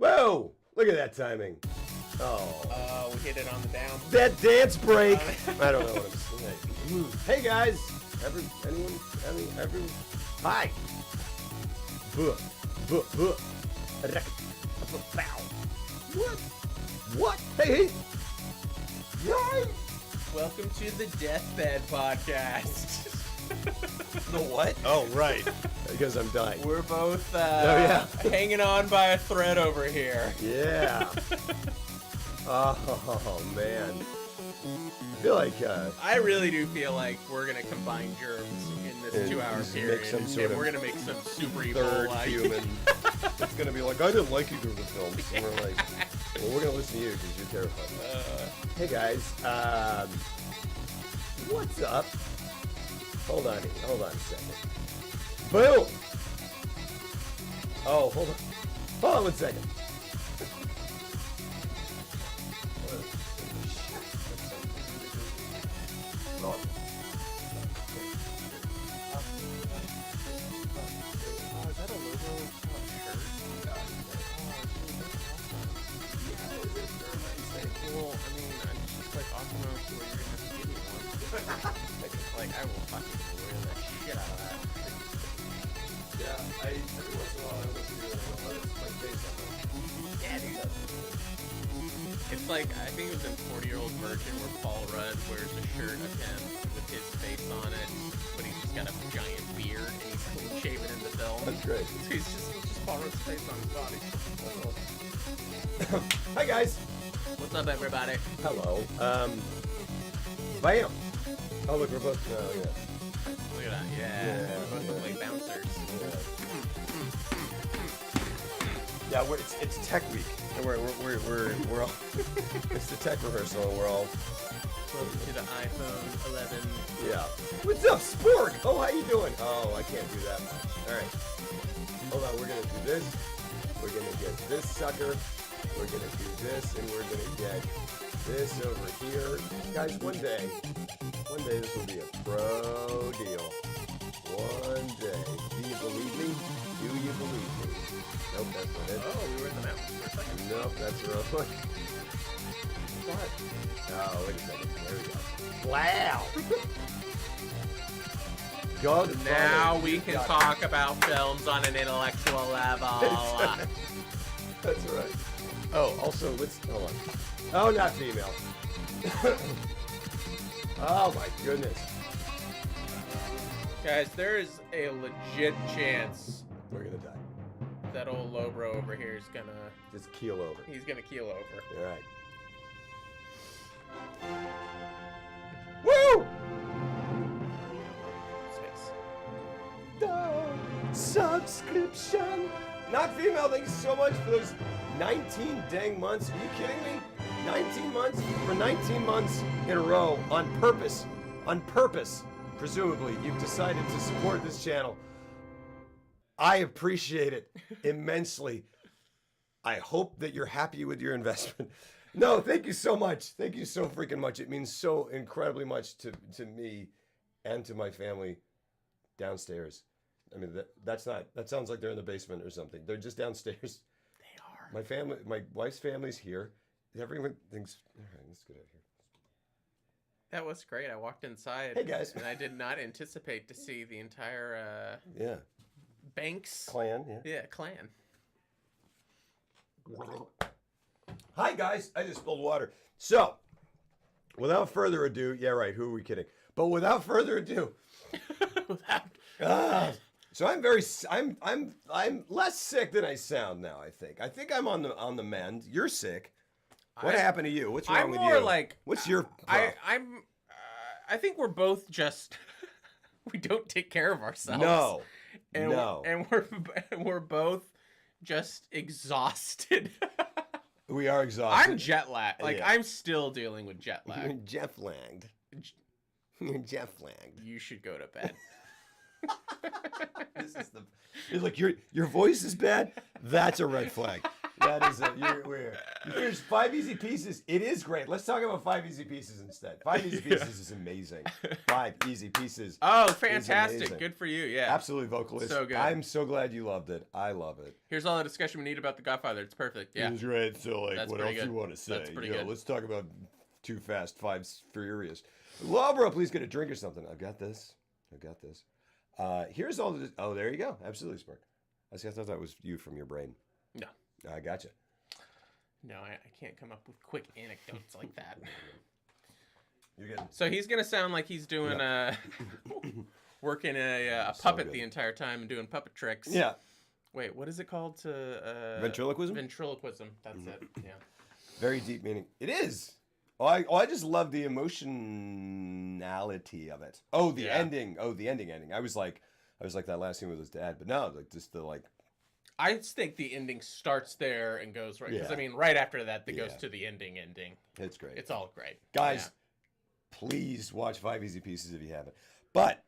Whoa! Look at that timing. Oh. We hit it on the down. That dance break. I don't know what I'm saying. Hey guys. Anyone? Hi. What? Hey. Yay. Welcome to the Deathbed Podcast. The what? Oh, right. Because I'm dying. We're both hanging on by a thread over here. Yeah. Oh, man. I feel like... I really do feel like we're going to combine germs in this 2-hour period. And we're going to make some super evil... Third human. It's going to be like, I didn't like either of the films. And we're like, well, we're going to listen to you because you're terrified. Hey, guys. What's up? Hold on a second. Boom! Oh, hold on 1 second. Is that a logo shirt? Well, I mean, it's just like awesome where you're going to have to give me one. Like, I will fucking wear the shit out of that. Yeah, every once in a while I listen to it and I'll let my face on it. Yeah, dude. It's like, I think it was in 40-Year-Old Virgin where Paul Rudd wears a shirt of him with his face on it, but he's just got a giant beard and he's clean shaven in the film. That's great. So it's just Paul Rudd's face on his body. Hi guys. What's up, everybody? Hello. Bam. Oh look, we're both. Yeah. Look at that. Yeah. We're both look like bouncers. Yeah, it's Tech Week, and we're all. It's the tech rehearsal, and we're all. Welcome to the iPhone 11. Yeah. What's up, Spork? Oh, how you doing? Oh, I can't do that much. All right. Hold on, we're gonna do this. We're gonna get this sucker. We're gonna do this, and we're gonna get this over here. Guys, one day this will be a pro deal. One day. Do you believe me? Do you believe me? Nope, that's not it. Oh, we were in the mountains for a second. Nope, that's wrong. What? Oh, wait a second. There we go. Wow! God, now we can talk about films on an intellectual level. That's right. Oh, also, hold on. Oh, not female. Oh my goodness. Guys, there is a legit chance We're gonna die. that old Lobro over here is gonna... Just keel over. He's gonna keel over. All right. Woo! Space. The subscription. Not female, thank you so much for those 19 dang months. Are you kidding me? 19 months? For 19 months in a row, on purpose, presumably, you've decided to support this channel. I appreciate it immensely. I hope that you're happy with your investment. No, thank you so much. Thank you so freaking much. It means so incredibly much to me and to my family downstairs. I mean, that sounds like they're in the basement or something. They're just downstairs. They are. My family, my wife's family's here. Everyone thinks, all right, let's get out of here. That was great. I walked inside. Hey, guys. And I did not anticipate to see the entire Yeah. Banks Clan, yeah. Yeah, clan. Hi, guys. I just spilled water. So, without further ado, yeah, right. Who are we kidding? But without further ado, so I'm less sick than I sound now. I think I'm on the mend. You're sick. What happened to you? What's wrong with you? I'm more like what's your? I think we're both just we don't take care of ourselves. No. And we're both just exhausted. We are exhausted. I'm jet lagged. Like, Yeah. I'm still dealing with jet lag. Jeff lagged. You're Jeff lagged. You should go to bed. This is you're like your voice is bad. That's a red flag. That is you're weird. You finished 5 Easy Pieces. It is great. Let's talk about 5 Easy Pieces instead. 5 Easy Pieces is amazing. 5 Easy Pieces. Oh, is fantastic. amazing. Good for you. Yeah. Absolutely vocalist. So good. I'm so glad you loved it. I love it. Here's all the discussion we need about The Godfather. It's perfect. Yeah. It was great. So, like, That's what pretty else good. you want to say? That's pretty good. Let's talk about Too Fast, 5 Furious. Labra, please get a drink or something. I've got this. Here's all the... Oh, there you go. Absolutely, Spark. I thought that was you from your brain. No. I gotcha. No, I can't come up with quick anecdotes like that. You're good. So he's going to sound like he's doing working a So puppet good. the entire time and doing puppet tricks. Yeah. Wait, what is it called? Ventriloquism? Ventriloquism. That's it. Yeah. Very deep meaning. It is. I just love the emotionality of it. Oh, the ending. Oh, the ending. I was like that last scene with his dad, but no, like just the like. I just think the ending starts there and goes right. Because Yeah. I mean, right after that, goes Yeah. to the ending. It's great. It's all great, Guys, please watch 5 Easy Pieces if you haven't. But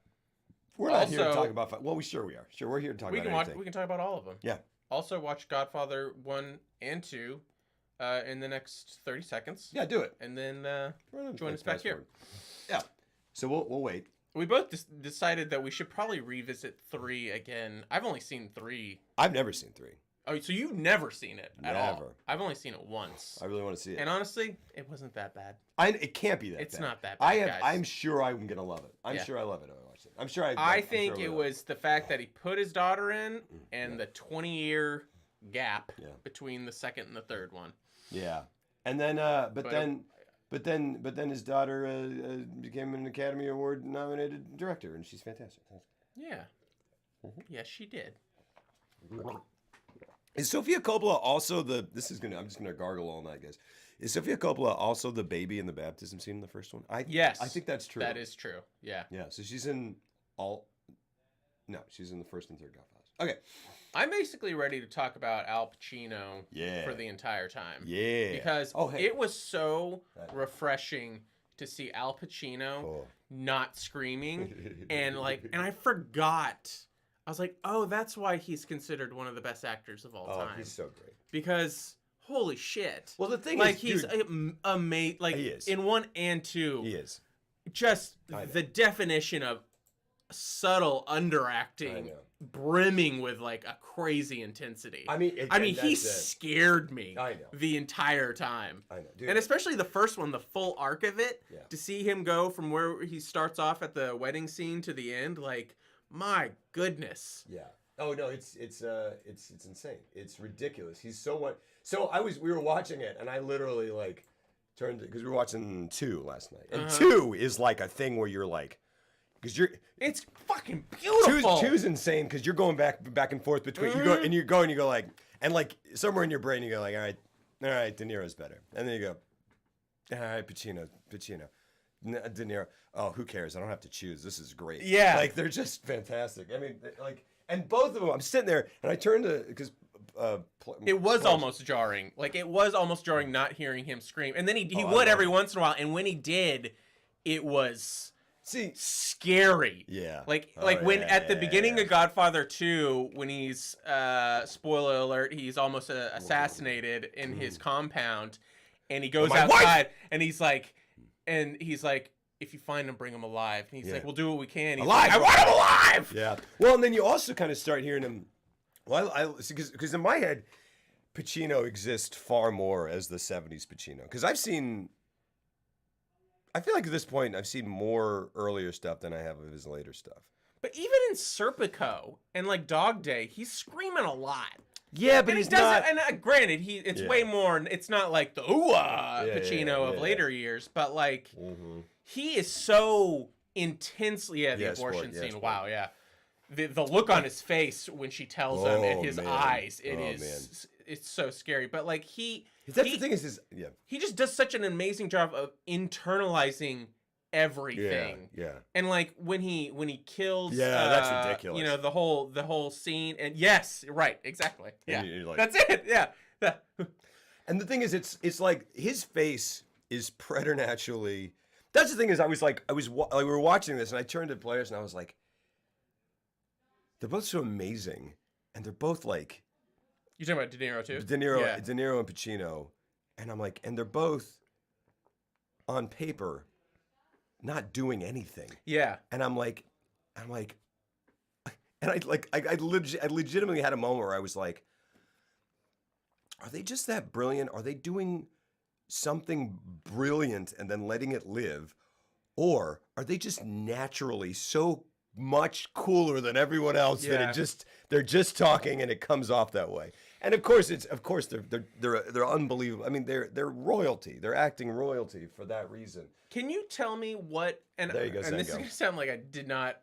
we're not here to Also- talk about. Well, we are. Sure, we're here to talk We about can watch. anything. We can talk about all of them. Yeah. Also, watch Godfather 1 and 2 in the next 30 seconds. Yeah, do it. And then Join join us back here. Yeah. So we'll wait. We both decided that we should probably revisit 3 again. I've only seen 3. I've never seen 3. Oh, so you've never seen it at all? Never. I've only seen it once. I really want to see it. And honestly, it wasn't that bad. It can't be that It's bad. not that bad, guys. I'm sure I'm gonna love it. I'm sure I love it when I watch it. I'm sure I think it was the fact that he put his daughter in and the 20-year gap between the second and the third one. Yeah. And then, but then his daughter became an Academy Award nominated director, and she's fantastic. Yeah. Yes, she did. Is Sofia Coppola also I'm just gonna gargle all night, guys. Is Sofia Coppola also the baby in the baptism scene in the first one? Yes. I think that's true. That is true. Yeah. Yeah. So she's in she's in the first and third Godfathers. Okay. I'm basically ready to talk about Al Pacino Yeah. for the entire time. Yeah. Because hey. it was so refreshing to see Al Pacino not screaming and I forgot. I was like, oh, that's why he's considered one of the best actors of all time. Oh, he's so great. Because holy shit. Well, the thing is, he's amazing. Like he is. in 1 and 2, He is. just the definition of subtle underacting, brimming with like a crazy intensity. I mean, he scared me. I know. The entire time. I know, dude. And especially the first one, the full arc of it, to see him go from where he starts off at the wedding scene to the end, like, my goodness. Yeah. Oh no, it's insane. It's ridiculous. He's so what. So we were watching it, and I literally like turned it because we were watching 2 last night, and 2 is like a thing where you're like, because it's fucking beautiful. Two's insane because you're going back and forth between you go like, and like somewhere in your brain you go like, all right, De Niro's better, and then you go, all right, Pacino. De Niro. Oh, who cares? I don't have to choose. This is great. Yeah. Like, they're just fantastic. I mean, like, and both of them, I'm sitting there, and I turned to, because... it was almost jarring. Like, it was almost jarring not hearing him scream. And then he would every once in a while, and when he did, it was... scary. Yeah. When at the beginning of Godfather 2, when he's spoiler alert, he's almost assassinated in his compound, and he goes outside, and he's like, if you find him, bring him alive. And he's like, we'll do what we can. He's alive. Like, I want him alive. Yeah. Well, and then you also kind of start hearing him. Well, because in my head, Pacino exists far more as the '70s Pacino. Because I feel like at this point I've seen more earlier stuff than I have of his later stuff. But even in Serpico and like Dog Day, he's screaming a lot. Yeah, but and he's he does not. it, and granted, it's way more. It's not like the Pacino of later years, but like he is so intensely the abortion scene. Wow, yeah. The look on his face when she tells him, and his eyes, it's so scary. But like the thing is he just does such an amazing job of internalizing everything. Yeah. And like when he kills that's ridiculous. You know, the whole scene, and yes, right, exactly. Yeah. Like, that's it. Yeah. And the thing is it's like his face is preternaturally. That's the thing is we were watching this and I turned to players and I was like, they're both so amazing and they're both like You talking about De Niro too? De Niro, Yeah. De Niro and Pacino, and I'm like, and they're both on paper not doing anything. Yeah. And I'm like, and I legitimately had a moment where I was like, are they just that brilliant? Are they doing something brilliant and then letting it live? Or are they just naturally so much cooler than everyone else that they're just talking and it comes off that way? And of course they're unbelievable. I mean, they're royalty. They're acting royalty for that reason. Can you tell me what? And There you go, and this is Sango. gonna sound like I did not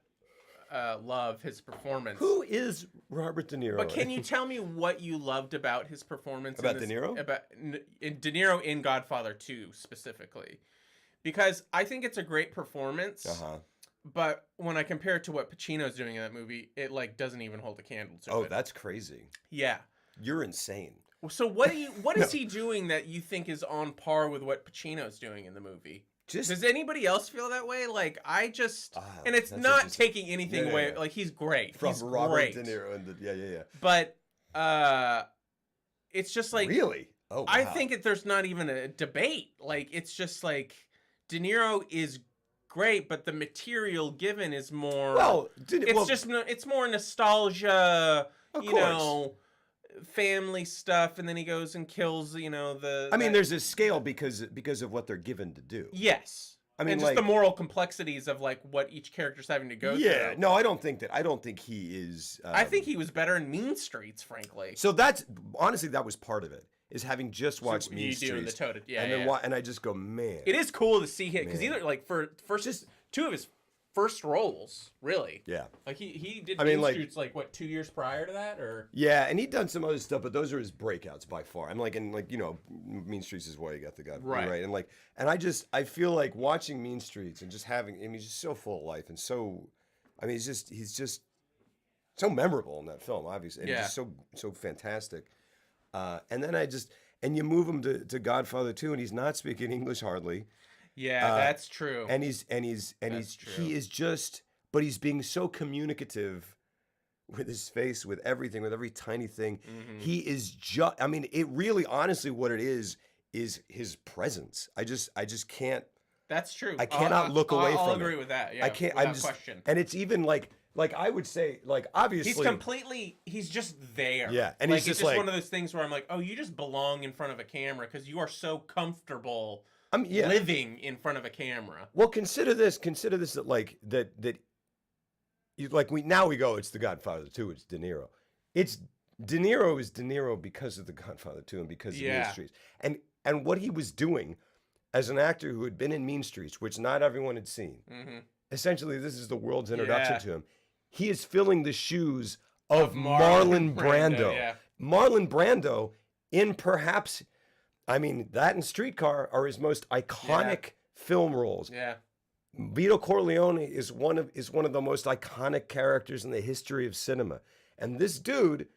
love his performance. Who is Robert De Niro? But can you tell me what you loved about his performance? About De Niro? About De Niro in Godfather 2 specifically, because I think it's a great performance. But when I compare it to what Pacino's doing in that movie, it like doesn't even hold a candle to it. Oh, that's crazy. Yeah. You're insane. So what is he doing that you think is on par with what Pacino's doing in the movie? Does anybody else feel that way? Like I just, and it's not taking anything away. Like he's great. From he's Robert great. De Niro and yeah. But it's just like really. Oh, wow. I think there's not even a debate. Like it's just like De Niro is great, but the material given is more. Well, it's more nostalgia. Of you course. know. Family stuff, and then he goes and kills, you know, I mean, there's a scale because of what they're given to do. Yes. I mean, and just the moral complexities of like what each character's having to go through. Yeah. No, I don't think he is. I think he was better in Mean Streets, frankly. So that's honestly that was part of it. Is having just watched Mean Streets. And I just go, man. It is cool to see him because either like for first two of his first roles, really. Yeah. Like he did Mean Streets like what 2 years prior to that, or yeah, and he'd done some other stuff, but those are his breakouts by far. I'm like, and like you know, Mean Streets is why you got the guy right, and like, and I feel like watching Mean Streets and just having, I mean, he's just so full of life and so, I mean, he's just so memorable in that film, obviously, and just so fantastic. And then and you move him to Godfather 2, and he's not speaking English hardly. Yeah, that's true. And he is just, but he's being so communicative with his face, with everything, with every tiny thing. Mm-hmm. He is just, I mean, it really, honestly, what it is his presence. I just can't. That's true. I cannot look away from it. I'll agree with that. Yeah, I can't. Without question. And it's even like I would say, like obviously he's just there. Yeah, and like, he's just like one of those things where I'm like, oh, you just belong in front of a camera because you are so comfortable. Yeah. Living in front of a camera. Well, consider this that like that you like we go, it's The Godfather 2, it's De Niro. It's De Niro is De Niro because of The Godfather 2 and because of Mean Streets. And what he was doing as an actor who had been in Mean Streets, which not everyone had seen. Mm-hmm. Essentially, this is the world's introduction to him. He is filling the shoes of Marlon Brando. Yeah. Marlon Brando in perhaps, I mean, that and Streetcar are his most iconic film roles. Yeah. Vito Corleone is one of the most iconic characters in the history of cinema. And this dude,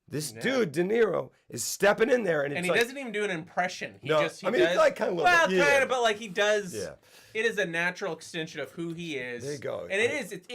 De Niro, is stepping in there, and he doesn't even do an impression. He does. Kind of, but like he does. Yeah. It is a natural extension of who he is. There you go. And it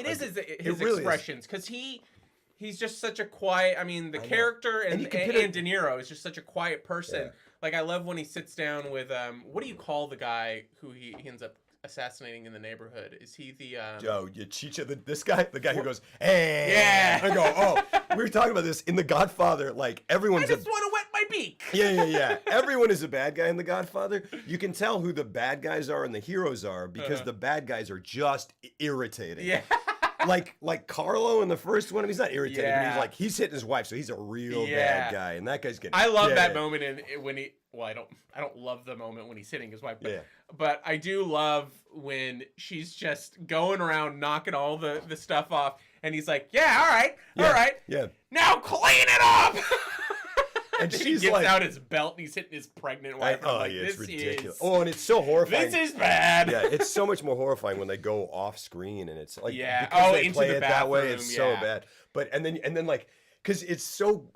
is his expressions, because he's just such a quiet. I mean, the character and De Niro is just such a quiet person. Yeah. Like I love when he sits down with what do you call the guy who he ends up assassinating in the neighborhood? Is he the Chicha, this guy, the guy who goes, hey, yeah. I go, oh, we were talking about this in The Godfather. Like everyone's, I just want to wet my beak. Yeah. Everyone is a bad guy in The Godfather. You can tell who the bad guys are and the heroes are because the bad guys are just irritating. Yeah. like Carlo in the first one, he's not irritating, but he's hitting his wife, so he's a real bad guy, and that guy's getting. I love that moment when he. Well, I don't love the moment when he's hitting his wife, but I do love when she's just going around knocking all the stuff off, and he's like, all right, now clean it up. And she's he gets out his belt and he's hitting his pregnant wife. It's ridiculous. And it's so horrifying. This is bad. Yeah, it's so much more horrifying when they go off screen and it's like because they play it that way. It's so bad. But and then like because it's so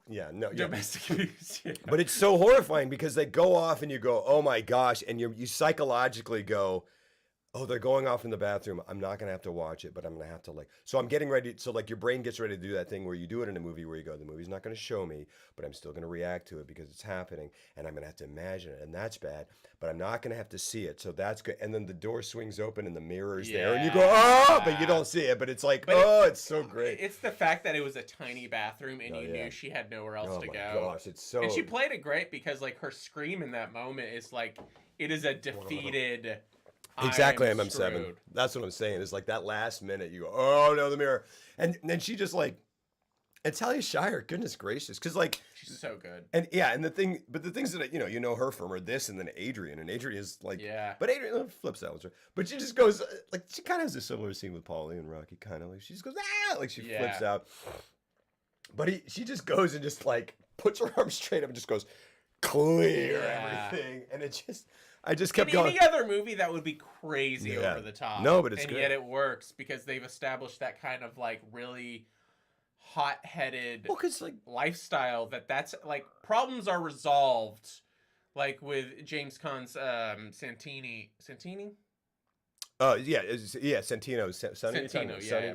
domestic abuse. Yeah. But it's so horrifying because they go off and you go, oh my gosh, and you psychologically go, Oh, they're going off in the bathroom. I'm not gonna have to watch it, but I'm gonna have to like. So I'm getting ready. So like your brain gets ready to do that thing where you do it in a movie where you go, the movie's not gonna show me, but I'm still gonna react to it because it's happening, and I'm gonna have to imagine it, and that's bad. But I'm not gonna have to see it, so that's good. And then the door swings open and the mirror is there, and you go, oh, but you don't see it. But it's like, it's so great. It's the fact that it was a tiny bathroom and you yeah. knew she had nowhere else Oh to my go. gosh, it's so. And she played it great because like her scream in that moment is like it is a defeated. Exactly, I'm MM7. screwed. That's what I'm saying. It's like that last minute, you go, oh no, the mirror, and then she just like, and Talia Shire, goodness gracious, because like she's so good. And yeah, and the things that you know her from are this, and then Adrian, and Adrian is like, yeah, but Adrian flips out with her, but she just goes like she kind of has a similar scene with Paulie and Rocky, kind of like she just goes like she flips out, but she just goes and just like puts her arms straight up and just goes clear everything, and it just. I just kept going. Any other movie that would be crazy over the top. No, but it's good. And yet it works because they've established that kind of like really hot-headed like lifestyle that's like problems are resolved like with James Caan's Santini. Santino,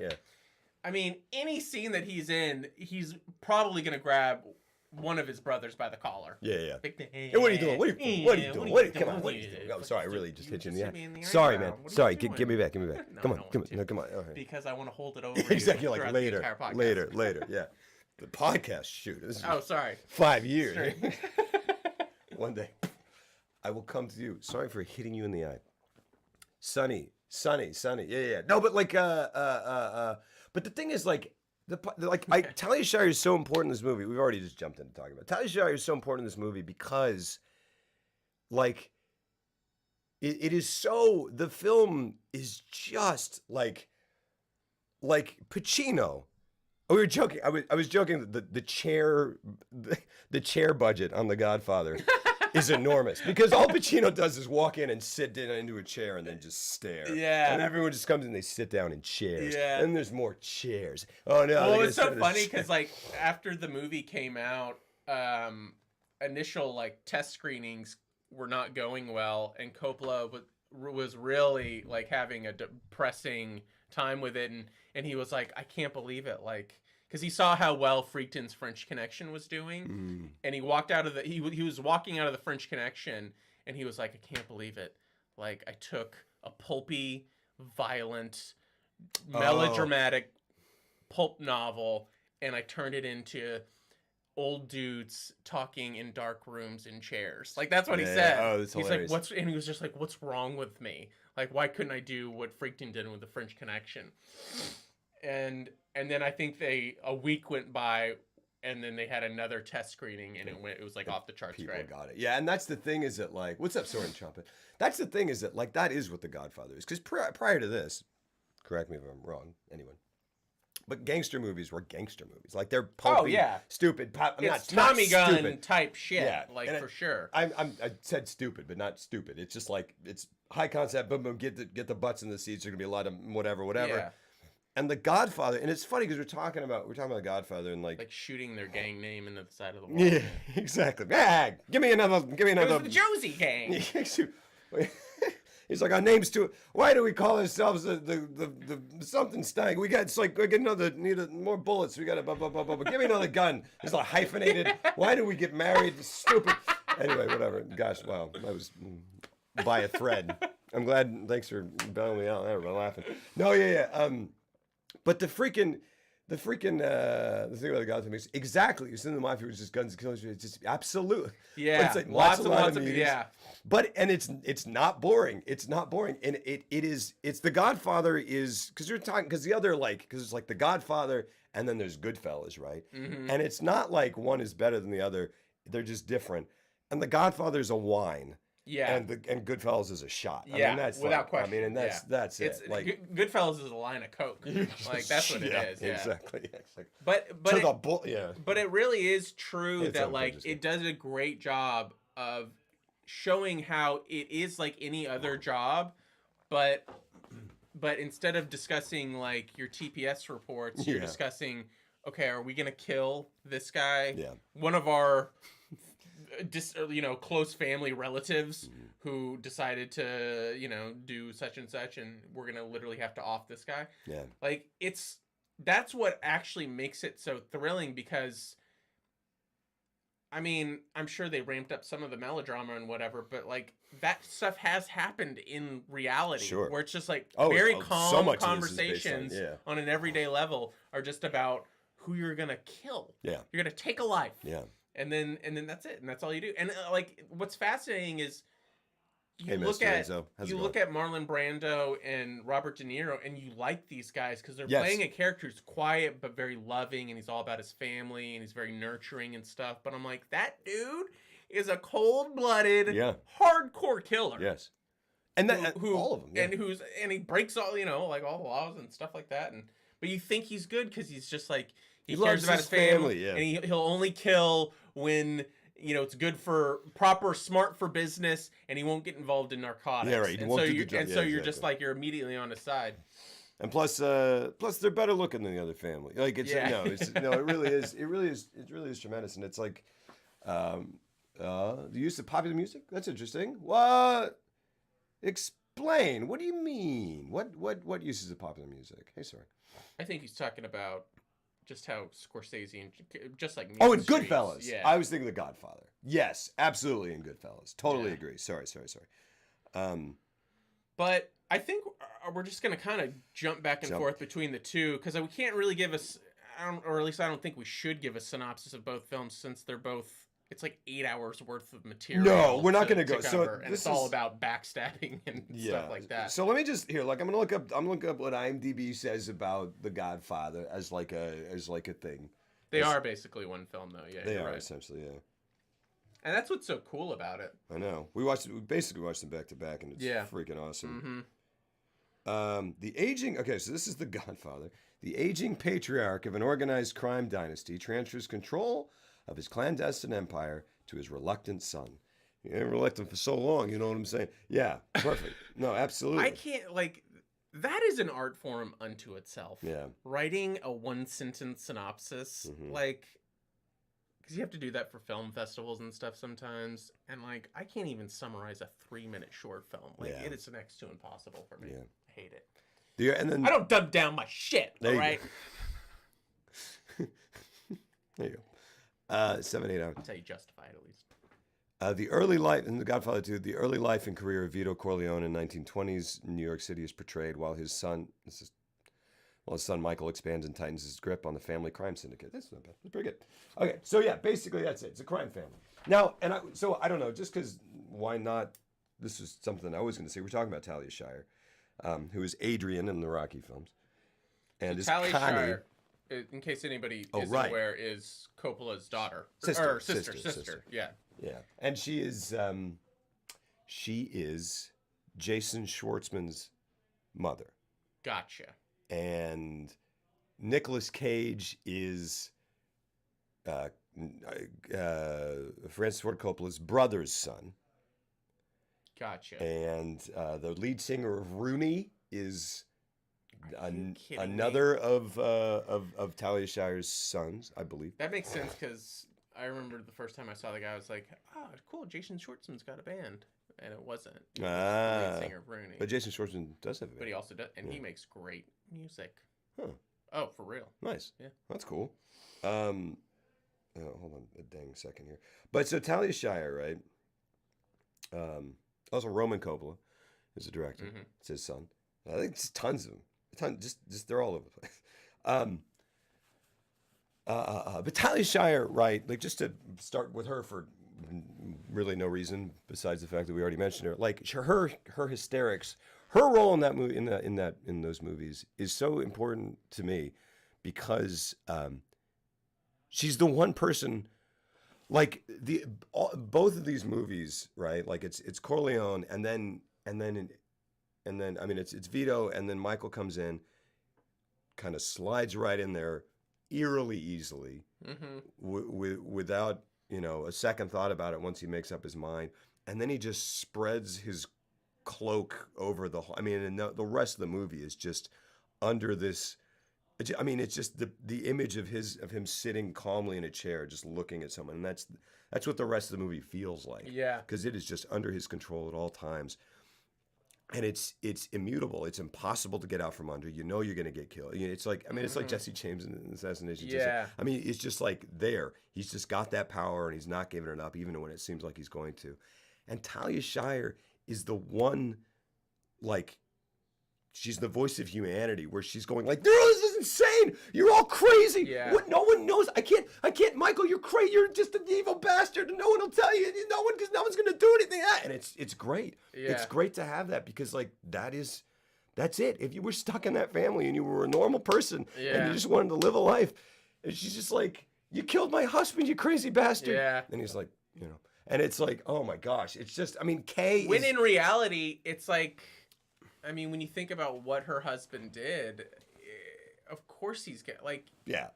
yeah. I mean, any scene that he's in, he's probably gonna grab one of his brothers by the collar. Yeah. Hey, what are you doing? What are you doing? Come on. What are you doing? I'm sorry, I really just hit you in the eye. Sorry, man. Sorry, give me back. Give me back. Come on. Come on. All right. Because I want to hold it over exactly, like later. Yeah. The podcast, shoot. Sorry. 5 years. One day, I will come to you. Sorry for hitting you in the eye. Sunny. Yeah. No, but like, but the thing is, like, Talia Shire is so important in this movie. We've already just jumped into talking about it. Talia Shire is so important in this movie because, like, it is so. The film is just like Pacino. Oh, we were joking. I was joking that the chair budget on The Godfather is enormous because all Pacino does is walk in and sit into a chair and then just stare. Yeah. And everyone just comes and they sit down in chairs. Yeah. And there's more chairs. Oh no. Well, it's so funny because like after the movie came out, initial like test screenings were not going well, and Coppola was really like having a depressing time with it, and he was like, I can't believe it, like. Because he saw how well Friedkin's French Connection was doing, and he walked out of the he was walking out of the French Connection, and he was like, I can't believe it. Like I took a pulpy, violent, melodramatic pulp novel, and I turned it into old dudes talking in dark rooms in chairs. Like that's what he said. Oh, that's He's hilarious. like, and he was just like, what's wrong with me? Like, why couldn't I do what Friedkin did with the French Connection? And then I think a week went by, and then they had another test screening, and it was like off the charts. People great. got it. Yeah, and that's the thing is that like, what's up, Soren Trumpet? That's the thing is that like that is what The Godfather is. Because prior to this, correct me if I'm wrong, anyone. But gangster movies were gangster movies. Like they're pulpy, stupid. It's Tommy gun stupid. Type shit. Yeah, like for sure. I said stupid, but not stupid. It's just like it's high concept. Boom, boom. Get the butts in the seats. There's gonna be a lot of whatever. Yeah. And The Godfather, and it's funny because we're talking about The Godfather and like shooting their gang name into the side of the wall. Yeah, exactly. Give me another. It was the Josie gang. He's like, our name's too. Why do we call ourselves the something Stang? We got more bullets. We got give me another gun. It's like hyphenated. Why do we get married? Stupid. Anyway, whatever. Gosh, wow, that was by a thread. I'm glad. Thanks for bailing me out. Everybody laughing. No, yeah. But the thing about The Godfather is exactly. It's in the mafia, it's just guns and killers. It's just absolute. Yeah, but it's like lots of meetings. Yeah. But it's not boring. It's not boring, and it's The Godfather is because you're talking because the other because it's like The Godfather and then there's Goodfellas, right? Mm-hmm. And it's not like one is better than the other. They're just different. And The Godfather's a wine. Yeah, and Goodfellas is a shot. Yeah, I mean, that's without question. I mean, and that's it. Like Goodfellas is a line of coke. Like that's what it is. Yeah, exactly. But But it really is true It's that like it does a great job of showing how it is like any other job, but instead of discussing like your TPS reports, you're discussing, okay, are we gonna kill this guy? Yeah. One of our close family relatives Mm-hmm. who decided to, do such and such, and we're gonna literally have to off this guy. Yeah. Like, that's what actually makes it so thrilling, because I mean, I'm sure they ramped up some of the melodrama and whatever, but like that stuff has happened in reality, Sure. where it's just like Oh, very so calm much of this is based conversations on- yeah. on an everyday level are just about who you're gonna kill. Yeah. You're gonna take a life. Yeah. And then that's it, and that's all you do. And like, what's fascinating is you Hey, look Mr. at Rizzo. How's it you going? look at Marlon Brando and Robert De Niro, and you like these guys because they're Yes. playing a character who's quiet but very loving, and he's all about his family, and he's very nurturing and stuff. But I'm like, that dude is a cold-blooded, Yeah. hardcore killer. Yes. And that Who all of them. Yeah. and he breaks all like all the laws and stuff like that. But you think he's good because he's just like he He cares loves about his his family, family, yeah. and he'll only kill when it's good for smart for business, and he won't get involved in narcotics. Yeah, right. He And won't so do the you're drug- and yeah, so you're just exactly. like you're immediately on his side. And plus they're better looking than the other family. Like it's Yeah. it really is. It really is tremendous. And it's like, the use of popular music. That's interesting. What? Explain. What do you mean? What uses of popular music? Hey, sorry. I think he's talking about just how Scorsese and just like Oh, in Mean Streets, Goodfellas. yeah. I was thinking The Godfather. Yes, absolutely in Goodfellas. Totally Yeah. agree. Sorry. But I think we're just going to kind of jump back and forth between the two, because we can't really give us, or at least I don't think we should give a synopsis of both films, since they're both, it's like 8 hours worth of material. No, we're not to gonna go. So cover, and this it's all is- about backstabbing and stuff like that. So let me just here. Like I'm gonna look up what IMDb says about The Godfather as like a thing. They are basically one film, though. Yeah, They you're are right. essentially, yeah. And that's what's so cool about it. I know. We basically watched them back to back, and it's freaking awesome. The aging. Okay, so this is The Godfather. The aging patriarch of an organized crime dynasty transfers control of his clandestine empire to his reluctant son. You never let him for so long. You know what I'm saying? Yeah, perfect. No, absolutely. I can't, like, that is an art form unto itself. Yeah. Writing a one-sentence synopsis, like, because you have to do that for film festivals and stuff sometimes, and, like, I can't even summarize a 3-minute short film. Like, Yeah. it is next to impossible for me. Yeah. I hate it. And then I don't dumb down my shit, There all you right? there you go. 7, 8 hours. That's how you justify it, at least. The early life in The Godfather 2, the early life and career of Vito Corleone in 1920s New York City is portrayed while his son Michael expands and tightens his grip on the family crime syndicate. That's not bad. That's pretty good. Okay, so yeah, basically that's it. It's a crime family. Now, I don't know, just because why not? This is something I was going to say. We're talking about Talia Shire, who is Adrian in the Rocky films, and is Talia Connie. Shire, in case anybody isn't right. aware, is Coppola's daughter. Sister. Sister. Yeah. Yeah, and she is Jason Schwartzman's mother. Gotcha. And Nicolas Cage is Francis Ford Coppola's brother's son. Gotcha. And the lead singer of Rooney is Are you kidding me? another of Talia Shire's sons, I believe. That makes sense, because I remember the first time I saw the guy, I was like, oh, cool, Jason Schwartzman's got a band. And it wasn't. He was the lead singer of Rooney. But Jason Schwartzman does have a But band. he also does, and he makes great music. Huh. Oh, for real. Nice. Yeah. That's cool. Hold on a dang second here. But so Talia Shire, right? Also Roman Coppola is the director. It's his son. I think it's tons of them. Just they're all over the place. But Talia Shire, right? Like, just to start with her for really no reason besides the fact that we already mentioned her. Like, her hysterics, her role in that movie, in those movies, is so important to me because she's the one person. Like both of these movies, right? Like it's Corleone, and then I mean it's Vito, and then Michael comes in, kind of slides right in there, eerily easily, without a second thought about it. Once he makes up his mind, and then he just spreads his cloak over the whole. I mean, and the rest of the movie is just under this I mean, it's just the image of him sitting calmly in a chair, just looking at someone, and that's what the rest of the movie feels like. Yeah. Because it is just under his control at all times, and it's immutable. It's impossible to get out from under. You know you're going to get killed. It's like, I mean, it's like Jesse James in Assassination. Yeah. I mean, it's just like there. He's just got that power, and he's not giving it up, even when it seems like he's going to. And Talia Shire is the one, like. She's the voice of humanity, where she's going like, "No, this is insane! You're all crazy! Yeah. What? No one knows. I can't, Michael. You're crazy. You're just an evil bastard, and no one will tell you. Because no one's gonna do anything." And it's great. Yeah. It's great to have that, because like that's it. If you were stuck in that family and you were a normal person and you just wanted to live a life, and she's just like, "You killed my husband, you crazy bastard." Yeah. And he's like, and it's like, oh my gosh, it's just, I mean, Kay. When in reality, it's like. I mean, when you think about what her husband did, of course he's like. Yeah.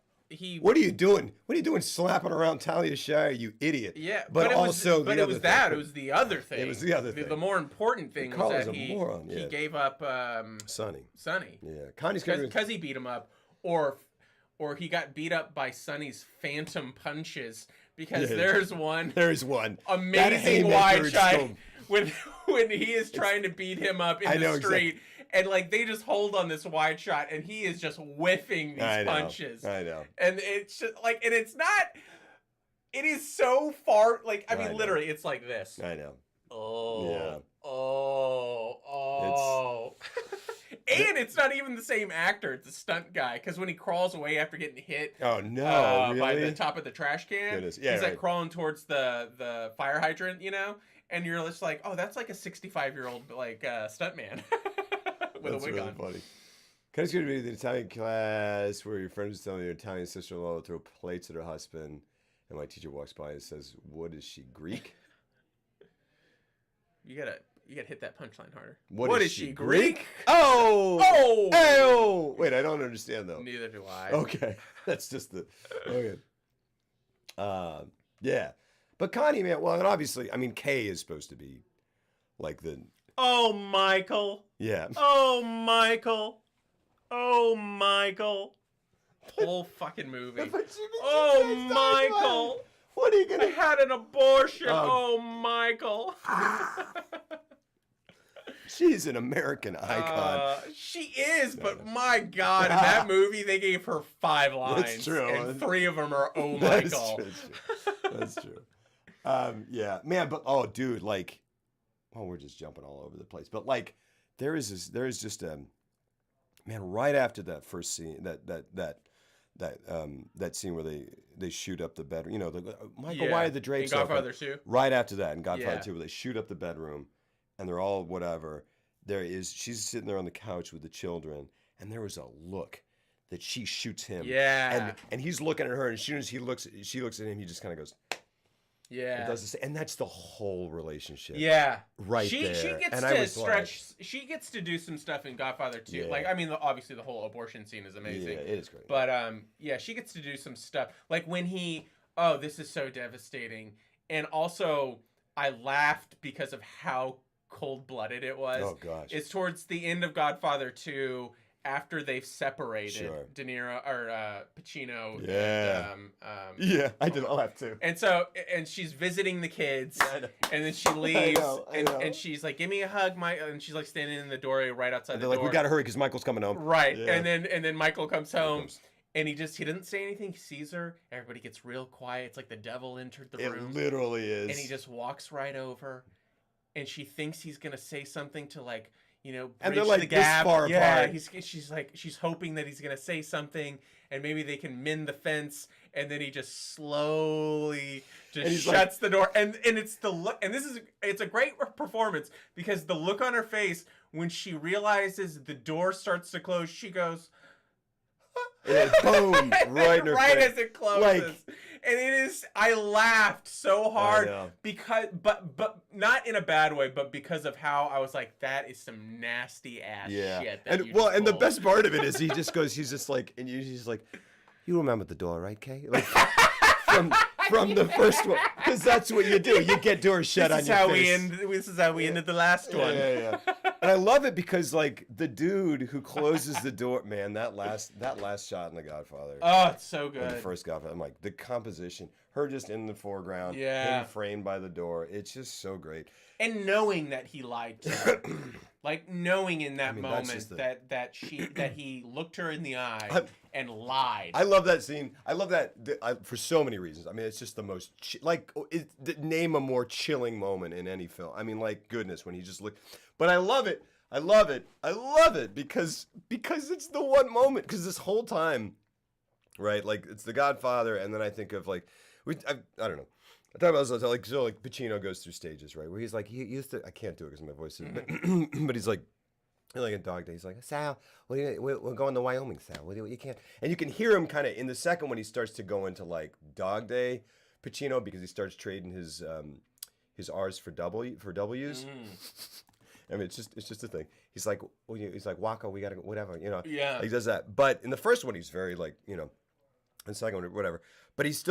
What are you doing? What are you doing slapping around Talia Shire, you idiot? Yeah, but also it was that. It was the other thing. It was the other thing. The more important thing was that he gave up Sonny. Yeah, Connie's because he beat him up, or he got beat up by Sonny's phantom punches. Because there's one amazing wide shot when he is trying to beat him up in the street. Exactly. And like they just hold on this wide shot, and he is just whiffing these punches. I know. And it's just like, and it's not. It is so far. Like I mean, literally, it's like this. I know. Oh. Yeah. Oh. And it's not even the same actor. It's a stunt guy. Because when he crawls away after getting hit, really? By the top of the trash can, Goodness. Yeah, he's like crawling towards the fire hydrant, and you're just like, oh, that's like a 65-year-old like stuntman with that's a wig really on. Funny. Kind of going to be the Italian class where your friend was telling your Italian sister-in-law to throw plates at her husband, and my teacher walks by and says, "What is she, Greek?" You gotta hit that punchline harder. What is she, Greek? Oh! Wait, I don't understand though. Neither do I. Okay, that's just the okay. Yeah, but Connie, man. Well, and obviously, I mean, Kay is supposed to be like the. Oh, Michael. Yeah. Oh, Michael. Oh, Michael. Whole fucking movie. Oh, Michael. What are you gonna? I had an abortion. Oh, Michael. She's an American icon. She is, but my God, in that movie, they gave her 5 lines. That's true. And 3 of them are, oh, Michael. That's true. Yeah, man, but, dude, like, we're just jumping all over the place. But, like, there is just, man, right after that first scene, that scene where they shoot up the bedroom, Michael, why are the drapes in Godfather open? 2? Right after that, in Godfather 2, where they shoot up the bedroom, and they're all whatever. She's sitting there on the couch with the children, and there was a look that she shoots him. Yeah. And he's looking at her, and as soon as she looks at him, he just kind of goes. Yeah. And does this, and that's the whole relationship. Yeah. Right there. She gets and to stretch. She gets to do some stuff in Godfather 2. Yeah. Like, I mean, obviously the whole abortion scene is amazing. Yeah, it is great. But she gets to do some stuff. Like when this is so devastating. And also, I laughed because of how cold-blooded it was. Oh gosh. It's towards the end of Godfather 2, after they've separated. Sure. De Niro or Pacino. Yeah. And, yeah, I did. I'll have to. And she's visiting the kids, and then she leaves, and she's like, "Give me a hug, Mike," and she's like standing in the doorway right outside the door. They're like, "We gotta hurry because Michael's coming home." Right, yeah. and then Michael comes home. And he doesn't say anything. He sees her. Everybody gets real quiet. It's like the devil entered the room. It literally is. And he just walks right over. And she thinks he's going to say something to bridge and they're like the gap. This far apart. She's hoping that he's going to say something. And maybe they can mend the fence. And then he just slowly shuts the door. And it's the look. And it's a great performance. Because the look on her face, when she realizes the door starts to close, she goes... And boom, right in her right face. as it closes. And it is, I laughed so hard because, but not in a bad way, but because of how I was like, that is some nasty ass shit. And the best part of it is he's just like, and he's like, you remember the door, right, Kay? Like, from the first one, because that's what you do. You get doors shut on your face. This is how we ended the last one. Yeah. And I love it because like the dude who closes the door, man, that last shot in The Godfather. Oh, it's so In good. the first Godfather, I'm like the composition, her just in the foreground, Yeah. him framed by the door. It's just so great. And knowing that he lied to her. Like knowing in that I mean, that's moment just the- that he looked her in the eye and lied. I love that scene. I love that for so many reasons. I mean, it's just the most name a more chilling moment in any film. I mean, like goodness, when he just looked. But I love it. I love it. I love it because it's the one moment. Because this whole time, right? Like it's The Godfather, and then I think of like I don't know. I talk about this like Pacino goes through stages, right? Where he's like he used to. I can't do it because my voice is. But he's like a Dog Day. He's like, Sal, we're going to Wyoming, Sal. You can't. And you can hear him kind of in the second when he starts to go into like Dog Day, Pacino, because he starts trading his R's for W's. I mean, it's just a thing. He's like, he's like, Waka, we gotta whatever, you know. Yeah. He does that. But in the first one, he's very like, you know, and the second one, whatever. But he's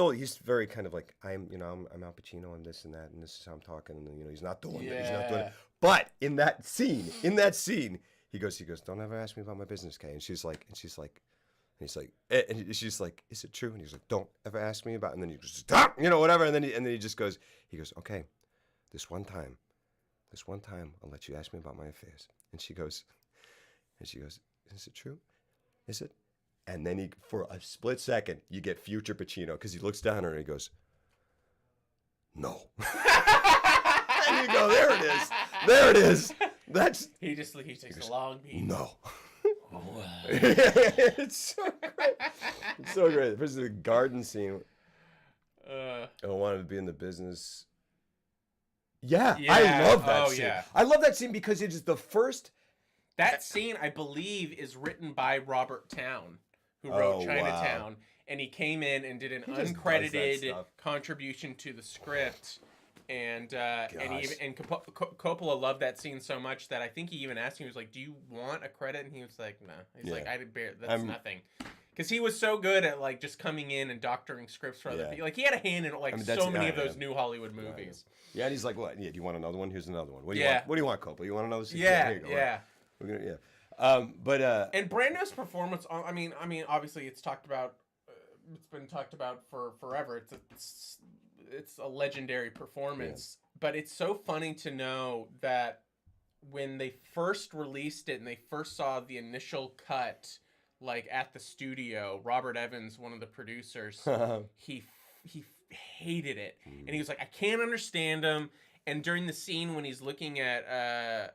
very kind of like, I'm Al Pacino, I'm this and that, and this is how I'm talking, and you know, he's not doing it. He's not doing it. But in that scene, he goes, don't ever ask me about my business, Kay. And she's like, and she's like, is it true? And he's like, don't ever ask me about it. And then he goes, stop, you know, whatever. And then he just goes, okay, this one time, I'll let you ask me about my affairs. And she goes, is it true? Is it? And then for a split second, you get future Pacino because he looks down at her and he goes, no. And you go, there it is. He takes a long beat. No. It's so great. It's so great. There's the garden scene. I wanted to be in the business. Yeah, I love that scene. Yeah. I love that scene because it is the first. That scene, I believe, is written by Robert Towne, who wrote Chinatown. Wow. And he came in and did an uncredited contribution to the script. And Coppola loved that scene so much that I think he even asked him, he was like, do you want a credit? And he was like, no. He's like, that's nothing. Because he was so good at like just coming in and doctoring scripts for other people. Like he had a hand in like so many of those new Hollywood movies. Yeah, and he's like, what? Yeah, do you want another one? Here's another one. What do you want? What do you want, Coppola? You want another scene? Yeah, here you go. yeah. We're gonna, and Brando's performance. I mean, obviously it's talked about. It's been talked about for forever. It's a legendary performance. Yeah. But it's so funny to know that when they first released it and they first saw the initial cut, like at the studio, Robert Evans, one of the producers, he hated it, and he was like, I can't understand him. And during the scene when he's looking at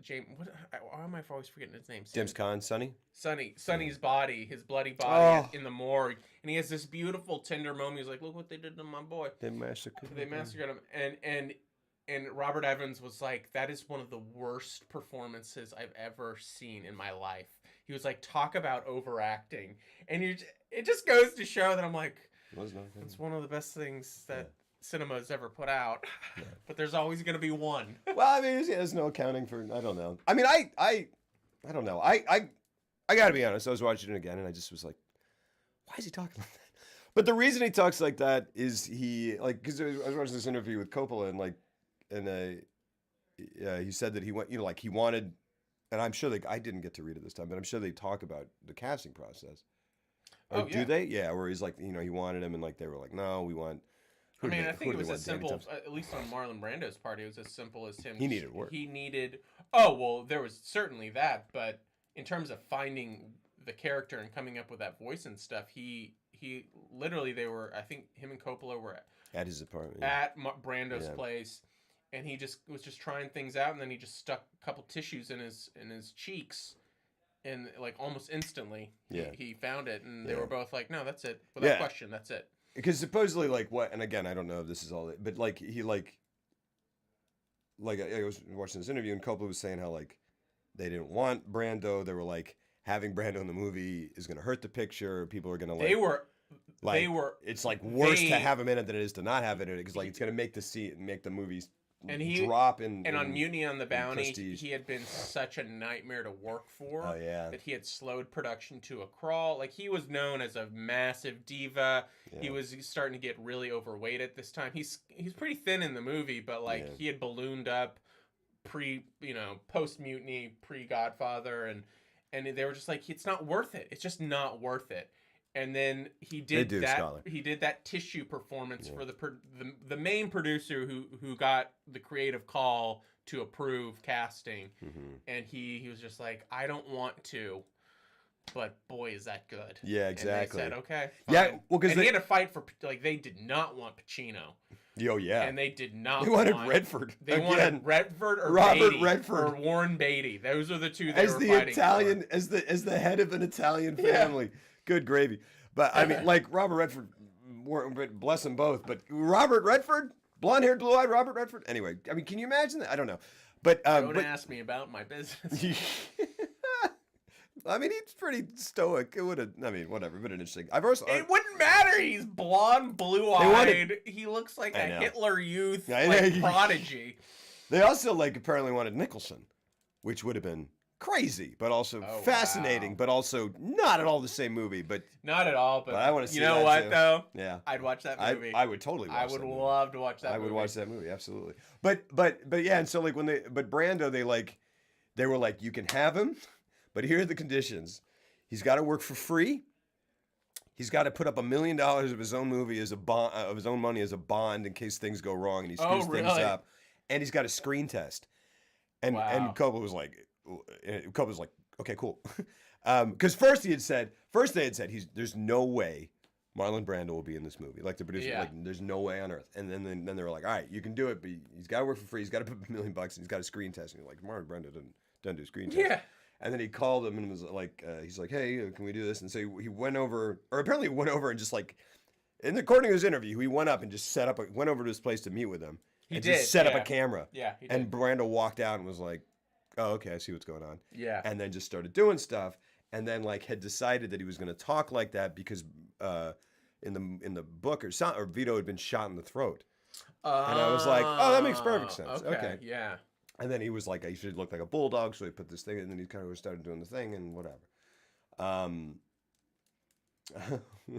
James, why am I always forgetting his name? James Caan, Sonny's body, his bloody body in the morgue, and he has this beautiful tender moment. He's like, "Look what they did to my boy. They massacred him." And Robert Evans was like, "That is one of the worst performances I've ever seen in my life." He was like, "Talk about overacting," and it just goes to show that I'm like, it's one of the best things that cinema's ever put out. But there's always going to be one. Well, I mean, there's no accounting for. I don't know. I mean, I don't know. I got to be honest. I was watching it again, and I just was like, why is he talking like that? But the reason he talks like that is because I was watching this interview with Coppola, and he said that he went, he wanted, and I'm sure I didn't get to read it this time, but I'm sure they talk about the casting process. Do they? Yeah, where he's like, he wanted him, and like they were like, no, we want. I think it was as simple, at least on Marlon Brando's part, it was as simple as him. He needed work. There was certainly that, but in terms of finding the character and coming up with that voice and stuff, he literally, I think him and Coppola were at his apartment, at Brando's place, and he was just trying things out, and then he just stuck a couple tissues in his cheeks, and like almost instantly, he found it, and they were both like, no, that's it, without question, that's it. Because supposedly, and again, I don't know if this is all, but I was watching this interview, and Coppola was saying how they didn't want Brando. They were like, having Brando in the movie is going to hurt the picture. People are going to they were. It's like worse to have him in it than it is to not have it in it, because it's going to make the movies. And on Mutiny on the Bounty, he had been such a nightmare to work for. Oh, yeah. That he had slowed production to a crawl. Like, he was known as a massive diva. Yeah. He was starting to get really overweight at this time. He's pretty thin in the movie, but he had ballooned up post Mutiny, pre Godfather, and they were just like, it's not worth it. It's just not worth it. And then he did that. Scholar. He did that tissue performance for the main producer who got the creative call to approve casting, and he was just like, I don't want to, but boy is that good. Yeah, exactly. And they said, okay, fine. Yeah, well, because he had to fight for, like, they did not want Pacino. Oh yeah, and they did not. They wanted Redford. They wanted Redford or Robert Beatty, Redford or Warren Beatty. Those are the two they as were the fighting Italian, for. as the head of an Italian family. Good gravy. But I mean, like Robert Redford, bless them both. But Robert Redford, blonde-haired, blue-eyed Robert Redford. Anyway, I mean, can you imagine that? I don't know. But don't ask me about my business. I mean, he's pretty stoic. It would have. I mean, whatever. But interesting. I've also. It wouldn't matter. He's blonde, blue-eyed. He looks like a Hitler Youth prodigy. They also apparently wanted Nicholson, which would have been crazy, but also fascinating, but also not at all the same movie. But not at all. But I want to see. You know what though? Yeah, I'd watch that movie. I would totally. Watch I would love to watch that. I would watch that movie absolutely. But yeah, and so Brando, they were like, you can have him, but here are the conditions. He's got to work for free. He's got to put up $1 million of his own movie as a bond, of his own money as a bond in case things go wrong and he screws things up. And he's got a screen test. And Coppola was like, okay, cool. Because first they had said, there's no way Marlon Brando will be in this movie. Like the producer, there's no way on earth. And then they were like, all right, you can do it, but he's got to work for free. He's got to put $1 million and he's got a screen test. And you're like, Marlon Brando doesn't do screen tests. Yeah. And then he called him and was like, he's like, hey, can we do this? And so he went over, or apparently went over and just in the recording of his interview, he went up and just went over to his place to meet with him. Just set up a camera. Yeah, he did. And Brando walked out and was like, oh, okay, I see what's going on. Yeah. And then just started doing stuff. And then had decided that he was going to talk like that because in the book or Vito had been shot in the throat. And I was like, oh, that makes perfect sense. Okay. Yeah. And then he was like, I should look like a bulldog, so he put this thing, and then he kind of started doing the thing and whatever. And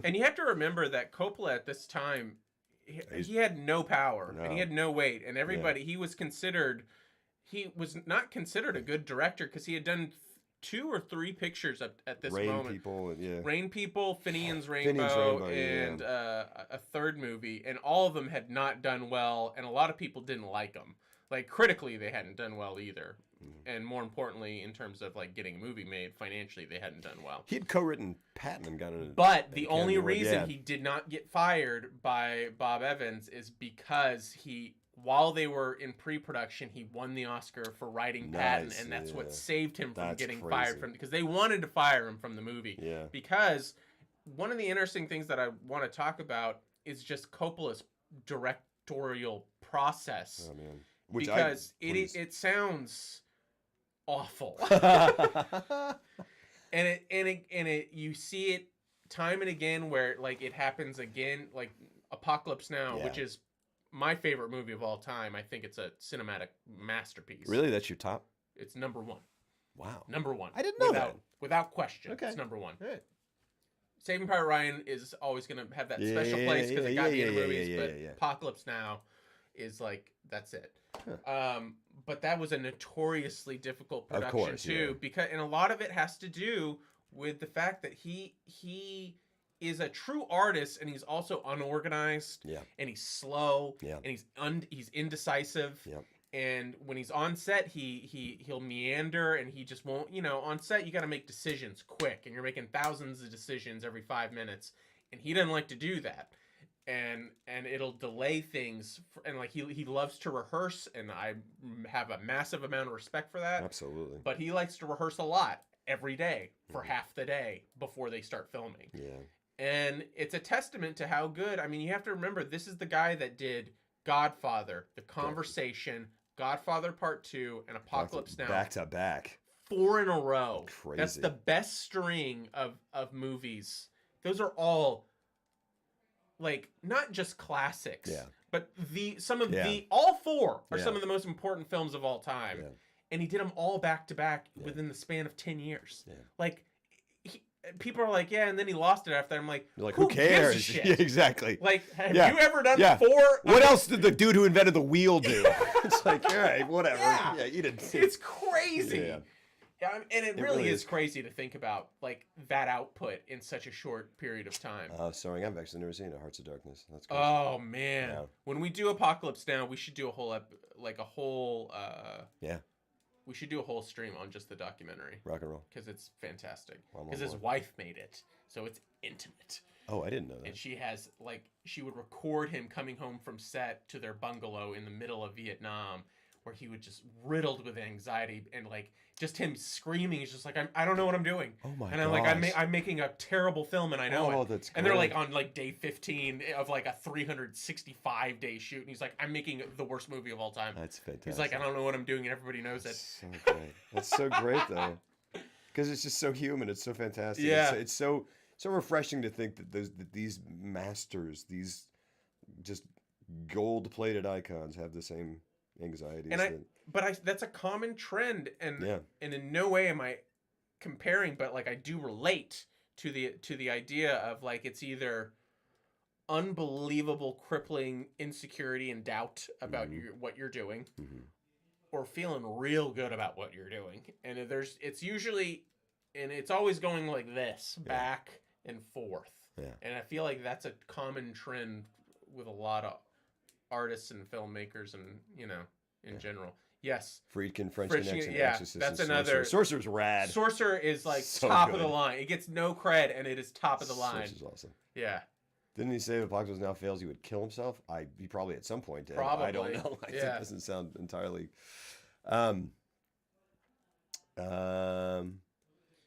you have to remember that Coppola at this time, he had no power and he had no weight, and everybody he was not considered a good director because he had done 2 or 3 pictures at this moment. Rain People, Finian's Rainbow, and a third movie, and all of them had not done well, and a lot of people didn't like them. Like, critically, they hadn't done well either. And more importantly, in terms of, getting a movie made, financially, they hadn't done well. He had co-written Patton and got it. But the only reason he did not get fired by Bob Evans is because while they were in pre-production, he won the Oscar for writing Patton, and that's what saved him from getting fired because they wanted to fire him from the movie. Yeah. Because one of the interesting things that I want to talk about is just Coppola's directorial process. Oh, man. Because it sounds awful, and you see it time and again where it happens again, like Apocalypse Now, which is my favorite movie of all time. I think it's a cinematic masterpiece. Really, that's your top? It's number 1. Wow, number 1. I didn't know that. Without question, it's number 1. All right. Saving Private Ryan is always going to have that special place because it got me into movies, but Apocalypse Now is that's it. Huh. But that was a notoriously difficult production too, because and a lot of it has to do with the fact that he is a true artist and he's also unorganized. Yeah. And he's slow. Yeah. And he's indecisive. Yeah. And when he's on set, he'll meander and he just won't. On set you got to make decisions quick, and you're making thousands of decisions every 5 minutes, and he doesn't like to do that. And it'll delay things, and he loves to rehearse, and I have a massive amount of respect for that. Absolutely. But he likes to rehearse a lot every day for half the day before they start filming. Yeah. And it's a testament to how good. I mean, you have to remember this is the guy that did Godfather, The Conversation, Godfather Part 2, and Apocalypse Now. Back to back. 4 in a row. Crazy. That's the best string of movies. Those are all not just classics, but all 4 are some of the most important films of all time. Yeah. And he did them all back to back within the span of 10 years. Yeah. people are like, yeah, and then he lost it after. I'm like, You're like, who who cares? gives a shit? Yeah, exactly. Like, have Yeah. you ever done Yeah. 4? What else did the dude who invented the wheel do? It's like, all right, whatever. Yeah. Yeah, you didn't. It's crazy. Yeah. Yeah, and it really really is. is crazy to think about, like, that output in such a short period of time. Sorry, I've actually never seen it. Hearts of Darkness. That's crazy. Oh man! Yeah. When we do Apocalypse Now, we should do a whole Yeah, we should do a whole stream on just the documentary rock and roll. because it's fantastic. I'm on Because his board. wife made it, so it's intimate. Oh, I didn't know And that. she has she would record him coming home from set to their bungalow in the middle of Vietnam, where he would just riddled with anxiety and like just him screaming. He's just like, I don't know what I'm doing. Oh my And I'm like, gosh. I'm making a terrible film and I know Oh, it. that's And they're great. like on like day 15 of like a 365 day shoot, and he's like, I'm making the worst movie of all time. That's fantastic. He's like, I don't know what I'm doing, and everybody knows it. So great. That's so great though, because it's just so human. It's so fantastic. Yeah. It's so refreshing to think that these masters, these just gold-plated icons, have the same anxieties. And that's a common trend, and Yeah. and in no way am I comparing, but like I do relate to the idea of like it's either unbelievable crippling insecurity and doubt about what you're doing, or feeling real good about what you're doing, and it's usually, and it's always going like this, back and forth. Yeah. And I feel like that's a common trend with a lot of artists and filmmakers, and in general. Yes. Friedkin, French French- Connection, yeah, Exorcist, that's and another- Sorcerer's rad. Sorcerer is like So top of good. the line. It gets no cred, and it is top of the line. Sorcerer's awesome. Yeah. Didn't he say if Apocalypse Now fails, he would kill himself? He probably at some point did. I don't Probably. know. That Yeah. doesn't sound entirely.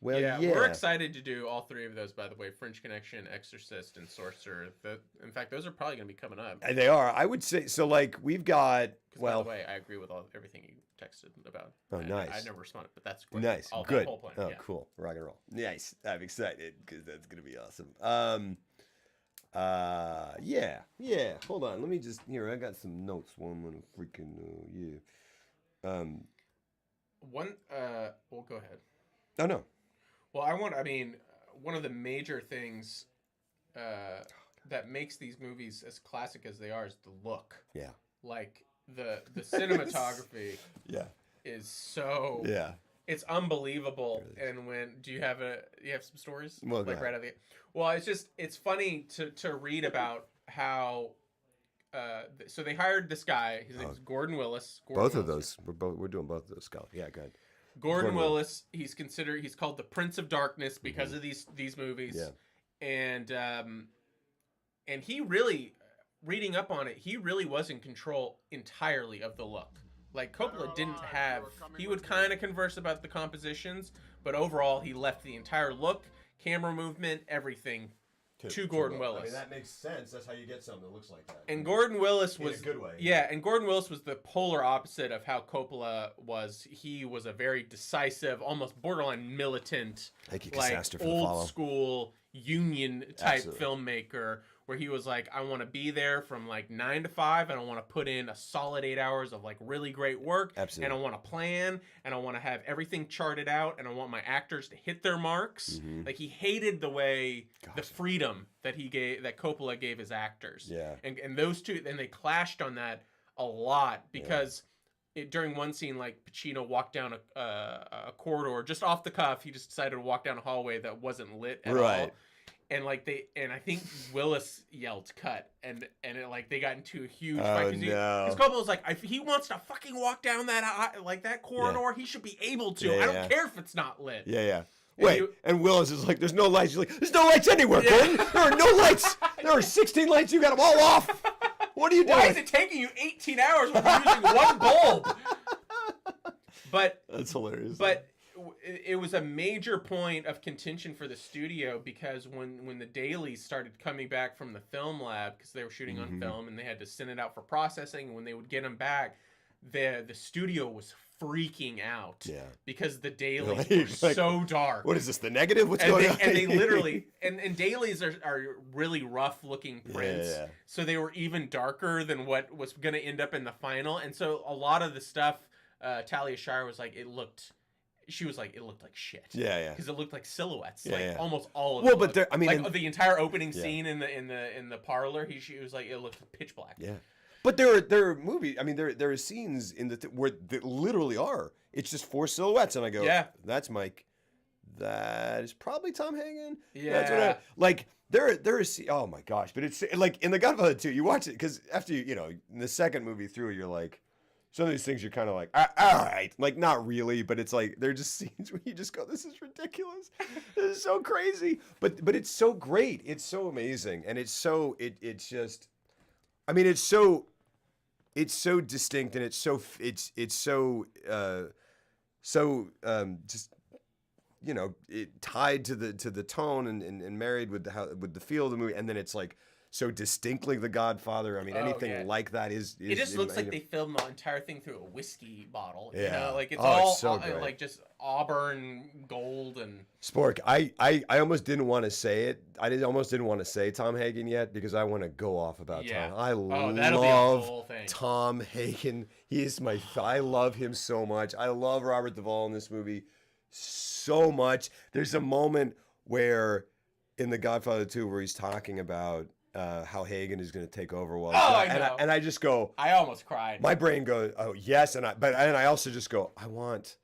Well, yeah, yeah. we're excited to do all 3 of those, by the way. French Connection, Exorcist, and Sorcerer. In fact, those are probably going to be coming up. They are. I would say so. Like we've got. Because, Well, by the way, I agree with everything you texted about. Oh, nice. I never responded, but that's great. nice, All, good. That whole plan, Oh, yeah. cool. Rock and roll. Nice. I'm excited because that's gonna be awesome. Yeah. Hold on. Let me just here. I got some notes. One little freaking yeah. Well, go ahead. Oh no. Well, one of the major things that makes these movies as classic as they are is the look. Yeah. Like the cinematography Yeah. is so Yeah. it's unbelievable. It really is. And when you have some stories? Well, go like ahead. right out of the Well, it's funny to read about how so they hired this guy. His name's Gordon Willis. Both of those. We're doing both of those. Scott. Yeah. Go ahead. Gordon Willis. He's called the Prince of Darkness because of these movies. Yeah. And he really, reading up on it, he really was in control entirely of the look. Like Coppola didn't have. He would kind of converse about the compositions, but overall he left the entire look, camera movement, everything to Gordon Willis. I mean, that makes sense. That's how you get something that looks like that. And Gordon Willis In a was good way. Yeah, and Gordon Willis was the polar opposite of how Coppola was. He was a very decisive, almost borderline militant, Thank you, like Casaster, for the old follow. school union type Absolutely. filmmaker, where he was like, I want to be there from like 9 to 5, and I want to put in a solid 8 hours of like really great work. Absolutely. And I want to plan, and I want to have everything charted out, and I want my actors to hit their marks. Like he hated the way the freedom that Coppola gave his actors. Yeah. And those two, and they clashed on that a lot because during one scene, like Pacino walked down a corridor just off the cuff. He just decided to walk down a hallway that wasn't lit at all. And like I think Willis yelled "cut," and it, like they got into a huge fight because Coppola was like, if he wants to fucking walk down that corridor, he should be able to. I don't care if it's not lit. Yeah. Wait, and Willis is like, there's no lights. He's like, there's no lights anywhere, Gordon. There are no lights. There are 16 lights. You got them all off. What are you doing? Why is it taking you 18 hours when you're using one bulb? But that's hilarious. But it was a major point of contention for the studio because when the dailies started coming back from the film lab, because they were shooting on film and they had to send it out for processing, and when they would get them back, the studio was freaking out because the dailies were so dark. What is this, the negative? What's going on? And they literally and dailies are really rough looking prints, so they were even darker than what was going to end up in the final. And so a lot of the stuff, Talia Shire was like, it looked she was like, it looked like shit. Yeah. Because it looked like silhouettes, Yeah, like yeah. almost all of Well, it. but there, I mean, like the entire opening scene in the parlor, she was like, it looked pitch black. Yeah. But there are movies. I mean, there are scenes in where they literally are. It's just 4 silhouettes, and I go, Yeah. that's Mike. That is probably Tom Hagen. Yeah. That's what like. There is. Oh my gosh! But it's like in The Godfather 2, you watch it because after you know in the second movie through, you're like, some of these things you're kind of like, all right, like not really, but it's like they're just scenes where you just go, this is ridiculous, this is so crazy, but it's so great, it's so amazing, and it's just, I mean, it's so distinct, and it's so just, you know, it tied to the tone and married with the feel of the movie, and then it's like so distinctly The Godfather. I mean, anything like that is it just looks like they filmed the entire thing through a whiskey bottle. You know, like it's it's so great. like just auburn gold and. Spork, I almost didn't want to say it. Almost didn't want to say Tom Hagen yet because I want to go off about Tom. I love Tom Hagen. I love him so much. I love Robert Duvall in this movie so much. There's a moment where in The Godfather 2 where he's talking about how Hagen is going to take over. And I just go. I almost cried. My brain goes, oh yes, and I also just go, I want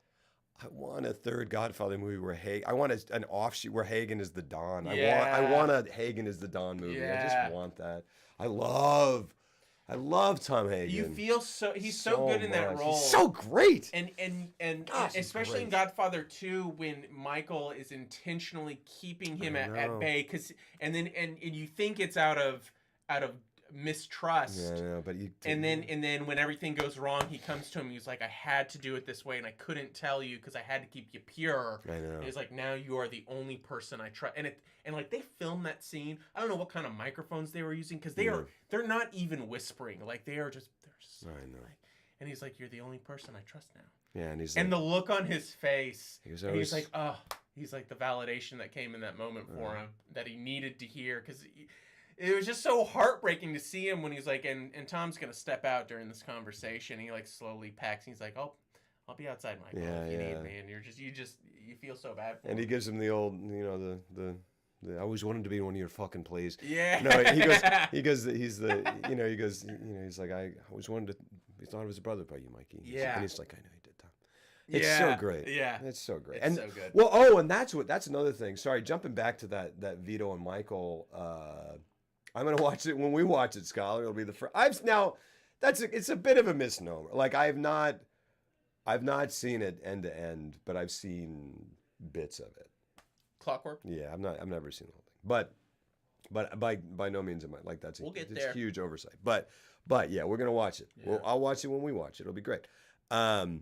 a third Godfather movie where I want an offshoot where Hagen is the Don. I want a Hagen is the Don movie. I just want that. I love Tom Hagen. You feel he's so good in that role. He's so great. And especially in Godfather 2 when Michael is intentionally keeping him at bay and you think it's out of mistrust. Yeah, but and then when everything goes wrong, he comes to him. He's like, I had to do it this way, and I couldn't tell you because I had to keep you pure. I know. And he's like, now you are the only person I trust. And like they filmed that scene. I don't know what kind of microphones they were using because they're not even whispering. Like they're so I know. like, and he's like, you're the only person I trust now. Yeah, and he's and the look on his face. He's like, oh, he's like the validation that came in that moment for him that he needed to hear because. It was just so heartbreaking to see him when he's like, and Tom's gonna step out during this conversation. He like slowly packs. And he's like, "Oh, I'll be outside, Michael. If you need me." And you feel so bad for him. And he gives him the old, you know, the I always wanted to be in one of your fucking plays. Yeah. No, he goes. He's like, I always wanted to. He thought it was a brother by you, Mikey. And he's like, I know you did, Tom. It's so great. Yeah. It's so great. It's so good. Well, and that's another thing. Sorry, jumping back to that Vito and Michael. I'm gonna watch it when we watch it, Scholar. It'll be the first. It's a bit of a misnomer. Like I've not seen it end to end, but I've seen bits of it. Clockwork. Yeah, I've never seen the whole thing, but by no means am I like that's a huge oversight. But yeah, we're gonna watch it. Yeah. I'll watch it when we watch it. It'll be great. But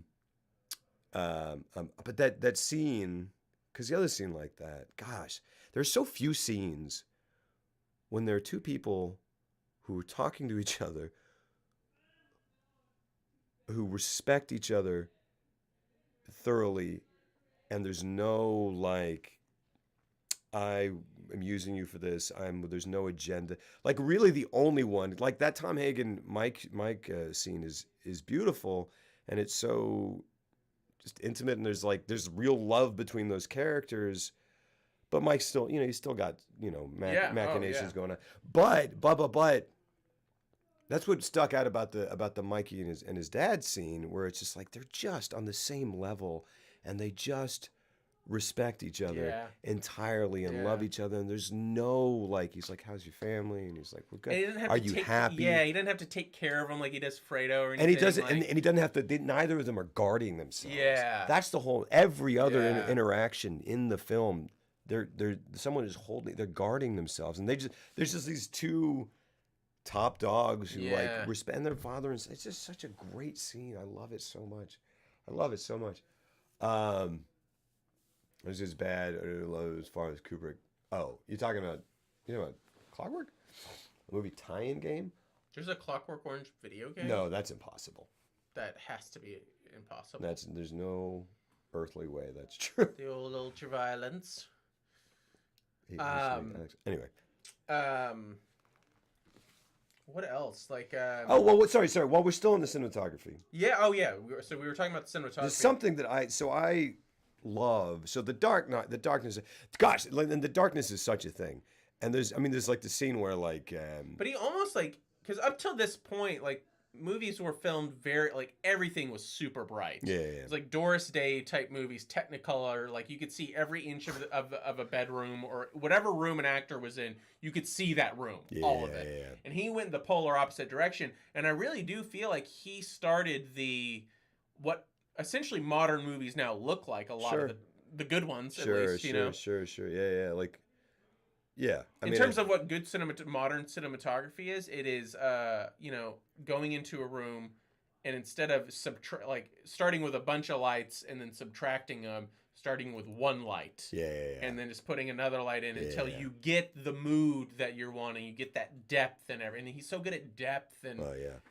that scene, because the other scene like that, gosh, there's so few scenes. When there are two people who are talking to each other, who respect each other thoroughly, and there's no like, I am using you for this. There's no agenda. Like really, the only one, like that Tom Hagen Mike scene is beautiful, and it's so just intimate, and there's real love between those characters. But Mike's still, he's still got, machinations going on. But that's what stuck out about the Mikey and his dad scene, where it's just like they're just on the same level, and they just respect each other entirely and love each other. And there's no like, he's like, "How's your family?" And he's like, "We're good. Are you happy?" Yeah, he doesn't have to take care of him like he does Fredo or anything. And he doesn't, and he doesn't have to. Neither of them are guarding themselves. Yeah, that's the whole. Every other interaction in the film. They're guarding themselves, and there's just these two top dogs who like respect their father, and it's just such a great scene. I love it so much. It's just bad as far as Kubrick. Oh, you're talking about Clockwork, a movie tie-in game. There's a Clockwork Orange video game. No, that's impossible. That has to be impossible. There's no earthly way that's true. The old ultraviolence. Anyway. What else? Like. Sorry. While we're still in the cinematography. Yeah. Oh, yeah. So we were talking about the cinematography. There's something that love. So the darkness. Gosh, and the darkness is such a thing. And there's like the scene where like. But he almost like, because up till this point, like movies were filmed very like everything was super bright. Yeah. It's like Doris Day type movies, Technicolor. Like you could see every inch of a bedroom or whatever room an actor was in. You could see that room, all of it. Yeah. And he went the polar opposite direction. And I really do feel like he started what essentially modern movies now look like. A lot of the good ones, at least. Sure. Yeah. Like. Yeah, in terms of what good modern cinematography is, it is going into a room and instead of starting with a bunch of lights and then subtracting them, starting with one light, and then just putting another light in until you get the mood that you're wanting. You get that depth and everything. And he's so good at depth, and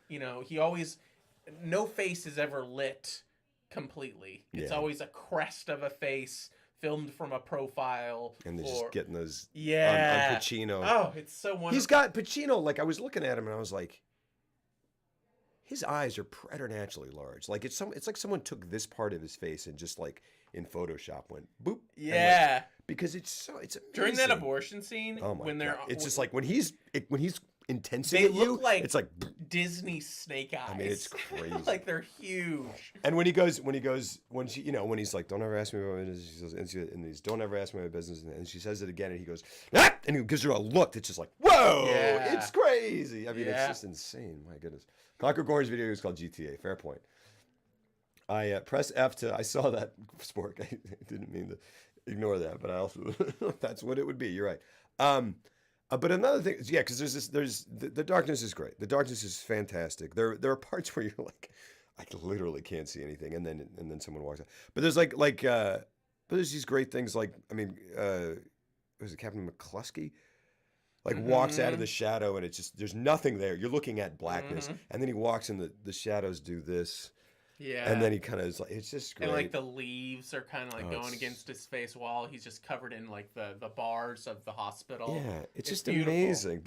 he always no face is ever lit completely. It's always a crest of a face. Filmed from a profile. And they're just getting those on Pacino. Oh, it's so wonderful. He's got Pacino, like I was looking at him and I was like, his eyes are preternaturally large. Like it's like someone took this part of his face and just like in Photoshop went boop. Yeah. Because it's amazing. During that abortion scene, when they're it's just like when he's intensely they at look you, like it's like Disney snake eyes. I mean, it's crazy. Like they're huge. And when he's like, don't ever ask me about my business, and he's don't ever ask me about my business, and she says it again, and he goes, ah! And he gives her a look that's just like, whoa, it's crazy. I mean, it's just insane. My goodness. Clockwork Orange video is called GTA. Fair point. I press F I saw that spork. I didn't mean to ignore that, but I also that's what it would be. You're right. But another thing, because there's the darkness is great. The darkness is fantastic. There are parts where you're like, I literally can't see anything, and then someone walks out. But there's but there's these great things like was it Captain McCluskey? Like walks out of the shadow and it's just there's nothing there. You're looking at blackness, and then he walks and the shadows do this. Yeah. And then he kind of is like, it's just great. And like the leaves are kind of like going against his face while he's just covered in like the bars of the hospital. Yeah, it's just beautiful. amazing.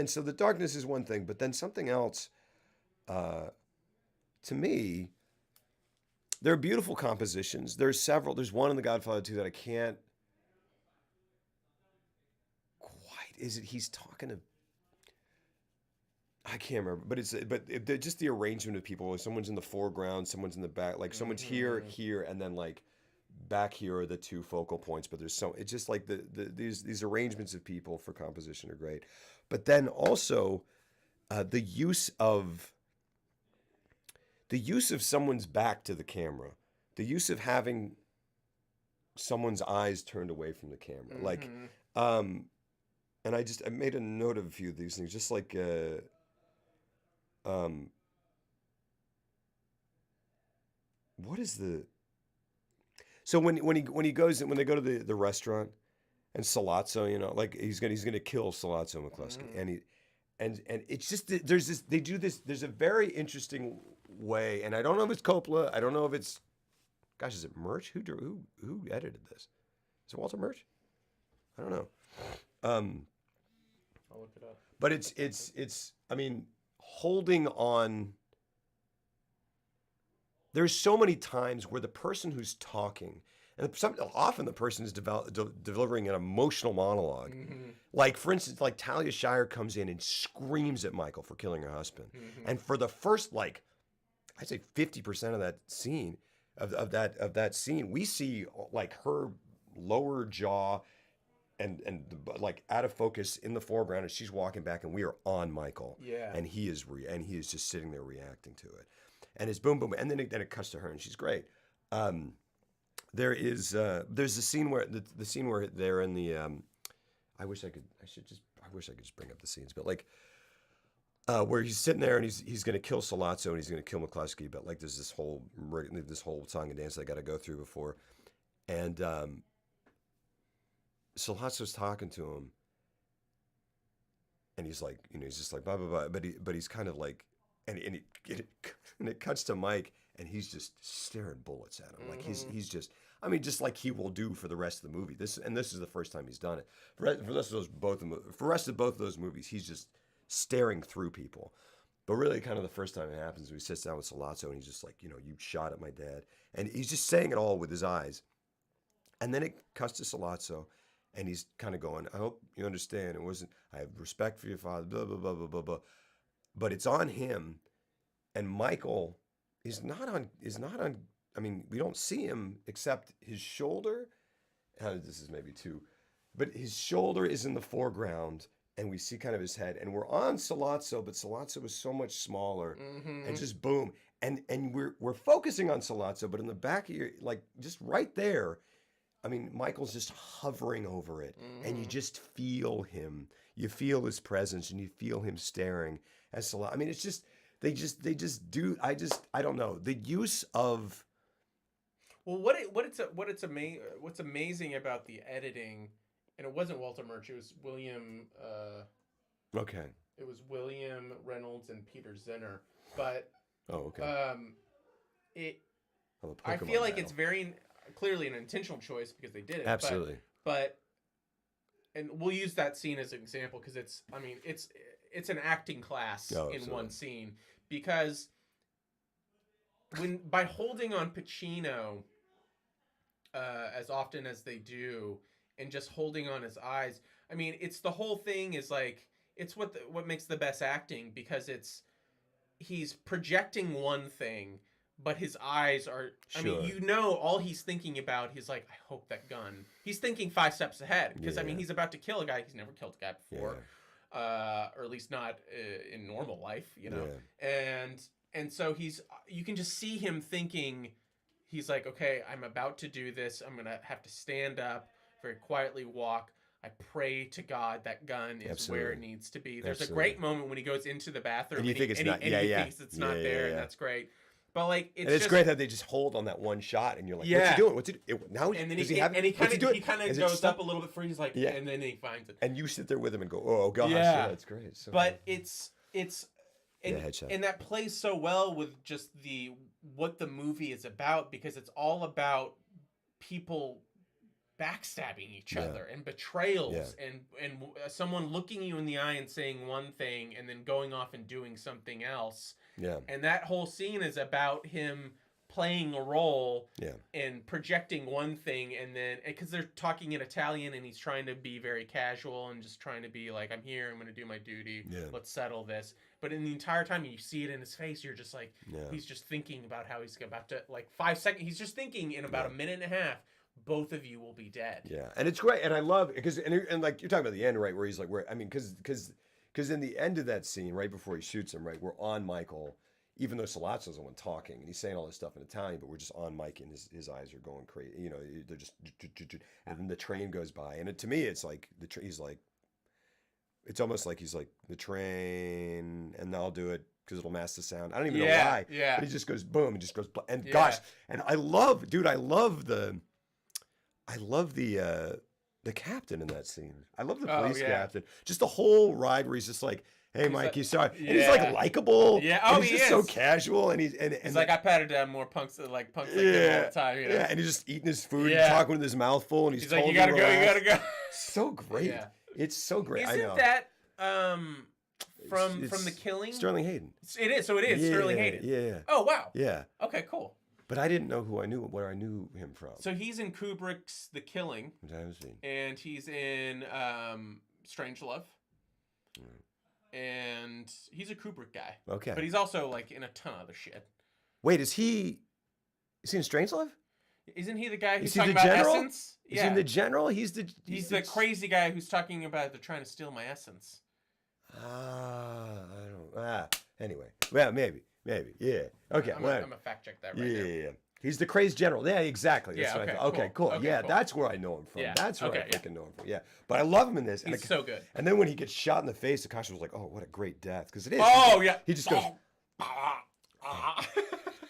So the darkness is one thing, but then something else, to me, there are beautiful compositions. There's several. There's one in The Godfather 2 that I can't quite. He's talking to. I can't remember, but just the arrangement of people. Like someone's in the foreground, someone's in the back. Like someone's here, and then like back here are the two focal points. But there's it's just like these arrangements of people for composition are great. But then also the use of someone's back to the camera, the use of having someone's eyes turned away from the camera, like, and I made a note of a few of these things, just like. What is the? So when they go to the restaurant, and Sollozzo, like he's gonna kill Sollozzo McCluskey, and it's just they do this. There's a very interesting way, and I don't know if it's Coppola. I don't know if it's, gosh, is it Murch? Who edited this? Is it Walter Murch? I don't know. I'll look it up. But it's I mean, holding on. There's so many times where the person who's talking, and often the person is delivering an emotional monologue. Like, for instance, like Talia Shire comes in and screams at Michael for killing her husband. And for the first, like, I'd say 50% of that scene, of that scene, we see like her lower jaw and like out of focus in the foreground, and she's walking back, and we are on Michael. Yeah. And he is just sitting there reacting to it. And it's boom, boom, and then it cuts to her, and she's great. There's the scene where the scene where they're in the. I wish I could just bring up the scenes, but like where he's sitting there and he's going to kill Sollozzo and he's going to kill McCluskey, but like there's this whole song and dance they got to go through before, and Sollozzo's talking to him, and he's like, he's just like blah blah blah, but he's kind of like. And it cuts to Mike, and he's just staring bullets at him. Like he's just, I mean, just like he will do for the rest of the movie. This is the first time he's done it. For the rest of both of those movies, he's just staring through people. But really, kind of the first time it happens, when he sits down with Sollozzo, and he's just like, you shot at my dad, and he's just saying it all with his eyes. And then it cuts to Sollozzo, and he's kind of going, I hope you understand. It wasn't, I have respect for your father, blah, blah, blah, blah, blah, blah. But it's on him. And Michael is not on, I mean, we don't see him except his shoulder. This is maybe too, but his shoulder is in the foreground and we see kind of his head, and we're on Sollozzo, but Sollozzo is so much smaller and just boom. And we're focusing on Sollozzo, but in the back of your, like just right there, I mean, Michael's just hovering over it, and you just feel him. You feel his presence, and you feel him staring at Sollozzo. I mean, it's just they just do. I don't know the use of. Well, what's amazing about the editing, and it wasn't Walter Murch, it was William. Okay. It was William Reynolds and Peter Zinner, but. Oh, okay. I feel like it's very clearly an intentional choice because they did it. Absolutely. But and we'll use that scene as an example because it's an acting class in one scene, because by holding on Pacino as often as they do and just holding on his eyes, I mean, it's the whole thing is like it's what makes the best acting, because he's projecting one thing, but his eyes are, I mean, you know, all he's thinking about, he's like, I hope that gun. He's thinking 5 steps ahead, because, I mean, he's about to kill a guy. He's never killed a guy before, or at least not in normal life, you know? Yeah. And so you can just see him thinking, he's like, okay, I'm about to do this. I'm going to have to stand up, very quietly walk. I pray to God that gun is where it needs to be. There's a great moment when he goes into the bathroom and you think it's not, he thinks it's not there, and that's great. But like, it's great that they just hold on that one shot, and you're like, "What's he doing? What's he now?" And then he kind of goes up a little bit for. He's like, and then he finds it. And you sit there with him and go, "Oh gosh, yeah, that's great." So but and that plays so well with just what the movie is about, because it's all about people backstabbing each other and betrayals and someone looking you in the eye and saying one thing and then going off and doing something else. Yeah. And that whole scene is about him playing a role and projecting one thing, and then because they're talking in Italian and he's trying to be very casual and just trying to be like, I'm here, I'm going to do my duty. Yeah. Let's settle this. But in the entire time you see it in his face, you're just like, he's just thinking about how he's about to, like 5 seconds. He's just thinking in about a minute and a half, both of you will be dead. Yeah, and it's great, and I love it because and like you're talking about the end, right, where he's like, because in the end of that scene, right before he shoots him, right, we're on Michael, even though Sollozzo's the one talking, and he's saying all this stuff in Italian, but we're just on Mike, and his eyes are going crazy. You know, they're just, and then the train goes by, and to me, it's like he's like, it's almost like he's like the train, and I'll do it because it'll mask the sound. I don't even know why. Yeah. But he just goes boom, and just goes, and gosh, and I love the captain in that scene. I love the police captain. Just the whole ride where he's just like, "Hey, Mike, you sorry," and he's like likable. Yeah, and he's just so casual, and he's like, I patted down more punks like him all the time. You know? Yeah, and he's just eating his food, and talking with his mouth full, and he's like, "You gotta go." So great. Yeah. It's so great. Isn't that from The Killing? Sterling Hayden. It is. So it is Sterling Hayden. Yeah. Oh wow. Yeah. Okay, cool. But I didn't know where I knew him from. So he's in Kubrick's The Killing. Which I haven't seen. And he's in Strangelove. And he's a Kubrick guy. Okay. But he's also like in a ton of other shit. Wait, is he in Strangelove? Isn't he the guy who's talking about essence? Is he in The General? He's the crazy guy who's talking about they're trying to steal my essence. I don't. Anyway. Well, maybe. Yeah. Okay. I'm gonna fact check that right now. Yeah. He's the crazy general. Yeah, exactly. That's what I thought. Okay, cool. Okay, yeah, cool. That's where I know him from. Yeah. That's where I freaking know him from. Yeah. But I love him in this. He's so good. And then when he gets shot in the face, Akasha was like, "Oh, what a great death!" Because it is. Oh yeah. He just goes.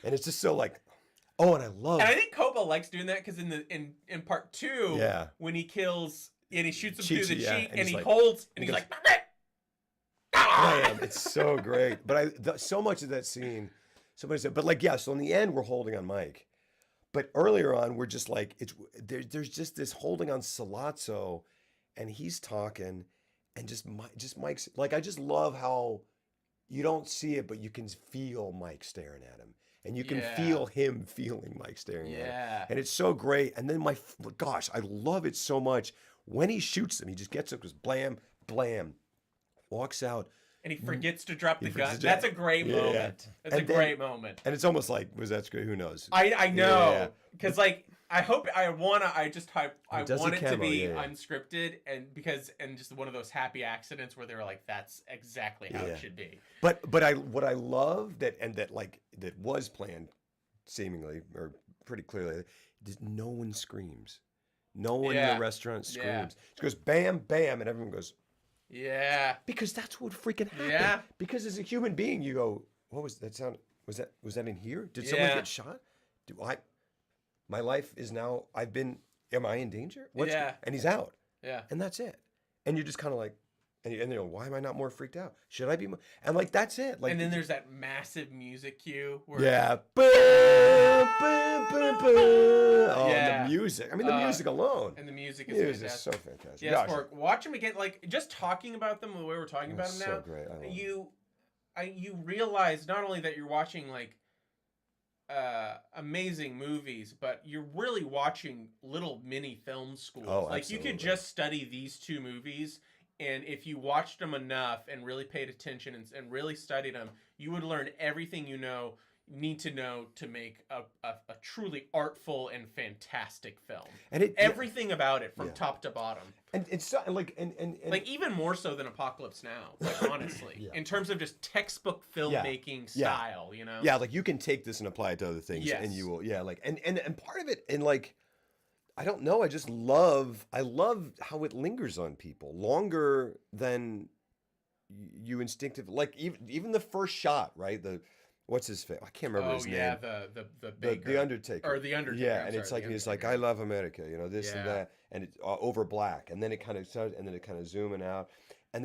And it's just so like, oh, and I love. And I think Coppola likes doing that because in part 2, when he kills and he shoots him through the cheek and he holds and he's like. Man, it's so great. But so much of that scene. Somebody said, but like, so in the end, we're holding on Mike. But earlier on, we're just like, there's just this holding on Sollozzo, and he's talking, and just Mike's, like, I just love how you don't see it, but you can feel Mike staring at him. and you can Yeah. feel him feeling Mike staring at him. Yeah. And it's so great. And then gosh, I love it so much. When he shoots them, he just gets up, goes blam, blam, walks out. And he forgets to drop the forgets gun. to That's drop- a great Yeah. moment. That's a And then- great moment. And it's almost like, was that good? Who knows? I know. Yeah. Because, like, I hope, I want does it the to camo, be yeah. unscripted and just one of those happy accidents where they were like, that's exactly how Yeah. it should be. But what I love that was planned seemingly or pretty clearly, is no one screams. No one in Yeah. the restaurant screams. Yeah. It goes bam, bam, and everyone goes, Yeah. because that's what freaking happened. Yeah. Because as a human being, you go, what was that sound? Was that in here? Did someone Yeah. get shot? My life is now, am I in danger? Yeah. And he's out. Yeah. And that's it. And you're just kind of like, and you know, why am I not more freaked out? Should I be more? And like, that's it. Like, And then there's that massive music cue where yeah. Boom, boom, boom, boom. Oh, Yeah. and the music. I mean, the music alone. and the music is It is fantastic. just so fantastic. Yes, Gosh, Pork. Watch them again. Like, just talking about them the way we're talking about them so now. great. I love it. You realize not only that you're watching like amazing movies, but you're really watching little mini film schools. Oh, like you could absolutely. just study these two movies, and if you watched them enough and really paid attention and really studied them, you would learn everything need to know to make a truly artful and fantastic film. And Everything about it from Yeah. top to bottom. and it's so, like and Like even more so than Apocalypse Now, like honestly, Yeah. in terms of just textbook filmmaking Yeah. style, you know? yeah, like you can take this and apply it to other things, Yes. and you will, yeah, like and part of it, and like, I don't know, I love how it lingers on people longer than you instinctively, like even the first shot, right? What's his face? I can't remember his yeah, name. the Baker. The Undertaker. Or the Undertaker. Yeah, I'm and sorry, it's like the he's like, Undertaker. I love America, you know, this and Yeah. that, and it's over black, and then it kind of starts, and then it kind of zooming out, and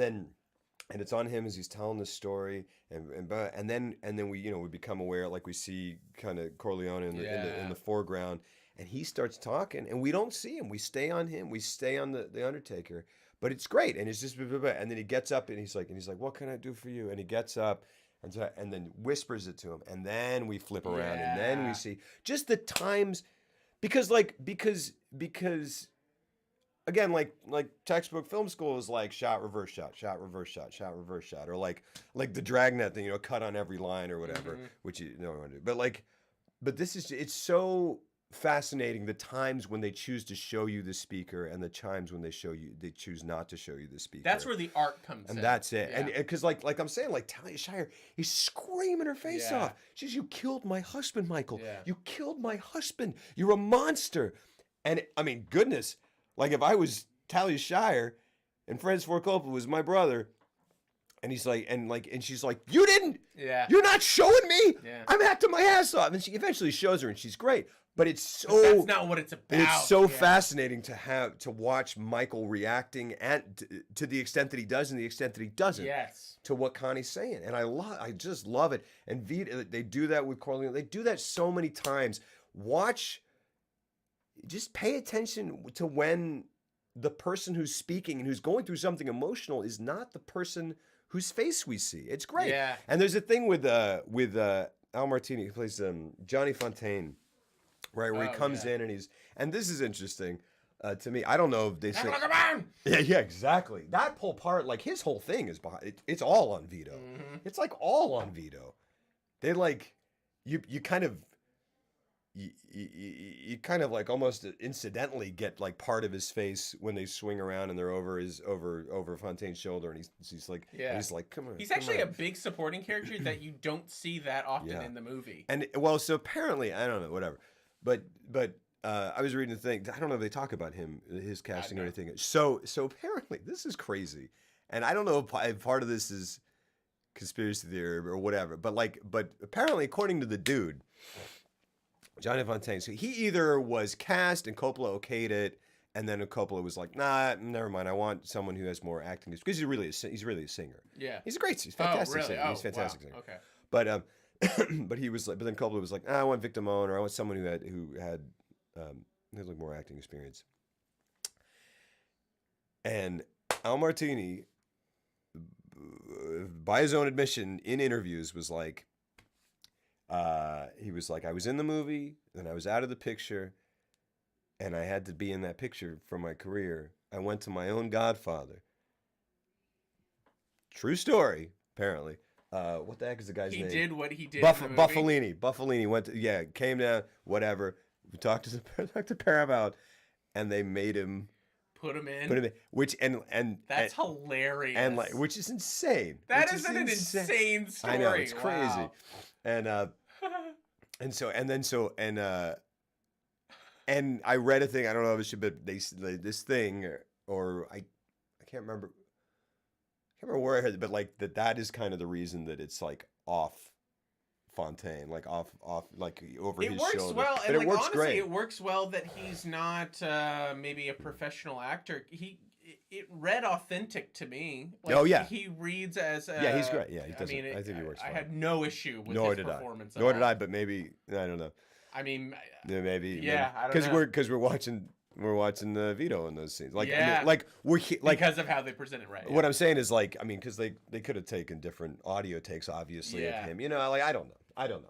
it's on him as he's telling the story, and then we become aware, like we see kind of Corleone in Yeah. the foreground, and he starts talking, and we don't see him. We stay on him. We stay on the Undertaker, but it's great, and it's just and then he gets up, and he's like, what can I do for you? And he gets up. And then whispers it to him, and then we flip around, and then we Yeah. see just the times, because again, like textbook film school is like shot, reverse shot, shot, reverse shot, shot, reverse shot, or like the Dragnet thing, cut on every line or whatever, Mhm. which you don't want to do. But this is, it's so fascinating, the times when they choose to show you the speaker and the times when they choose not to show you the speaker. That's where the art comes in. And that's it. Yeah. And because like I'm saying, like Talia Shire, he's screaming her face Yeah. off. She says, "You killed my husband, Michael. Yeah. You killed my husband. You're a monster." And I mean, goodness, like if I was Talia Shire and Francis Ford Coppola was my brother, and he's like, and she's like, "You didn't. Yeah. You're not showing me. Yeah. I'm acting my ass off." And she eventually shows her, and she's great. But it's so. But that's not what it's about. It's so Yeah. fascinating to watch Michael reacting to the extent that he does and the extent that he doesn't Yes. to what Connie's saying, and I just love it. And Vito, they do that with Corleone. They do that so many times. Just pay attention to when the person who's speaking and who's going through something emotional is not the person whose face we see. It's great. Yeah. And there's a thing with Al Martini, who plays Johnny Fontaine. Right, where he Oh, comes yeah. in and this is interesting to me. I don't know if they say, Come on! yeah, exactly. That whole part, like his whole thing is behind. It's all on Vito. Mhm. It's like all on Vito. They like you kind of you kind of like almost incidentally get like part of his face when they swing around and they're over Fontaine's shoulder, and he's like, Yeah. he's like, come on. He's come actually on. a big supporting character that you don't see that often Yeah. in the movie. And well, so apparently, I don't know, whatever. But I was reading the thing. I don't know if they talk about his casting or know. anything. So apparently, this is crazy, and I don't know if part of this is conspiracy theory or whatever. But apparently, according to the dude, Johnny Fontaine, so he either was cast and Coppola okayed it, and then Coppola was like, nah, never mind. I want someone who has more acting because he's really a singer. Yeah. He's a fantastic really? singer. He's a fantastic wow. singer. Okay. But but he was like, but then Coppola was like, I want Victor Moan, or I want someone who had like more acting experience. And Al Martini, by his own admission in interviews, was like, he was like, I was in the movie, then I was out of the picture, and I had to be in that picture for my career. I went to my own Godfather. True story, apparently. What the heck is the guy's name? He did what he did in the movie. Buffalini went to, came down, whatever. We talked to Paramount, and they made him put him in. Which that's hilarious. And like, which is insane. That is an insane story. I know, it's crazy. Wow. And I read a thing. I don't know if it should, but this thing, or I can't remember. I can't remember where I heard it, but like that is kind of the reason that it's like off Fontaine, like off like over his shoulder. It works well, and but like, it works honestly, great. it works well that he's not maybe a professional actor. It read authentic to me. Like, oh yeah, he reads as he's great. Yeah, he does. I think he works. I fine. had no issue with his performance. Nor did I, but maybe I don't know. I mean, maybe I don't know. Because we're watching Vito in those scenes. Like, yeah. I mean, like because of how they present it, right? What I'm saying is, like, I mean, because they could have taken different audio takes, obviously, of him. You know, like, I don't know.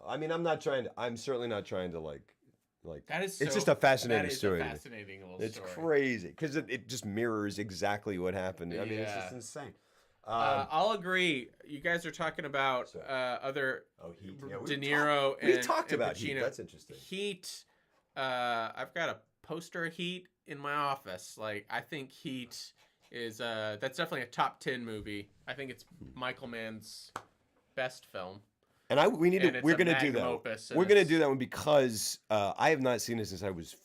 I mean, I'm certainly not trying to like. That is. It's just a fascinating story. It's a fascinating little it's story. It's crazy because it just mirrors exactly what happened. I mean, it's just insane. I'll agree. You guys are talking about other Heat. De Niro we talked and about Pacino. Heat. That's interesting. Heat. I've got a poster of Heat in my office. Like, I think Heat is that's definitely a top 10 movie. I think it's Michael Mann's best film. And we're gonna do that. We're gonna do that one because I have not seen it since I was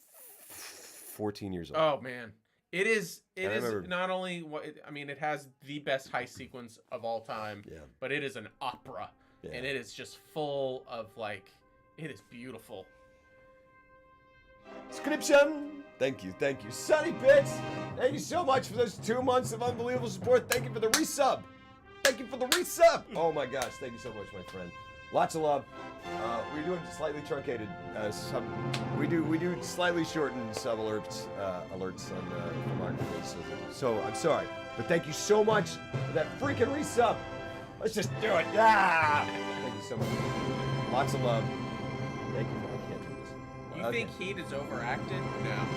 14 years old. Oh man. It is not only it has the best heist sequence of all time, but it is an opera. Yeah. And it is just full of it is beautiful. Description. Thank you. Sonny Bits, thank you so much for those 2 months of unbelievable support. Thank you for the resub. Oh my gosh, thank you so much, my friend. Lots of love. We're doing slightly truncated sub. We do slightly shortened sub alerts on our videos. So I'm sorry, but thank you so much for that freaking resub. Let's just do it. Yeah. Thank you so much. Lots of love. Thank you. I can't do this. You think Heat is overacted? No.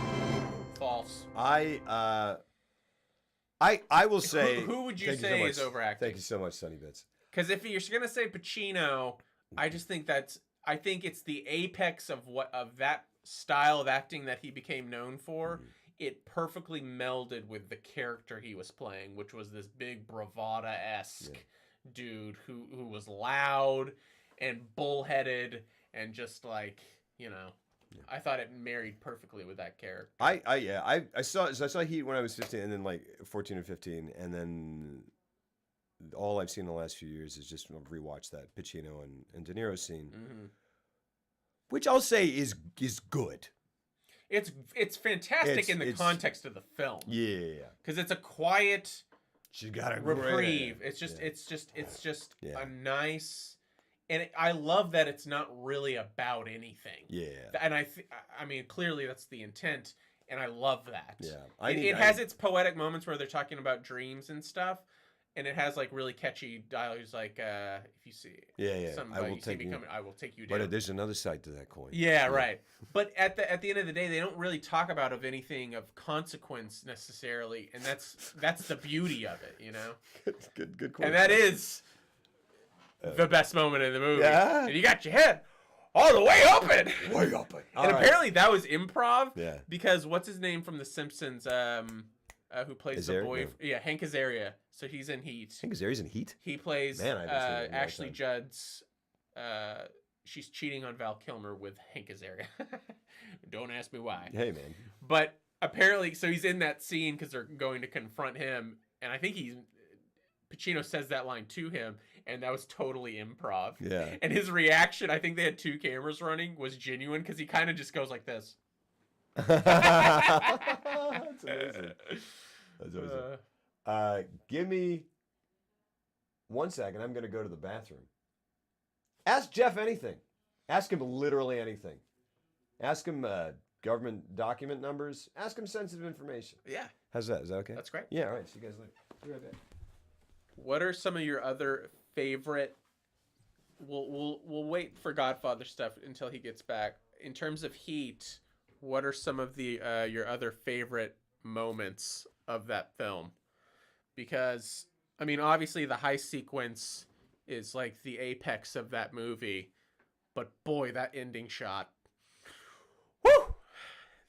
False. I will say. Who would you say is overacted? Thank you so much, Sonny Bits. Because if you're gonna say Pacino, I just think I think it's the apex of that style of acting that he became known for. It perfectly melded with the character he was playing, which was this big bravada-esque dude who was loud and bullheaded and just like, you know. I thought it married perfectly with that character. I saw Heat when I was 15, and then like 14 or 15, and then all I've seen in the last few years is just rewatch that Pacino and De Niro scene, which I'll say is good. It's fantastic in the context of the film. Yeah, because it's a quiet. She got a reprieve. It's just a nice. And I love that it's not really about anything. Yeah. And I mean, clearly that's the intent, and I love that. Yeah. It has its poetic moments where they're talking about dreams and stuff, and it has like really catchy dialogues like, if you see somebody you see me coming, I will take you down. But there's another side to that coin. Yeah, right. But at the end of the day, they don't really talk about anything of consequence necessarily, and that's the beauty of it, you know? Good quote. And that is the best moment in the movie. Yeah. And you got your head all the way open. Way open. And apparently that was improv. Yeah. Because what's his name from The Simpsons, who plays the boy? Yeah, Hank Azaria. So he's in Heat. Hank Azaria's in Heat? He plays Ashley Judd's. She's cheating on Val Kilmer with Hank Azaria. Don't ask me why. Hey, man. But apparently, so he's in that scene because they're going to confront him. And I think Pacino says that line to him, and that was totally improv. Yeah. And his reaction, I think they had 2 cameras running, was genuine because he kind of just goes like this. That's amazing. That's amazing. Give me 1 second. I'm going to go to the bathroom. Ask Jeff anything. Ask him literally anything. Ask him government document numbers. Ask him sensitive information. Yeah. How's that? Is that okay? That's great. Yeah, all right. See you guys later. Be right back. What are some of your other favorite we'll wait for Godfather stuff until he gets back. In terms of Heat, what are some of the your other favorite moments of that film? Because I mean, obviously the heist sequence is like the apex of that movie, but boy, that ending shot. Woo!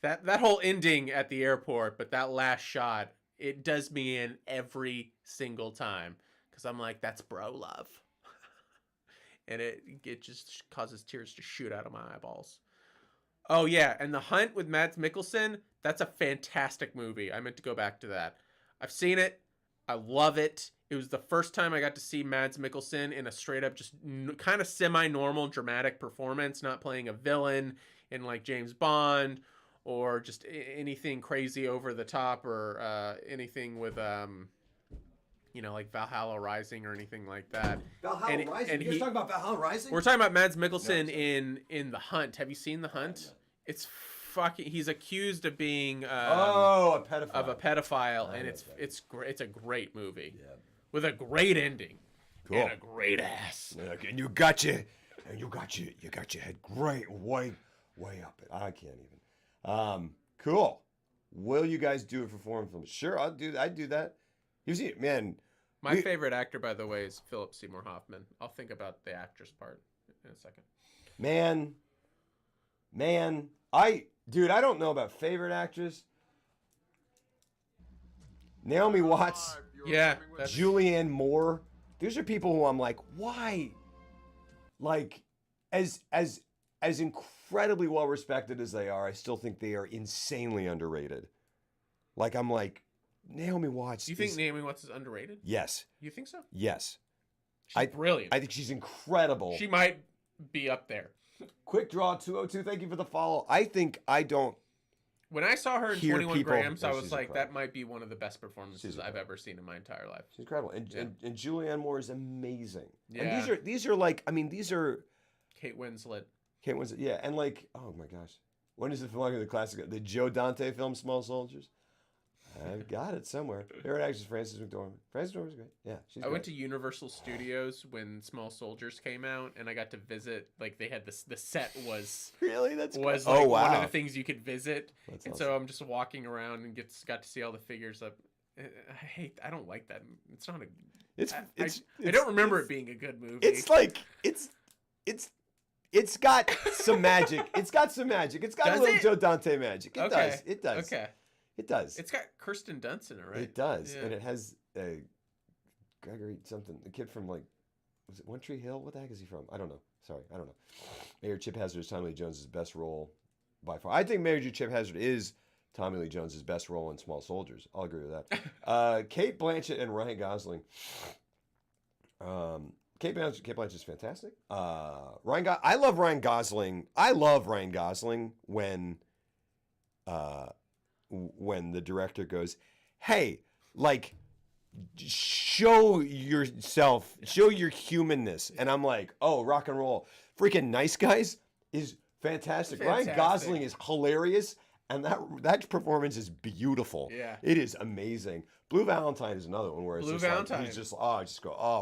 That whole ending at the airport, but that last shot, it does me in every single time because I'm like, that's bro love. And it just causes tears to shoot out of my eyeballs. Oh yeah, and The Hunt with Mads Mikkelsen, that's a fantastic movie. I meant to go back to that. I've seen it. I love it. It was the first time I got to see Mads Mikkelsen in a straight up just kind of semi-normal dramatic performance, not playing a villain in like James Bond or just anything crazy over the top or anything with like Valhalla Rising or anything like that. Valhalla Rising? And you guys talking about Valhalla Rising? We're talking about Mads Mikkelsen in The Hunt. Have you seen The Hunt? It's fucking. He's accused of being a pedophile. Of a pedophile, and it's a great movie with a great ending and a great ass. And you got your head great way up it. I can't even. Cool. Will you guys do it for foreign films? Sure, I'd do that. You see, man. My favorite actor, by the way, is Philip Seymour Hoffman. I'll think about the actress part in a second. Man, I don't know about favorite actress. Naomi Watts. Yeah. Julianne Moore. These are people who I'm like, why? Like, as incredibly well respected as they are, I still think they are insanely underrated. Like, I'm like, Naomi Watts. You think Naomi Watts is underrated? Yes. You think so? Yes. She's brilliant. I think she's incredible. She might be up there. Quick Draw 202, thank you for the follow. When I saw her in 21 Grams, I was like, incredible. that might be one of the best performances I've ever seen in my entire life. She's incredible. And Julianne Moore is amazing. Yeah. And these are Kate Winslet. Yeah, and like, oh my gosh. When is the film, the classic, the Joe Dante film, Small Soldiers? I've got it somewhere. Favorite actress, Frances McDormand. Frances McDormand's great. Yeah, she's great. I went to Universal Studios when Small Soldiers came out, and I got to visit. Like they had this. The set was really that's was cool. like wow. one of the things you could visit. That's and awesome. so I'm just walking around and got to see all the figures up. I don't like that. It's not a. I don't remember it being a good movie. It's like it's got some magic. It's got some magic. It's got a little Joe Dante magic. It does. It does. Okay. It does. It's got Kirsten Dunst in it, right? It does, yeah. and it has Gregory something. The kid from was it One Tree Hill? What the heck is he from? I don't know. Sorry, I don't know. Mayor Chip Hazard is Tommy Lee Jones' best role by far. I think Mayor Chip Hazard is Tommy Lee Jones' best role in Small Soldiers. I'll agree with that. Kate Blanchett and Ryan Gosling. Kate Blanchett is fantastic. I love Ryan Gosling. I love Ryan Gosling when the director goes, hey, like, show yourself, show your humanness. And I'm like, oh, rock and roll. Freaking Nice Guys is fantastic. Ryan Gosling is hilarious. And that performance is beautiful. Yeah. It is amazing. Blue Valentine is another one where it's Valentine. He's just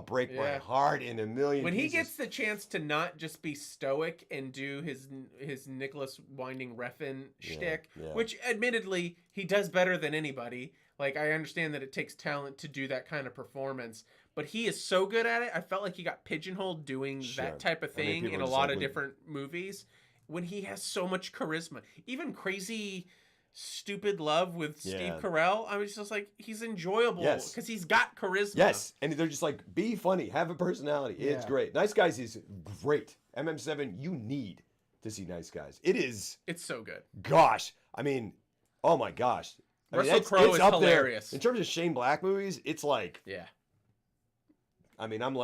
break my heart in a million when pieces. he gets the chance to not just be stoic and do his Nicholas Winding Refn shtick, which admittedly he does better than anybody. Like I understand that it takes talent to do that kind of performance, but he is so good at it. I felt like he got pigeonholed doing that type of thing in a lot of different movies. When he has so much charisma, even Crazy Stupid Love with Steve Carell, I was just like, he's enjoyable because he's got charisma. Yes, and they're just like, be funny, have a personality. It's great. Nice Guys is great. MM7, you need to see Nice Guys. It's so good. Gosh, I mean, oh my gosh. Russell Crowe is up hilarious. There. In terms of Shane Black movies, it's like, I mean, I'll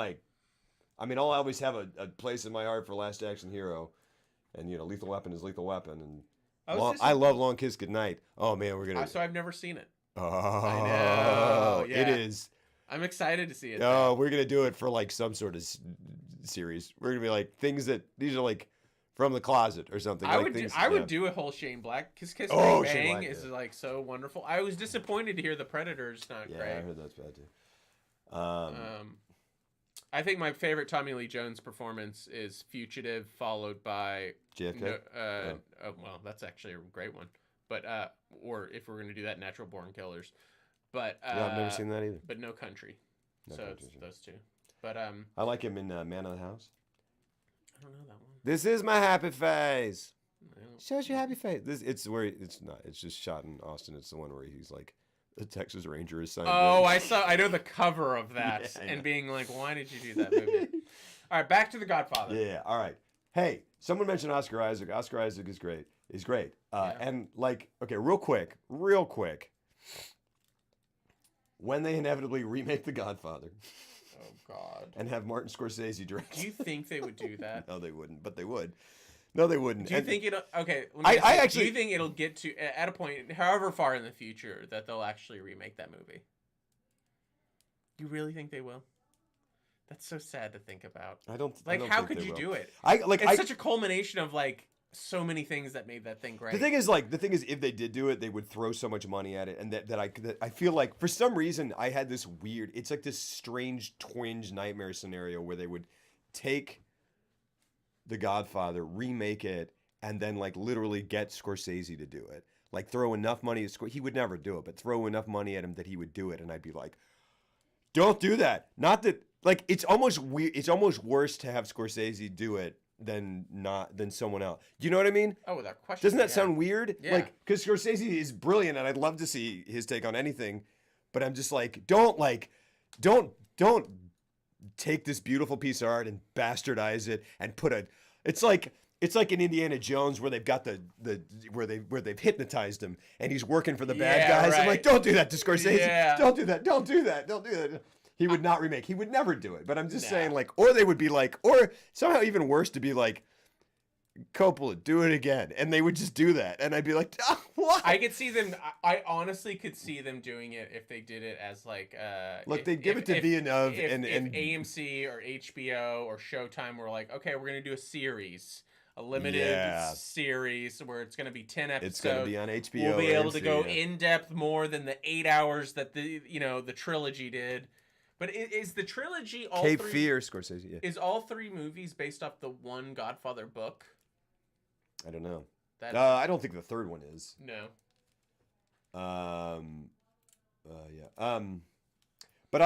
always have a place in my heart for Last Action Hero. And, Lethal Weapon is Lethal Weapon. And I love Long Kiss Goodnight. Oh, man, we're going to... So I've never seen it. Oh, I know. Yeah. It is. I'm excited to see it. Oh, we're going to do it for, like, some sort of series. We're going to be like, these are, like, from the closet or something. I would do a whole Shane Black. Kiss Kiss Bang Bang is, like, so wonderful. I was disappointed to hear The Predator's not great. Yeah, I heard that's bad, too. I think my favorite Tommy Lee Jones performance is Fugitive, followed by JFK. oh, well, that's actually a great one. But or if we're gonna do that, Natural Born Killers. But No, I've never seen that either. But No Country. No So Country, it's sure. those two. But I like him in Man of the House. I don't know that one. This is my happy face. I don't- Shows your happy face. It's where it's not. It's just shot in Austin. It's the one where he's like, the Texas Ranger is signed. Oh, I know the cover of that, Yeah, I and know. being like, why did you do that movie? All right, back to The Godfather. Yeah. All right. Hey, someone mentioned Oscar Isaac. Oscar Isaac is great. He's great. Yeah. And like, okay, real quick. When they inevitably remake The Godfather Oh God. and have Martin Scorsese direct, Do you think they would do that? no, they wouldn't. But they would. No, they wouldn't. Do you And- think it'll? Okay, let me I ask you, actually- do you think it'll get to at a point, however far in the future, that they'll actually remake that movie? You really think they will? That's so sad to think about. I don't. Like, how could you do it? It's It's such a culmination of like so many things that made that thing great. The thing is, if they did do it, they would throw so much money at it, and that I feel like for some reason I had this weird, it's like this strange twinge nightmare scenario where they would take The Godfather, remake it, and then like literally get Scorsese to do it. Like throw enough money at he would never do it, but throw enough money at him that he would do it, and I'd be like, don't do that. Not that like it's almost weird. It's almost worse to have Scorsese do it than someone else. Do you know what I mean? Oh, without question. Doesn't that yeah. sound weird? Yeah. Like, because Scorsese is brilliant, and I'd love to see his take on anything, but I'm just like, don't take this beautiful piece of art and bastardize it and put a. It's like in Indiana Jones where they've got where they've hypnotized him and he's working for the bad Yeah, guys. I'm right. like, don't do that to Scorsese. Yeah. Don't do that. Don't do that. Don't do that. He would not remake. He would never do it. But I'm just Nah. saying, like, or they would be like, or somehow even worse to be like, Coppola, do it again, and they would just do that, and I'd be like, oh, what? I could see them. I honestly could see them doing it if they did it as like. Look, they give it to Villeneuve, if and AMC or HBO or Showtime were like, okay, we're gonna do a series, a limited Yeah. series where it's gonna be 10 episodes. It's gonna be on HBO. We'll be able to AMC, go yeah. in depth more than the 8 hours that the trilogy did. But is the trilogy all Cape three? Fear, Scorsese. Yeah. Is all three movies based off the one Godfather book? I don't know. That I don't think the third one is. no. Yeah. But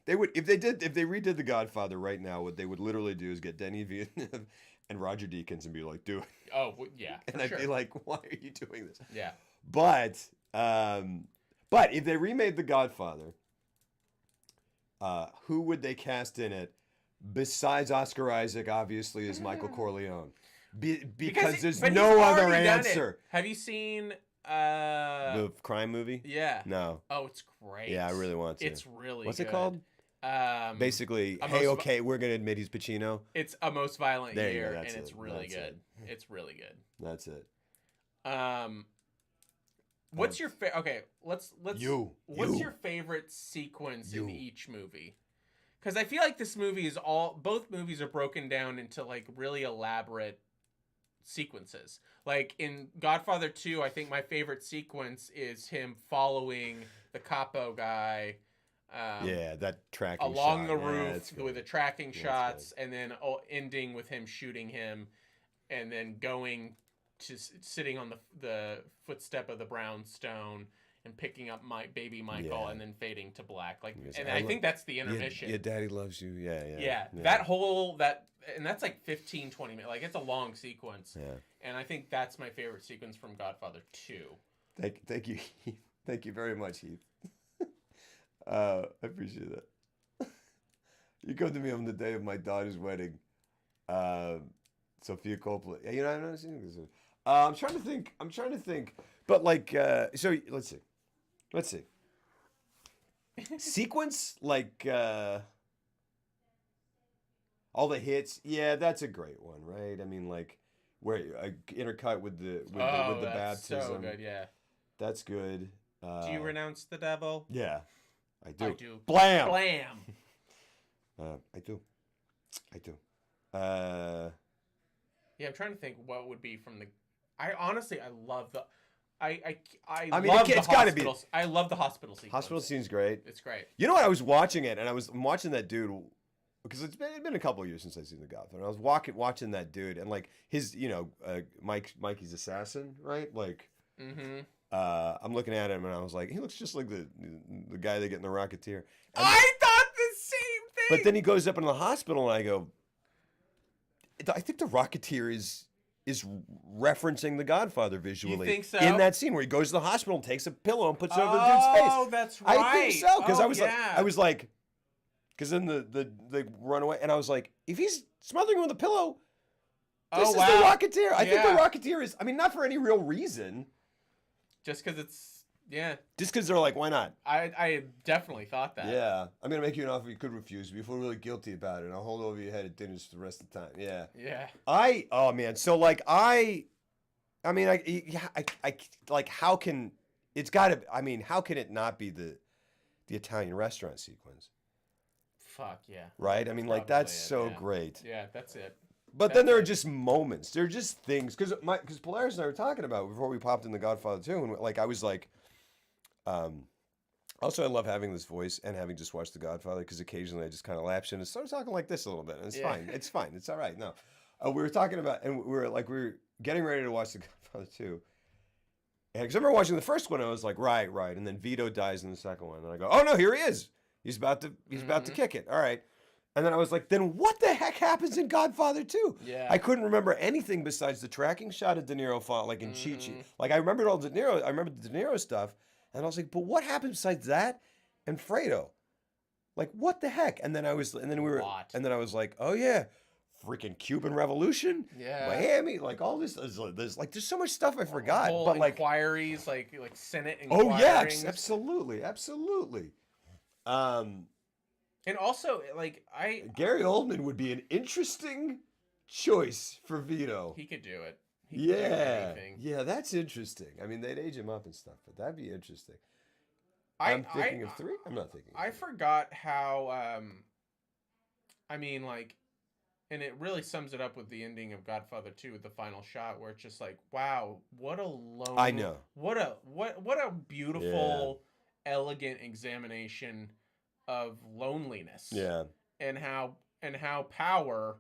they would if they redid The Godfather right now, what they would literally do is get Denis Villeneuve and Roger Deakins and be like, do it. Oh yeah. And For I'd sure. be like, why are you doing this? yeah. But if they remade The Godfather, who would they cast in it besides Oscar Isaac? Obviously, is Michael Corleone. Because there's but no he's other already done it. answer. Have you seen? The crime movie? Yeah. No. Oh, it's great. Yeah, I really want to. It's really. What's good. it called? Basically, hey, okay, we're gonna admit he's Pacino. It's A Most Violent There you go, Year, that's and it's it, really that's good. it. It's really good. That's it. What's your okay? Let's What's You. your favorite sequence in You. each movie? Because I feel like this movie is both movies are broken down into like really elaborate sequences. Like in Godfather 2, I think my favorite sequence is him following the capo guy. Yeah, that tracking Along shot. the Yeah, roof that's with the great. tracking That's shots, and then ending with him shooting him, and then going to sitting on the footstep of the brownstone and picking up my baby Michael, Yeah. and then fading to black. Like, Yes, and I I lo- think that's the intermission. Yeah, Daddy loves you. Yeah. Yeah, that whole and that's like 15, 20 minutes. Like, it's a long sequence. Yeah. And I think that's my favorite sequence from Godfather 2. Thank you, Heath. Thank you very much, Heath. I appreciate that. You come to me on the day of my daughter's wedding, Sophia Coppola. Yeah, you know, I've never seen this. I'm trying to think. But like, so let's see. Sequence like all the hits. Yeah, that's a great one, right? I mean, like where intercut with the That's baptism. so good, yeah. That's good. Do you renounce the devil? Yeah, I do. I do. Blam. Blam! I do. Yeah, I'm trying to think what would be from the. I honestly, I love the. I mean, love it's the gotta be- hospital. I love the hospital sequence. Hospital scene's great. It's great. You know what? I was watching it, and I'm watching that dude because it'd been a couple of years since I've seen The Godfather. And I was watching that dude, and like his, Mikey's assassin, right? Like, I'm looking at him, and I was like, he looks just like the guy they get in The Rocketeer. And, I thought the same thing. but then he goes up in the hospital, and I go, I think The Rocketeer is referencing The Godfather visually. You think so? In that scene where he goes to the hospital and takes a pillow and puts it over the dude's face. Oh, that's right. I think so, because yeah. I was like, because then they run away, and I was like, if he's smothering him with a pillow, this is The Rocketeer. I think The Rocketeer is, I mean, not for any real reason. Just because it's, yeah. Just because they're like, why not? I definally thought that. Yeah. I'm going to make you an offer you could refuse, but you feel really guilty about it, and I'll hold over your head at dinners for the rest of the time. Yeah. Yeah. Oh, man. So, like, I mean, like, how can, it's got to, I mean, how can it not be the Italian restaurant sequence? Fuck, yeah. Right? I mean, like, that's so great. Yeah, that's it. But then there are just moments. There are just things. Because Polaris and I were talking about before we popped in The Godfather 2, and, like, I was like, also, I love having this voice and having just watched The Godfather, because occasionally I just kind of lapse in and start talking like this a little bit. And it's fine. It's fine. It's all right. No. We were talking about, and we were getting ready to watch The Godfather 2. And because I remember watching the first one, I was like, right. And then Vito dies in the second one. And I go, oh, no, here he is. He's about to kick it. All right. And then I was like, then what the heck happens in Godfather 2? Yeah. I couldn't remember anything besides the tracking shot of De Niro fought, like in Chi-Chi. Like, I remembered all De Niro. I remembered the De Niro stuff. And I was like, but what happens besides that and Fredo? Like, what the heck? And then I was like, oh yeah, freaking Cuban Revolution, Miami, like all this. There's so much stuff I forgot. Whole but like inquiries, like Senate inquiries. Oh yes, absolutely. And also, like Gary Oldman would be an interesting choice for Vito. He could do it. Yeah, that's interesting. I mean, they'd age him up and stuff, but that'd be interesting. I'm thinking of 3. I'm not thinking. I forgot how. I mean, like, and it really sums it up with the ending of Godfather 2 with the final shot, where it's just like, wow, what a lone. I know. What a beautiful, elegant examination of loneliness. Yeah. And how power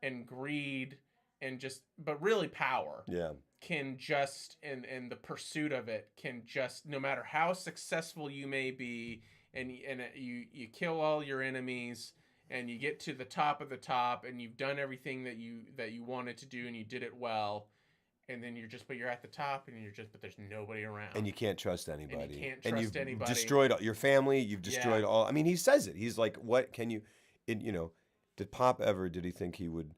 and greed and just, but really power. Yeah. Can just, and the pursuit of it can just, no matter how successful you may be, and you kill all your enemies, and you get to the top of the top, and you've done everything that you wanted to do, and you did it well, and then but you're at the top, and but there's nobody around, and you can't trust anybody, and you've anybody. Destroyed your family, you've destroyed all. I mean, he says it. He's like, what can you? Did Pop ever? Did he think he would?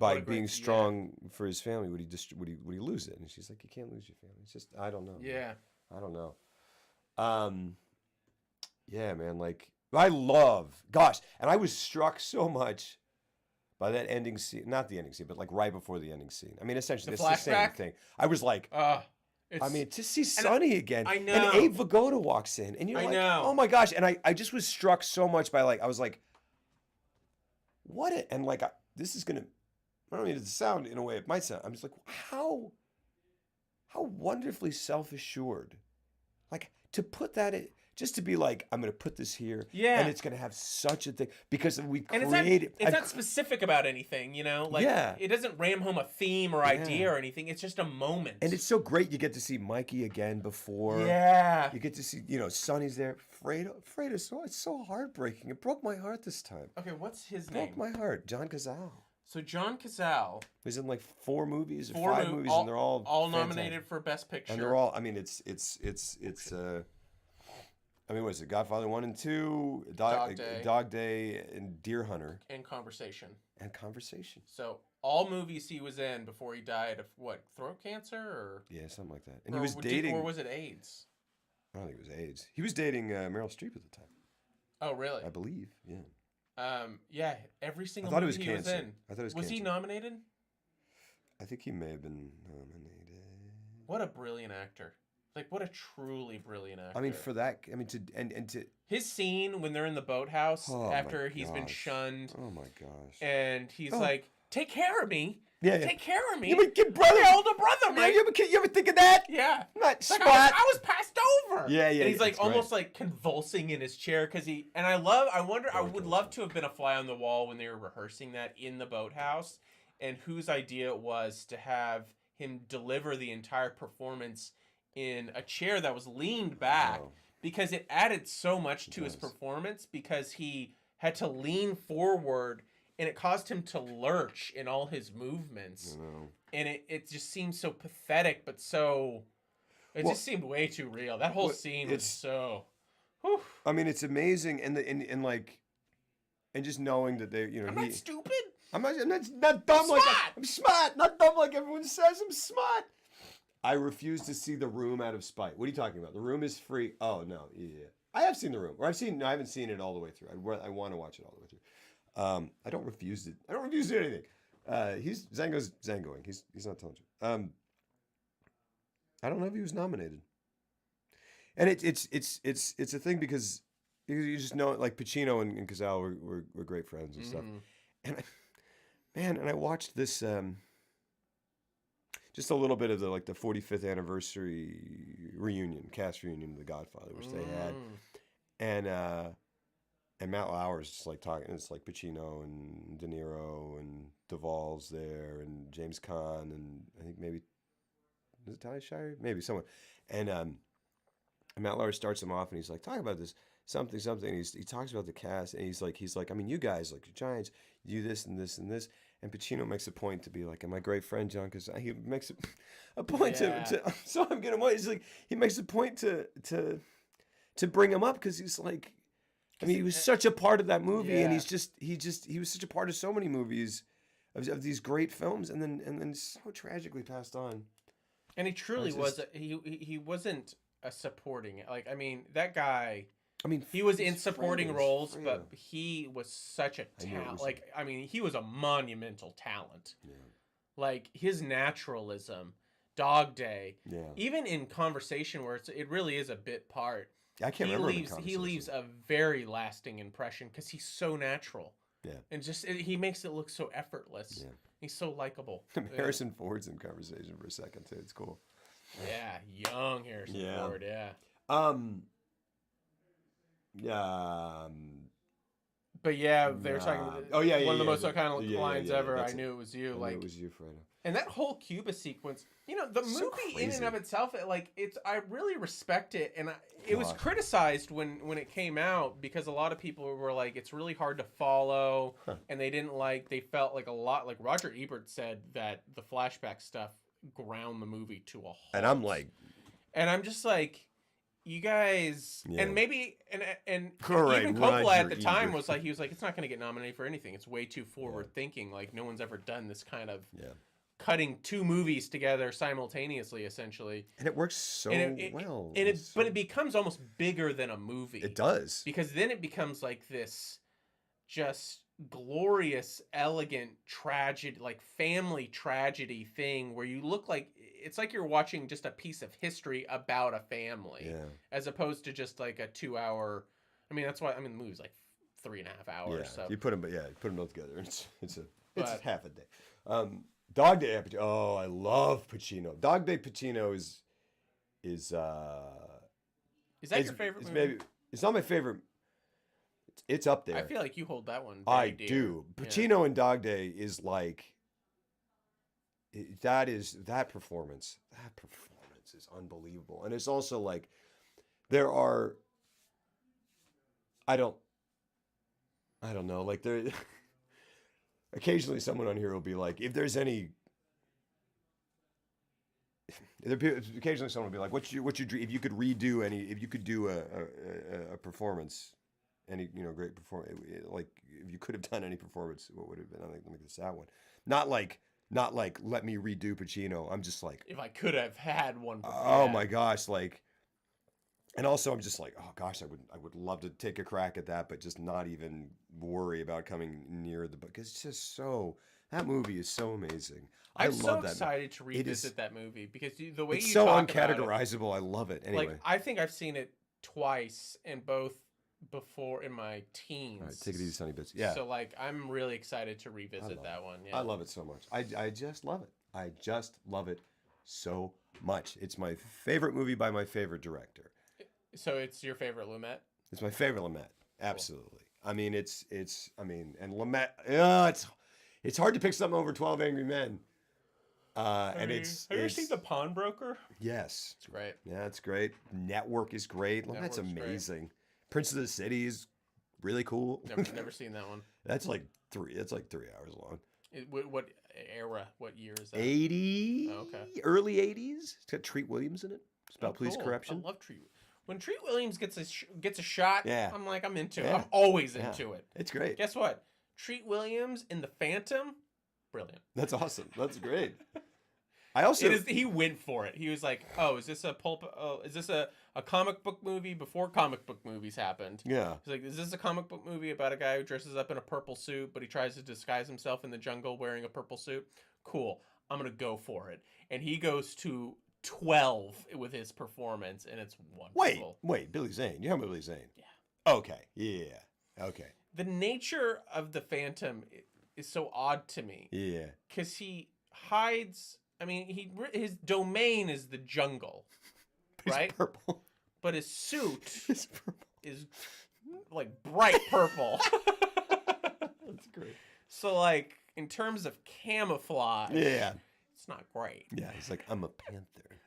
By being strong for his family, would he lose it? And she's like, you can't lose your family. It's just, I don't know. Yeah. I don't know. Yeah, man. Like, I love, gosh, and I was struck so much by that ending scene. Not the ending scene, but like right before the ending scene. I mean, essentially, it's the same thing. I was like, I mean, to see Sonny again. I know. And Abe Vigoda walks in, and you're like, oh my gosh. And I just was struck so much by, like, I was like, what? And like, this is gonna, I don't mean it to sound in a way it might sound. I'm just like, how wonderfully self-assured, like, to put that in, just to be like, I'm gonna put this here, and it's gonna have such a thing because we created. It's not specific about anything, like it doesn't ram home a theme or idea or anything. It's just a moment, and it's so great. You get to see Mikey again before. Yeah, you get to see, Sonny's there. Fredo, it's so heartbreaking. It broke my heart this time. Okay, what's his name? Broke my heart. John Cazale. So John Cazale was in like 4 movies or 5 movies, and they're all nominated for Best Picture. And they're all. I mean, it's. I mean, what is it? Godfather 1 and 2, Dog Day, and Deer Hunter, and Conversation. So all movies he was in before he died of what? Throat cancer or? Yeah, something like that. And he was dating, or was it AIDS? I don't think it was AIDS. He was dating Meryl Streep at the time. Oh, really? I believe. Yeah. Yeah. Every single movie he was in. I thought it was. Was he nominated? I think he may have been nominated. What a brilliant actor! Like, what a truly brilliant actor. I mean, for that, I mean, to his scene when they're in the boathouse after he's been shunned. Oh my gosh! And he's like, take care of me. Yeah, Take care of me. Yeah, but kid brother, I'm your older brother, yeah, Mike. you ever think of that? Yeah. Not It's like, spot. I was passed over. Yeah, And he's like it's almost great. like convulsing in his chair because I would love to have been a fly on the wall when they were rehearsing that in the boathouse, and whose idea it was to have him deliver the entire performance in a chair that was leaned back, Wow. because it added so much to his performance because he had to lean forward and it caused him to lurch in all his movements. And it just seemed so pathetic, but so... It just seemed way too real. That whole scene was so... Whew. I mean, it's amazing, and just knowing that they, I'm not stupid. I'm not dumb like I'm smart, not dumb like everyone says. I'm smart. I refuse to see The Room out of spite. What are you talking about? The Room is free. Oh no, yeah. I have seen The Room, or I haven't seen it all the way through. I want to watch it all the way through. I don't refuse it. I don't refuse to do anything. Zango's Zangoing. He's not telling you. I don't know if he was nominated. And it's a thing because you just know, like Pacino and Cazale were great friends and stuff. And I watched this just a little bit of the 45th anniversary cast reunion of The Godfather, which they had, and Matt Lauer's just like talking. It's like Pacino and De Niro and Duvall's there, and James Caan, and I think maybe is it Talia Shire? Maybe someone. And Matt Lauer starts him off, and he's like, talk about this something. And he talks about the cast, and he's like, I mean, you guys, like, Giants, you do this and this and this. And Pacino makes a point to be like, and my great friend John, because he makes a point to so I'm getting away. He's like, he makes a point to bring him up because he's like, I mean, he was such a part of that movie, and he was such a part of so many movies of these great films, and then so tragically passed on. And he truly was. He wasn't a supporting. I mean, that guy. I mean, he was in supporting roles, but he was such a talent. I mean, he was a monumental talent. Yeah. Like his naturalism, Dog Day. Yeah. Even in Conversation, where it really is a bit part. I can't remember. He leaves a very lasting impression because he's so natural. Yeah. And he makes it look so effortless. Yeah. He's so likable. Harrison Ford's in Conversation for a second too. It's cool. Yeah, young Harrison Ford. Yeah. But yeah, they were talking. Oh yeah, one of the most iconic lines ever. I knew it was you. Like it was you, Fredo. And that whole Cuba sequence, the movie in and of itself, I really respect it, and it was criticized when it came out because a lot of people were like, it's really hard to follow, and they felt like a lot, like Roger Ebert said that the flashback stuff ground the movie to a halt. And I'm just like, you guys, and maybe, and right, even Coppola Roger at the time Ebert. was like, it's not going to get nominated for anything. It's way too forward thinking. Like no one's ever done this kind of cutting two movies together simultaneously, essentially. And it works so well. But it becomes almost bigger than a movie. It does. Because then it becomes like this just glorious, elegant tragedy, like family tragedy thing where you look like, it's like you're watching just a piece of history about a family. Yeah. As opposed to just like a 2 hour, that's why, the movie's like 3.5 hours. Yeah. So You put them both together. It's half a day. Dog Day. Oh, I love Pacino. Dog Day Pacino is that your favorite movie? Maybe it's not my favorite. It's up there. I feel like you hold that one. I do. Pacino in Dog Day is like that performance. That performance is unbelievable, and it's also like there are. I don't know. Like there. Occasionally, someone on here will be like, if there's any. Occasionally, someone will be like, "What's your dream? If you could redo if you could do a performance, any great performance, like if you could have done any performance, what would it have been?" I think let me get that one. Not like let me redo Pacino. I'm just like, if I could have had one. Oh my gosh, like. And also, I'm just like, oh gosh, I would love to take a crack at that, but just not even worry about coming near the book. It's just that movie is so amazing. I'm so excited to revisit that movie because the way it's you so talk uncategorizable. about it, I love it. Anyway, I think I've seen it twice, and both before in my teens. All right, take it easy, Sonny Bits. Yeah. So like I'm really excited to revisit that one. Yeah. I love it so much. I just love it. I just love it so much. It's my favorite movie by my favorite director. So it's your favorite Lumet? It's my favorite Lumet. Absolutely. I mean, and Lumet. It's hard to pick something over 12 Angry Men. Have you ever seen The Pawnbroker? Yes. It's great. Yeah, it's great. Network is great. Lumet's amazing. Great. Prince of the City is really cool. Never seen that one. That's like 3 hours long. What era? What year is that? 80. Oh, okay. Early 80s. It's got Treat Williams in it. It's about police cool. corruption. I love Treat. When Treat Williams gets a shot, yeah. I'm into it. I'm always into it. It's great. Guess what? Treat Williams in The Phantom, brilliant. That's awesome. That's great. I also he went for it. He was like, "Oh, is this a comic book movie before comic book movies happened?" Yeah. He's like, "Is this a comic book movie about a guy who dresses up in a purple suit, but he tries to disguise himself in the jungle wearing a purple suit?" Cool. I'm going to go for it. And he goes to 12 with his performance, and it's wonderful. Wait, Billy Zane. You're talking about Billy Zane? Yeah. Okay. Yeah. Okay. The nature of the Phantom is so odd to me. Yeah. Because he hides. I mean, his domain is the jungle, right? It's purple. But his suit is like bright purple. That's great. So, like, in terms of camouflage, it's not great. Yeah, he's like, I'm a panther.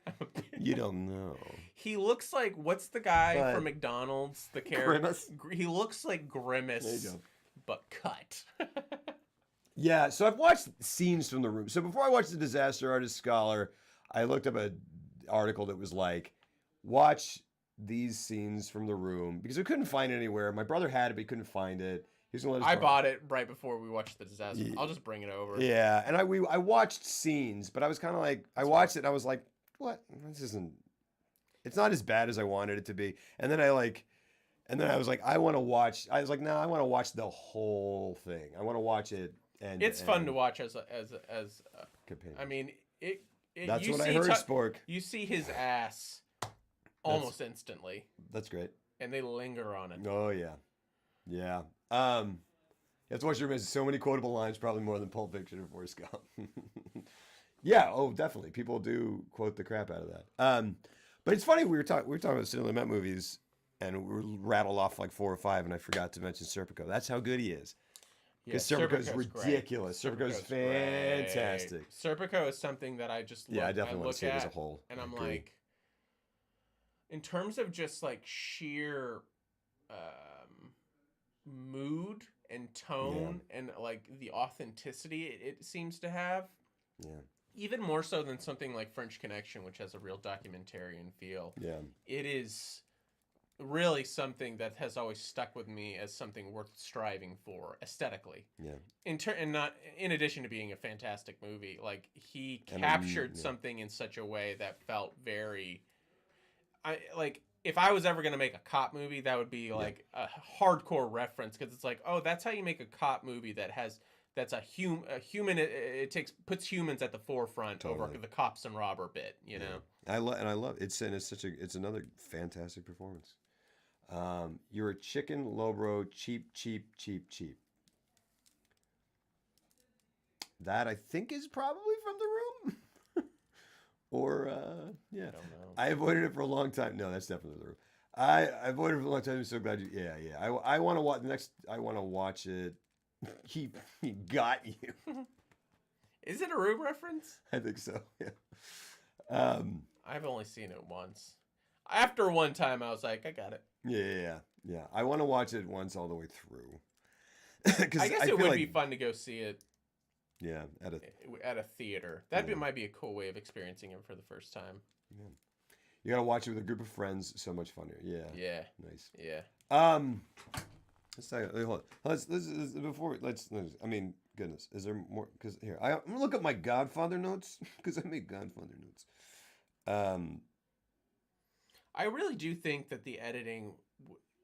You don't know. He looks like, what's the guy from McDonald's? The character. Grimace. He looks like Grimace, there you go. but cut. Yeah, so I've watched scenes from The Room. So before I watched The Disaster Artist Scholar, I looked up an article that was like, watch these scenes from The Room, because I couldn't find it anywhere. My brother had it, but he couldn't find it. I bought it right before we watched The Disaster. Yeah. I'll just bring it over. Yeah, and I watched scenes, but I was kind of like, I watched it and I was like, what? It's not as bad as I wanted it to be. And then I was like, I want to watch. I was like, no, I want to watch the whole thing. I want to watch it. And it's fun to watch as companion. I mean, that's what I heard, Spork. You see his ass almost instantly. That's great. And they linger on it. Oh yeah, yeah. You have to watch your so many quotable lines, probably more than Pulp Fiction or Forrest Gump. Yeah. Oh, definitely. People do quote the crap out of that. But it's funny. We were talking about Sidney Lumet movies, and we rattled off like 4 or 5, and I forgot to mention Serpico. That's how good he is. Because Serpico is ridiculous. Serpico is fantastic. Serpico is something that I just I definitely want to see it as a whole. And I'm like, in terms of just like sheer mood and tone and like the authenticity it seems to have. Yeah. Even more so than something like French Connection, which has a real documentarian feel. Yeah. It is really something that has always stuck with me as something worth striving for aesthetically. Yeah. In addition to being a fantastic movie, like he captured something in such a way that felt very if I was ever going to make a cop movie, that would be like a hardcore reference, because it's like, oh, that's how you make a cop movie that's a human. It puts humans at the forefront over the cops and robber bit. You know. I love it's another fantastic performance. You're a chicken, lowbrow, cheap. That I think is probably from The Room. Or yeah, I avoided it for a long time. No, that's definitely The Room. I avoided it for a long time. I'm so glad you. Yeah. I want to watch next. I want to watch it. He got you. Is it a Room reference? I think so. Yeah. I've only seen it once. After one time, I was like, I got it. Yeah. I want to watch it once all the way through. I guess it would be fun to go see it. Yeah, at a theater. That might be a cool way of experiencing it for the first time. Yeah. You gotta watch it with a group of friends. So much funnier. Yeah. Yeah. Nice. Yeah. Let's talk. Hold on. Let's. I mean, goodness, is there more? Because here, I'm gonna look at my Godfather notes because I made Godfather notes. I really do think that the editing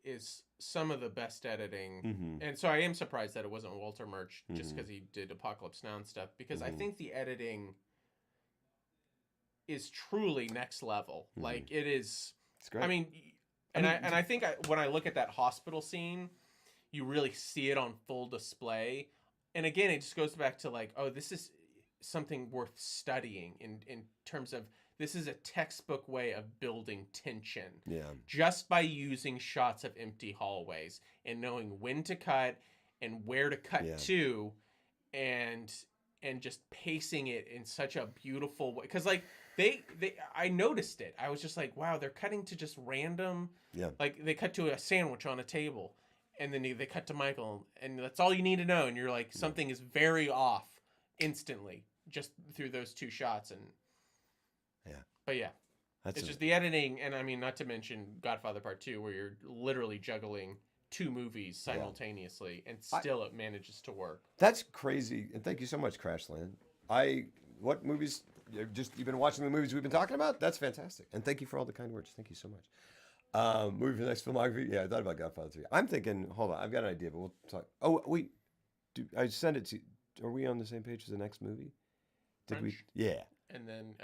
is some of the best editing, and so I am surprised that it wasn't Walter Murch just because he did Apocalypse Now and stuff. Because I think the editing is truly next level. Like it is. It's great. I mean, And I think when I look at that hospital scene, you really see it on full display. And again, it just goes back to like, oh, this is something worth studying in terms of this is a textbook way of building tension. Yeah. Just by using shots of empty hallways and knowing when to cut and where to cut to, and just pacing it in such a beautiful way. Because like I noticed it. I was just like, wow, they're cutting to just random. Yeah. Like they cut to a sandwich on a table, and then they cut to Michael, and that's all you need to know. And you're like, something is very off instantly just through those two shots. And but yeah, it's just the editing, and I mean, not to mention Godfather Part 2, where you're literally juggling two movies simultaneously, and still it manages to work. That's crazy, and thank you so much, Crashland. What movies? You've been watching the movies we've been talking about. That's fantastic, and thank you for all the kind words. Thank you so much. Movie for the next filmography. Yeah, I thought about Godfather 3. I'm thinking. Hold on, I've got an idea, but we'll talk. Oh wait, I sent it to. Are we on the same page for the next movie? Did French? we? Yeah. And then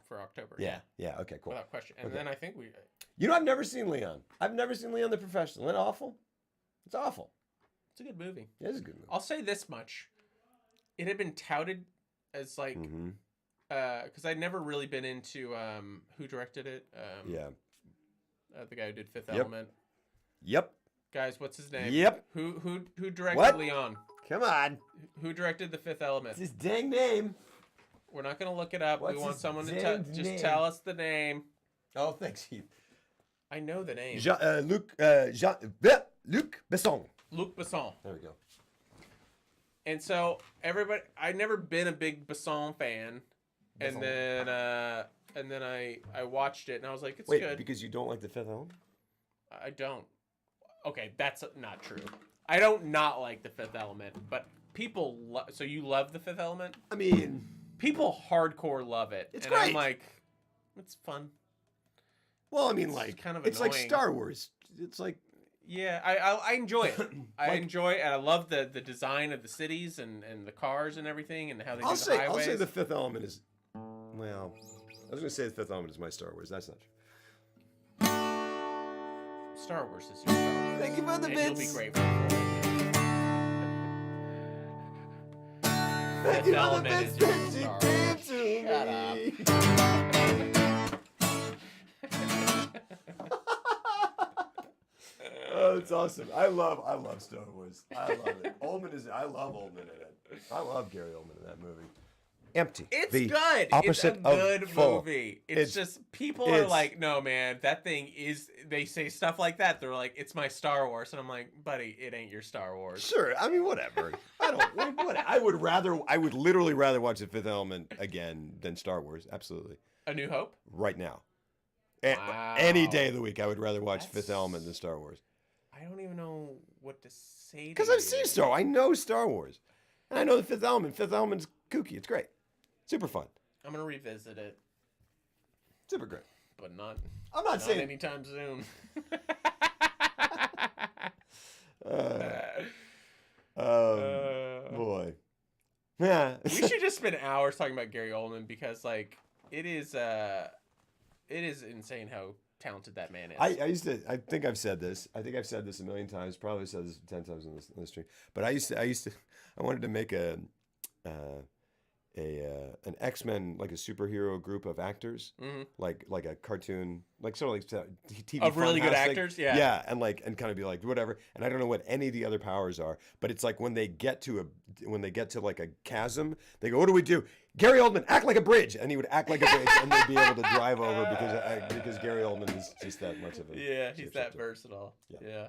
for October. Yeah. Okay. Cool. Without question. And then I think we. You know, I've never seen Leon. I've never seen Leon the Professional. Isn't it awful? It's awful. It's a good movie. It is a good movie. I'll say this much: it had been touted as like, because I'd never really been into who directed it. The guy who did Fifth Element. Yep. Guys, what's his name? Yep. Who directed Leon? Come on. Who directed The Fifth Element? It's his dang name. We're not gonna look it up. What's we want his someone to dang just name? tell us the name. Oh, thanks, Heath. I know the name. Luc Besson. Luc Besson. There we go. And so everybody, I'd never been a big Besson fan, and then I watched it and I was like, it's good. Because you don't like The Fifth Element? I don't. Okay, that's not true. I don't not like The Fifth Element, but people. So you love The Fifth Element? I mean, people hardcore love it. It's and great. I'm like, it's fun. Well, I mean, It's like, kind of it's like annoying. Star Wars. It's like, yeah, I enjoy it. I enjoy it, and I love the design of the cities and the cars and everything, and how they do the highways. I'll say The Fifth Element is, well, I was going to say The Fifth Element is my Star Wars. That's not true. Star Wars is your Star Wars. Thank you for the and bits. You'll be grateful for it. Thank you Fifth for the Element bits is your that you Star gave Wars. to Shut me. Oh, it's awesome. I love Star Wars. I love it. I love Oldman in it. I love Gary Oldman in that movie. Empty. It's The good. opposite It's a good of full. movie. It's just people are like, no, man, that thing is. They say stuff like that. They're like, it's my Star Wars, and I'm like, buddy, it ain't your Star Wars. Sure. I mean, whatever. I don't. What, I would literally rather watch The Fifth Element again than Star Wars. Absolutely. A New Hope. Right now. Wow. Any day of the week, I would rather watch Fifth Element than Star Wars. I don't even know what to say. Because I've seen Star Wars. I know Star Wars. And I know The Fifth Element. Fifth Element's kooky. It's great. Super fun. I'm gonna revisit it, Super great. but not. I'm not saying anytime soon. boy. Yeah. We should just spend hours talking about Gary Oldman because, like, it is insane how talented that man is. I think I've said this. I think I've said this a million times. Probably said this 10 times in this stream. But I wanted to make an X-Men, like a superhero group of actors, like a cartoon, like sort of like TV of really good Funhouse actors, thing. yeah, and kind of be like whatever. And I don't know what any of the other powers are, but it's like when they get to like a chasm, they go, "What do we do?" Gary Oldman, act like a bridge, and he would act like a bridge, and they'd be able to drive over because Gary Oldman is just that much of a he's that versatile. Yeah.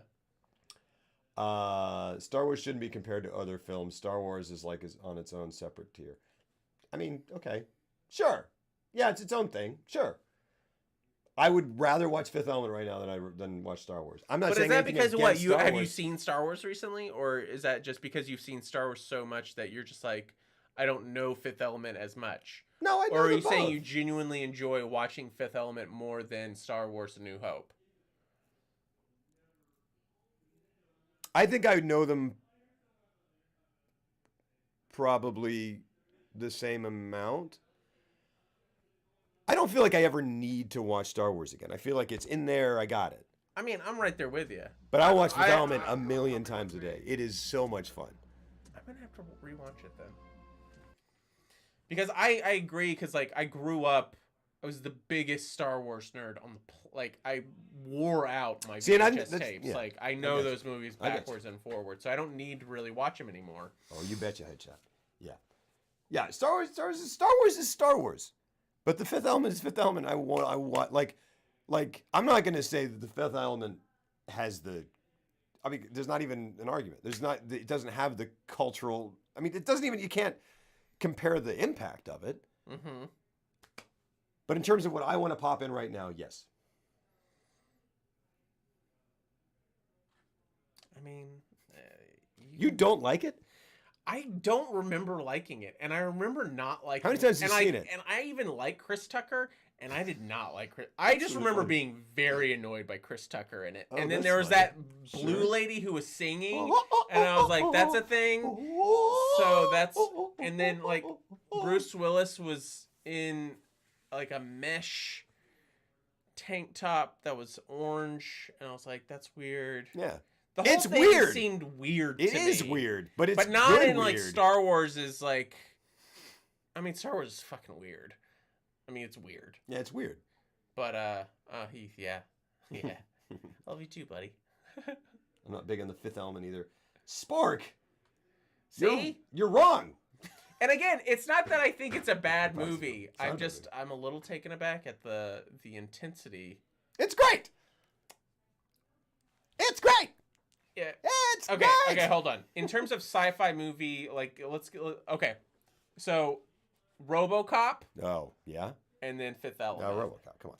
Star Wars shouldn't be compared to other films. Star Wars is on its own separate tier. I mean, okay, sure, yeah, it's its own thing, sure. I would rather watch Fifth Element right now than watch Star Wars. I'm not saying anything against Star Wars. But is that because what have you seen Star Wars recently, or is that just because you've seen Star Wars so much that you're just like, I don't know Fifth Element as much? No, I know. Or are you saying you genuinely enjoy watching Fifth Element more than Star Wars: A New Hope? I think I know them probably the same amount. I don't feel like I ever need to watch Star Wars again. I feel like it's in there. I got it. I mean, I'm right there with you. But I watch Fifth Element a million times a day. It is so much fun. I'm gonna have to rewatch it then. Because I agree, because like I grew up, I was the biggest Star Wars nerd on the like I wore out my VHS tapes. Yeah, like I know those movies backwards and forwards, so I don't need to really watch them anymore. Oh, you betcha, headshot. Yeah, yeah. Star Wars is Star Wars, but the Fifth Element is Fifth Element. I want like I'm not gonna say that the Fifth Element has the. I mean, there's not even an argument. There's not. It doesn't have the cultural. I mean, it doesn't even. You can't compare the impact of it. Mm-hmm. But in terms of what I want to pop in right now, yes. I mean, you don't like it? I don't remember liking it, and I remember not liking. How many times have you seen it? And I even like Chris Tucker, and I did not like Chris. I just remember being very annoyed by Chris Tucker in it. Oh, and then there was that blue lady who was singing, and I was like, "That's a thing." So that's, and then like Bruce Willis was in like a mesh tank top that was orange, and I was like, "That's weird." Yeah. The whole thing weird. Seemed weird. It to is me. weird, but it's but not in weird. like Star Wars is like. I mean, Star Wars is fucking weird. I mean, it's weird. Yeah, it's weird. But Heath, yeah. Love you too, buddy. I'm not big on the Fifth Element either. Spork. See, you're wrong. And again, it's not that I think it's a bad movie. I'm a little taken aback at the intensity. It's great. It's great. Yeah. It's okay. great. Okay, hold on. In terms of sci-fi movie, like okay, so RoboCop. Oh yeah. And then Fifth Element. No, RoboCop. Come on.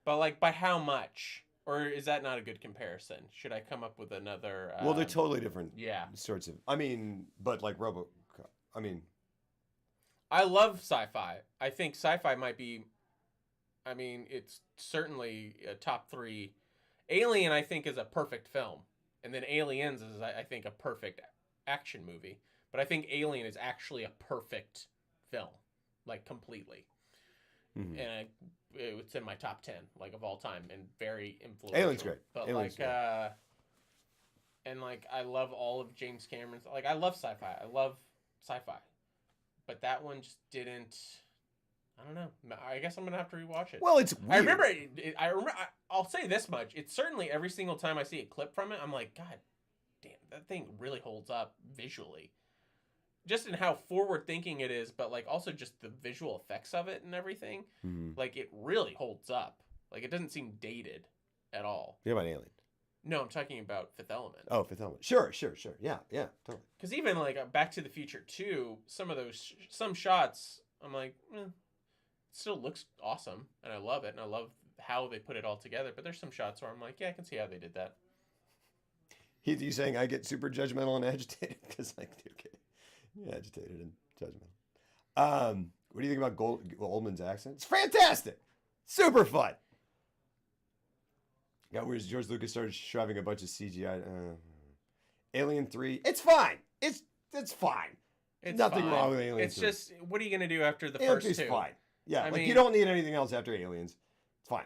But like, by how much? Or is that not a good comparison? Should I come up with another? Well, they're totally different. Yeah. Sorts of. I mean, but like RoboCop. I mean. I love sci-fi. I think sci-fi might be. I mean, it's certainly a top 3. Alien, I think, is a perfect film, and then Aliens is, I think, a perfect action movie. But I think Alien is actually a perfect film, like completely. Mm-hmm. And it's in my top 10, like of all time, and very influential. Alien's great. But Alien's like, great. And like, I love all of James Cameron's. Like, I love sci-fi. I love sci-fi, but that one just didn't. I don't know. I guess I'm gonna have to rewatch it. Well, it's weird. I remember. I remember. I'll say this much: it's certainly every single time I see a clip from it, I'm like, God damn, that thing really holds up visually. Just in how forward-thinking it is, but like also just the visual effects of it and everything. Mm-hmm. Like it really holds up. Like it doesn't seem dated at all. You're about Alien. No, I'm talking about Fifth Element. Oh, Fifth Element. Sure. Yeah, totally. Because even like Back to the Future 2, some of those some shots, I'm like, still looks awesome, and I love it, and I love how they put it all together. But there's some shots where I'm like, yeah, I can see how they did that. Heath, you saying I get super judgmental and agitated because I do get agitated and judgmental. What do you think about Goldman's accent? It's fantastic, super fun. Got where George Lucas started shoving a bunch of CGI. Alien 3, it's fine. It's fine. It's nothing wrong with Alien 3. It's just, what are you gonna do after the Alien first 2? Fine. Yeah, I mean, you don't need anything else after Aliens. It's fine.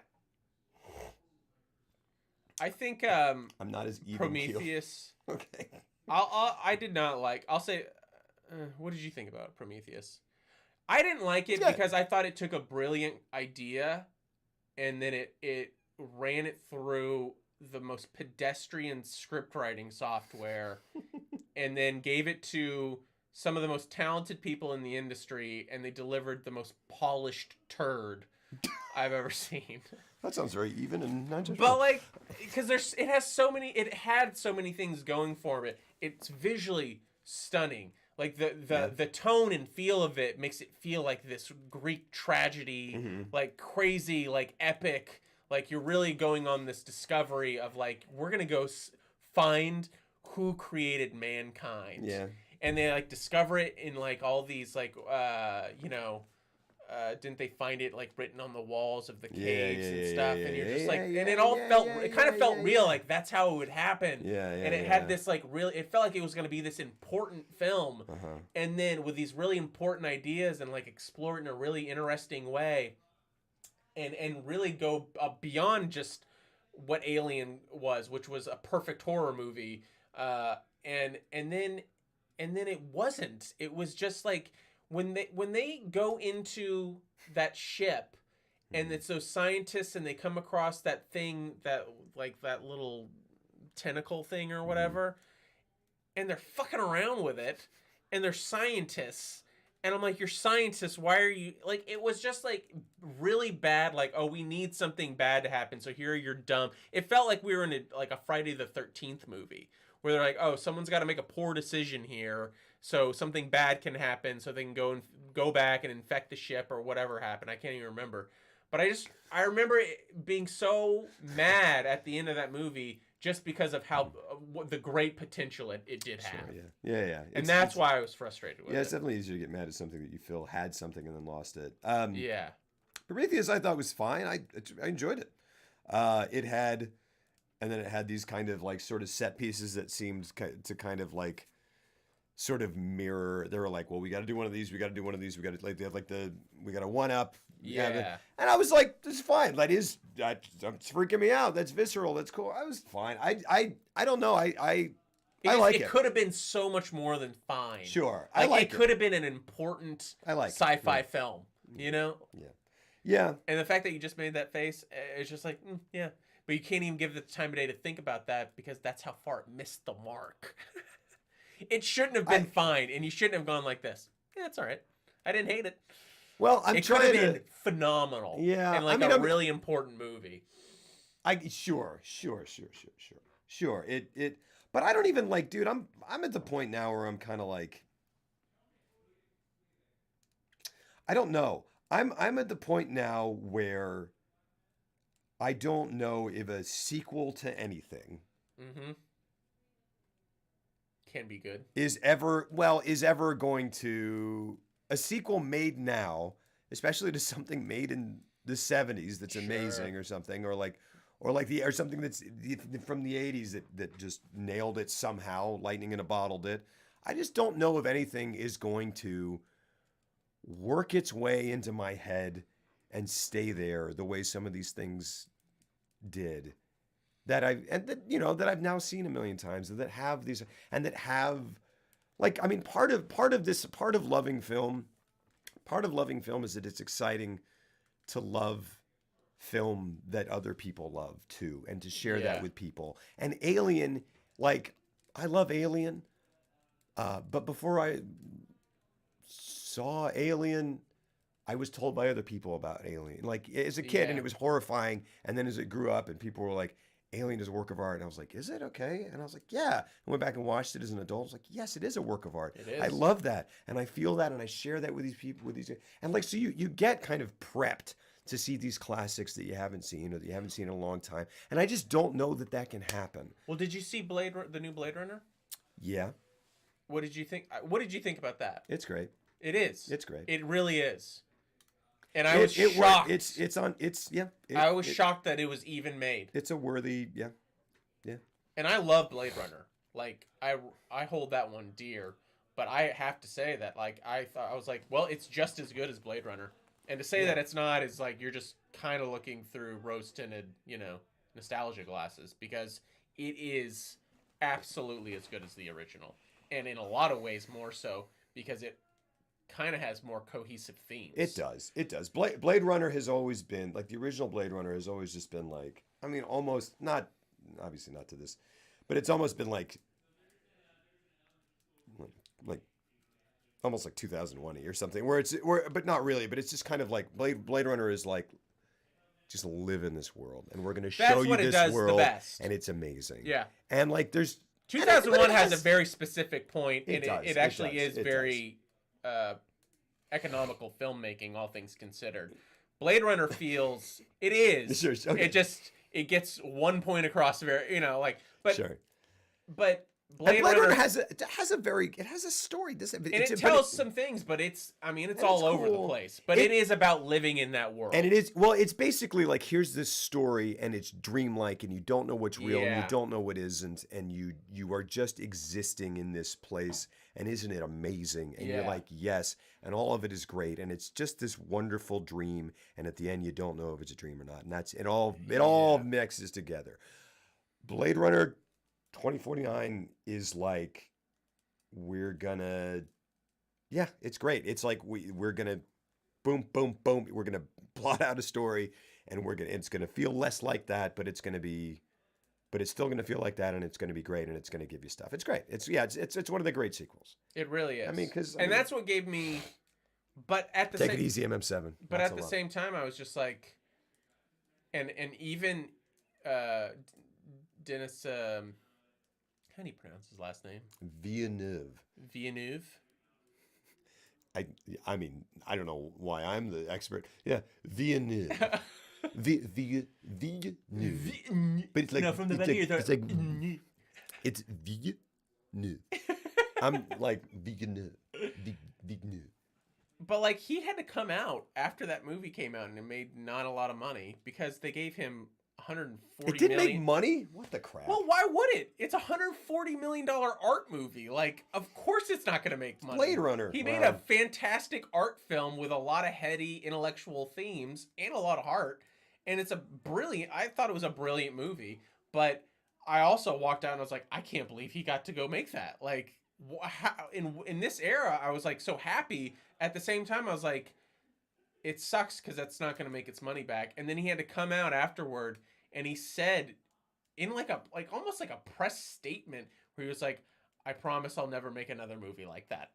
I think I'm not as even Prometheus. Okay. I did not like. I'll say, what did you think about Prometheus? I didn't like it because I thought it took a brilliant idea, and then it ran it through the most pedestrian script writing software, and then gave it to some of the most talented people in the industry, and they delivered the most polished turd I've ever seen. That sounds very even and not just. But like, because it had so many things going for it. It's visually stunning. Like the tone and feel of it makes it feel like this Greek tragedy, like crazy, like epic. Like you're really going on this discovery of like, we're gonna go find who created mankind. Yeah. And they like discover it in like all these like didn't they find it like written on the walls of the caves and stuff? And you're just like, and it all kind of felt real. Like that's how it would happen. And it had this like it felt like it was going to be this important film. And then with these really important ideas and like explore it in a really interesting way, and really go beyond just what Alien was, which was a perfect horror movie. And then it wasn't. It was just like when they go into that ship, and it's those scientists, and they come across that thing, that like that little tentacle thing or whatever, and they're fucking around with it, and they're scientists. And I'm like, you're scientists, why are you... Like, it was just, like, really bad. Like, oh, we need something bad to happen, so here you're dumb. It felt like we were in, a Friday the 13th movie, where they're like, oh, someone's got to make a poor decision here, so something bad can happen, so they can go back and infect the ship or whatever happened. I can't even remember. But I remember it being so mad at the end of that movie just because of how the great potential it did have. Sure, yeah. And that's why I was frustrated with it. Yeah, it's definitely easier to get mad at something that you feel had something and then lost it. Yeah. Prometheus, I thought was fine. I enjoyed it. It had these kind of like sort of set pieces that seemed to kind of like sort of mirror. They were like, well, we got to do one of these. We got to do one of these. We got to like they have like we got to one up. Yeah. And I was like, this is fine. It's freaking me out. That's visceral. That's cool. I was fine. I don't know. I like it. It could have been so much more than fine. Sure. It could have been an important sci-fi film, you know? Yeah. Yeah. And the fact that you just made that face, it's just like, yeah. But you can't even give the time of day to think about that because that's how far it missed the mark. It shouldn't have been fine, and you shouldn't have gone like this. Yeah, it's all right. I didn't hate it. Well, it could have been phenomenal. Yeah. And like a really important movie. Sure. But I don't even like, dude, I'm at the point now where I'm kind of like, I don't know. I'm at the point now where I don't know if a sequel to anything can be good. Is ever going to... A sequel made now, especially to something made in the 70s that's amazing or something, or something that's from the 80s that just nailed it somehow, lightning in a bottle did. I just don't know if anything is going to work its way into my head and stay there the way some of these things did. That I've now seen a million times, and that have these, and that have, like, I mean, part of loving film is that it's exciting to love film that other people love too, and to share that with people. And Alien, like, I love Alien, but before I saw Alien, I was told by other people about Alien, like as a kid, and it was horrifying. And then as it grew up, and people were like, Alien is a work of art. And I was like, is it okay? And I was like, yeah. I went back and watched it as an adult. I was like, yes, it is a work of art. It is. I love that. And I feel that, and I share that with these people, and like, so you get kind of prepped to see these classics that you haven't seen, or that you haven't seen in a long time. And I just don't know that can happen. Well, did you see the new Blade Runner? Yeah. What did you think? What did you think about that? It's great. It is. It's great. It really is. And I was shocked. I was shocked that it was even made. It's a worthy, And I love Blade Runner. Like, I hold that one dear. But I have to say that, like, I was like, well, it's just as good as Blade Runner. And to say that it's not is like, you're just kind of looking through rose-tinted, nostalgia glasses. Because it is absolutely as good as the original. And in a lot of ways more so, because it kind of has more cohesive themes. It does. Blade Runner has always been, like, the original Blade Runner has always just been like, I mean, almost, not, obviously not to this, but it's almost been like almost like 2001 or something, but not really, but it's just kind of like Blade Runner is like, just live in this world, and we're going to show you this world, and it's amazing. Yeah. And like, there's 2001 has a very specific point, and it actually is very economical filmmaking, all things considered. Blade Runner feels it is. Sure, okay. It gets 1 point across, very but sure. But And Blade Runner has a story. And it tells some things, but it's all over the place. But it is about living in that world. And it is, well, it's basically like, here's this story, and it's dreamlike, and you don't know what's real, and you don't know what isn't, and you are just existing in this place, and isn't it amazing? And you're like, yes, and all of it is great, and it's just this wonderful dream, and at the end, you don't know if it's a dream or not, and it all mixes together. Blade Runner 2049 is like, it's great. It's like we're gonna boom, boom, boom. We're gonna plot out a story, and it's gonna feel less like that, but it's still gonna feel like that, and it's gonna be great, and it's gonna give you stuff. It's great. It's one of the great sequels. It really is. I mean, that's what gave me. But at the take it easy, MM7. But at the same time, I was just like, and even Dennis. How do you pronounce his last name? Villeneuve. I mean, I don't know why I'm the expert. Yeah, Villeneuve. Villeneuve. But it's like, no, from the beginning, it's Villeneuve. I'm like Villeneuve. But like, he had to come out after that movie came out, and it made not a lot of money because they gave him $140 It didn't make money? What the crap? Well, why would it? It's a $140 million art movie. Like, of course it's not going to make money. Blade Runner. He made a fantastic art film with a lot of heady intellectual themes and a lot of heart. And it's I thought it was a brilliant movie. But I also walked out and I was like, I can't believe he got to go make that. Like, in this era, I was like so happy. At the same time, I was like, it sucks because that's not going to make its money back. And then he had to come out afterward, and he said, in almost like a press statement, where he was like, "I promise I'll never make another movie like that."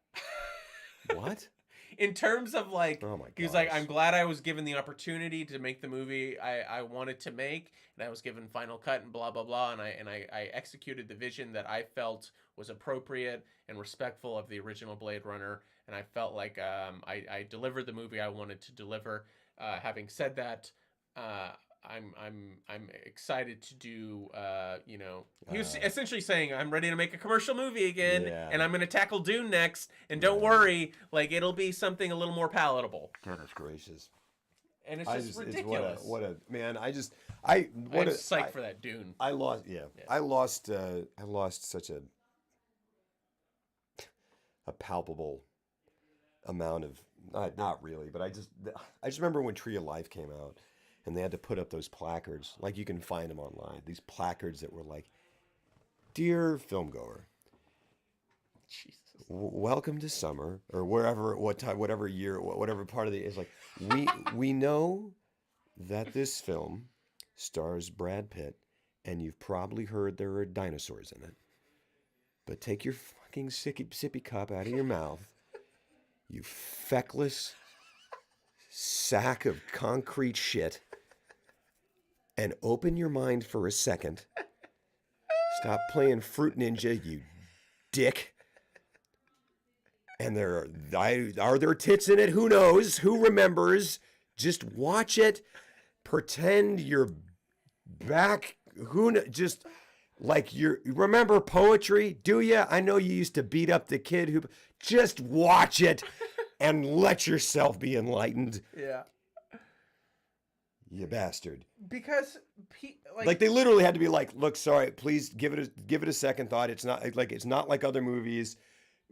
What? In terms of like, oh my he was like, "I'm glad I was given the opportunity to make the movie I wanted to make, and I was given final cut and blah blah blah, and I executed the vision that I felt was appropriate and respectful of the original Blade Runner." And I felt like I delivered the movie I wanted to deliver. Having said that, I'm excited to do. He was essentially saying, I'm ready to make a commercial movie again, and I'm going to tackle Dune next. And don't worry, like, it'll be something a little more palatable. Goodness gracious! And it's just ridiculous. What a man! I'm psyched for that Dune. I lost such a palpable amount of not really, but I just remember when Tree of Life came out, and they had to put up those placards, like you can find them online. These placards that were like, "Dear filmgoer, Jesus, welcome to summer," or wherever, what time, whatever year, whatever part of the is like. We know that this film stars Brad Pitt, and you've probably heard there are dinosaurs in it. But take your fucking sippy cup out of your mouth. You feckless sack of concrete shit, and open your mind for a second. Stop playing Fruit Ninja, you dick. And are there tits in it? Who knows? Who remembers? Just watch it. Pretend you're back. Just like you remember poetry, do you? I know you used to beat up the kid who. Just watch it and let yourself be enlightened. Yeah. You bastard. Because like they literally had to be like, look, sorry, please give it a second thought. It's not like other movies.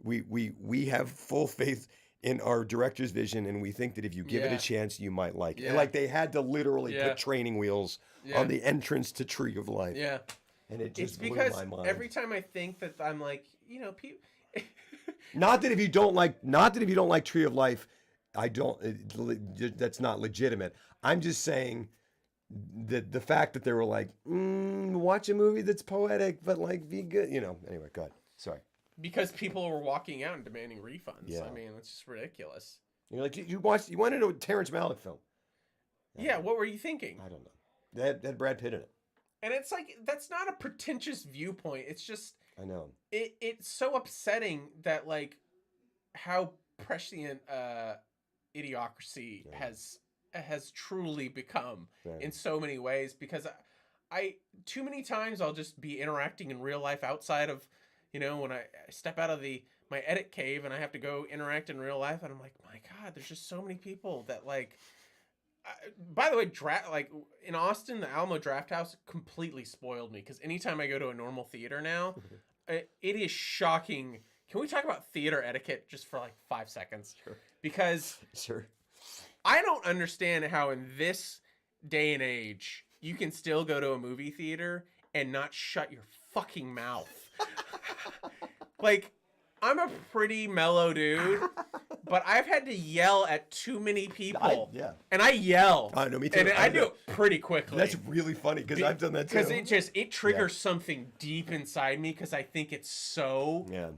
We have full faith in our director's vision, and we think that if you give it a chance, you might like it. And like they had to literally put training wheels on the entrance to Tree of Life. Yeah. And it just blew my mind. Every time I think that I'm like, people. Not that if you don't like Tree of Life, that's not legitimate. I'm just saying that the fact that they were like, watch a movie that's poetic, but like be good, Anyway, go ahead. Sorry. Because people were walking out and demanding refunds. Yeah. I mean, it's just ridiculous. You're like, you wanted a Terrence Malick film. Yeah, what were you thinking? I don't know. They had Brad Pitt in it. And it's like, that's not a pretentious viewpoint. It's just, I know. It's so upsetting that like how prescient idiocracy has truly become in so many ways. Because I too many times I'll just be interacting in real life outside of you know, when I step out of my edit cave and I have to go interact in real life, and I'm like, my God, there's just so many people that like. By the way, like in Austin, the Alamo Draft House completely spoiled me because anytime I go to a normal theater now, it is shocking. Can we talk about theater etiquette just for like 5 seconds? Sure. Because Sure. I don't understand how in this day and age you can still go to a movie theater and not shut your fucking mouth. Like, I'm a pretty mellow dude, but I've had to yell at too many people. Yeah. And I yell. I know, me too. And I do it pretty quickly. That's really funny because I've done that too. Because it triggers something deep inside me because I think it's so... Yeah.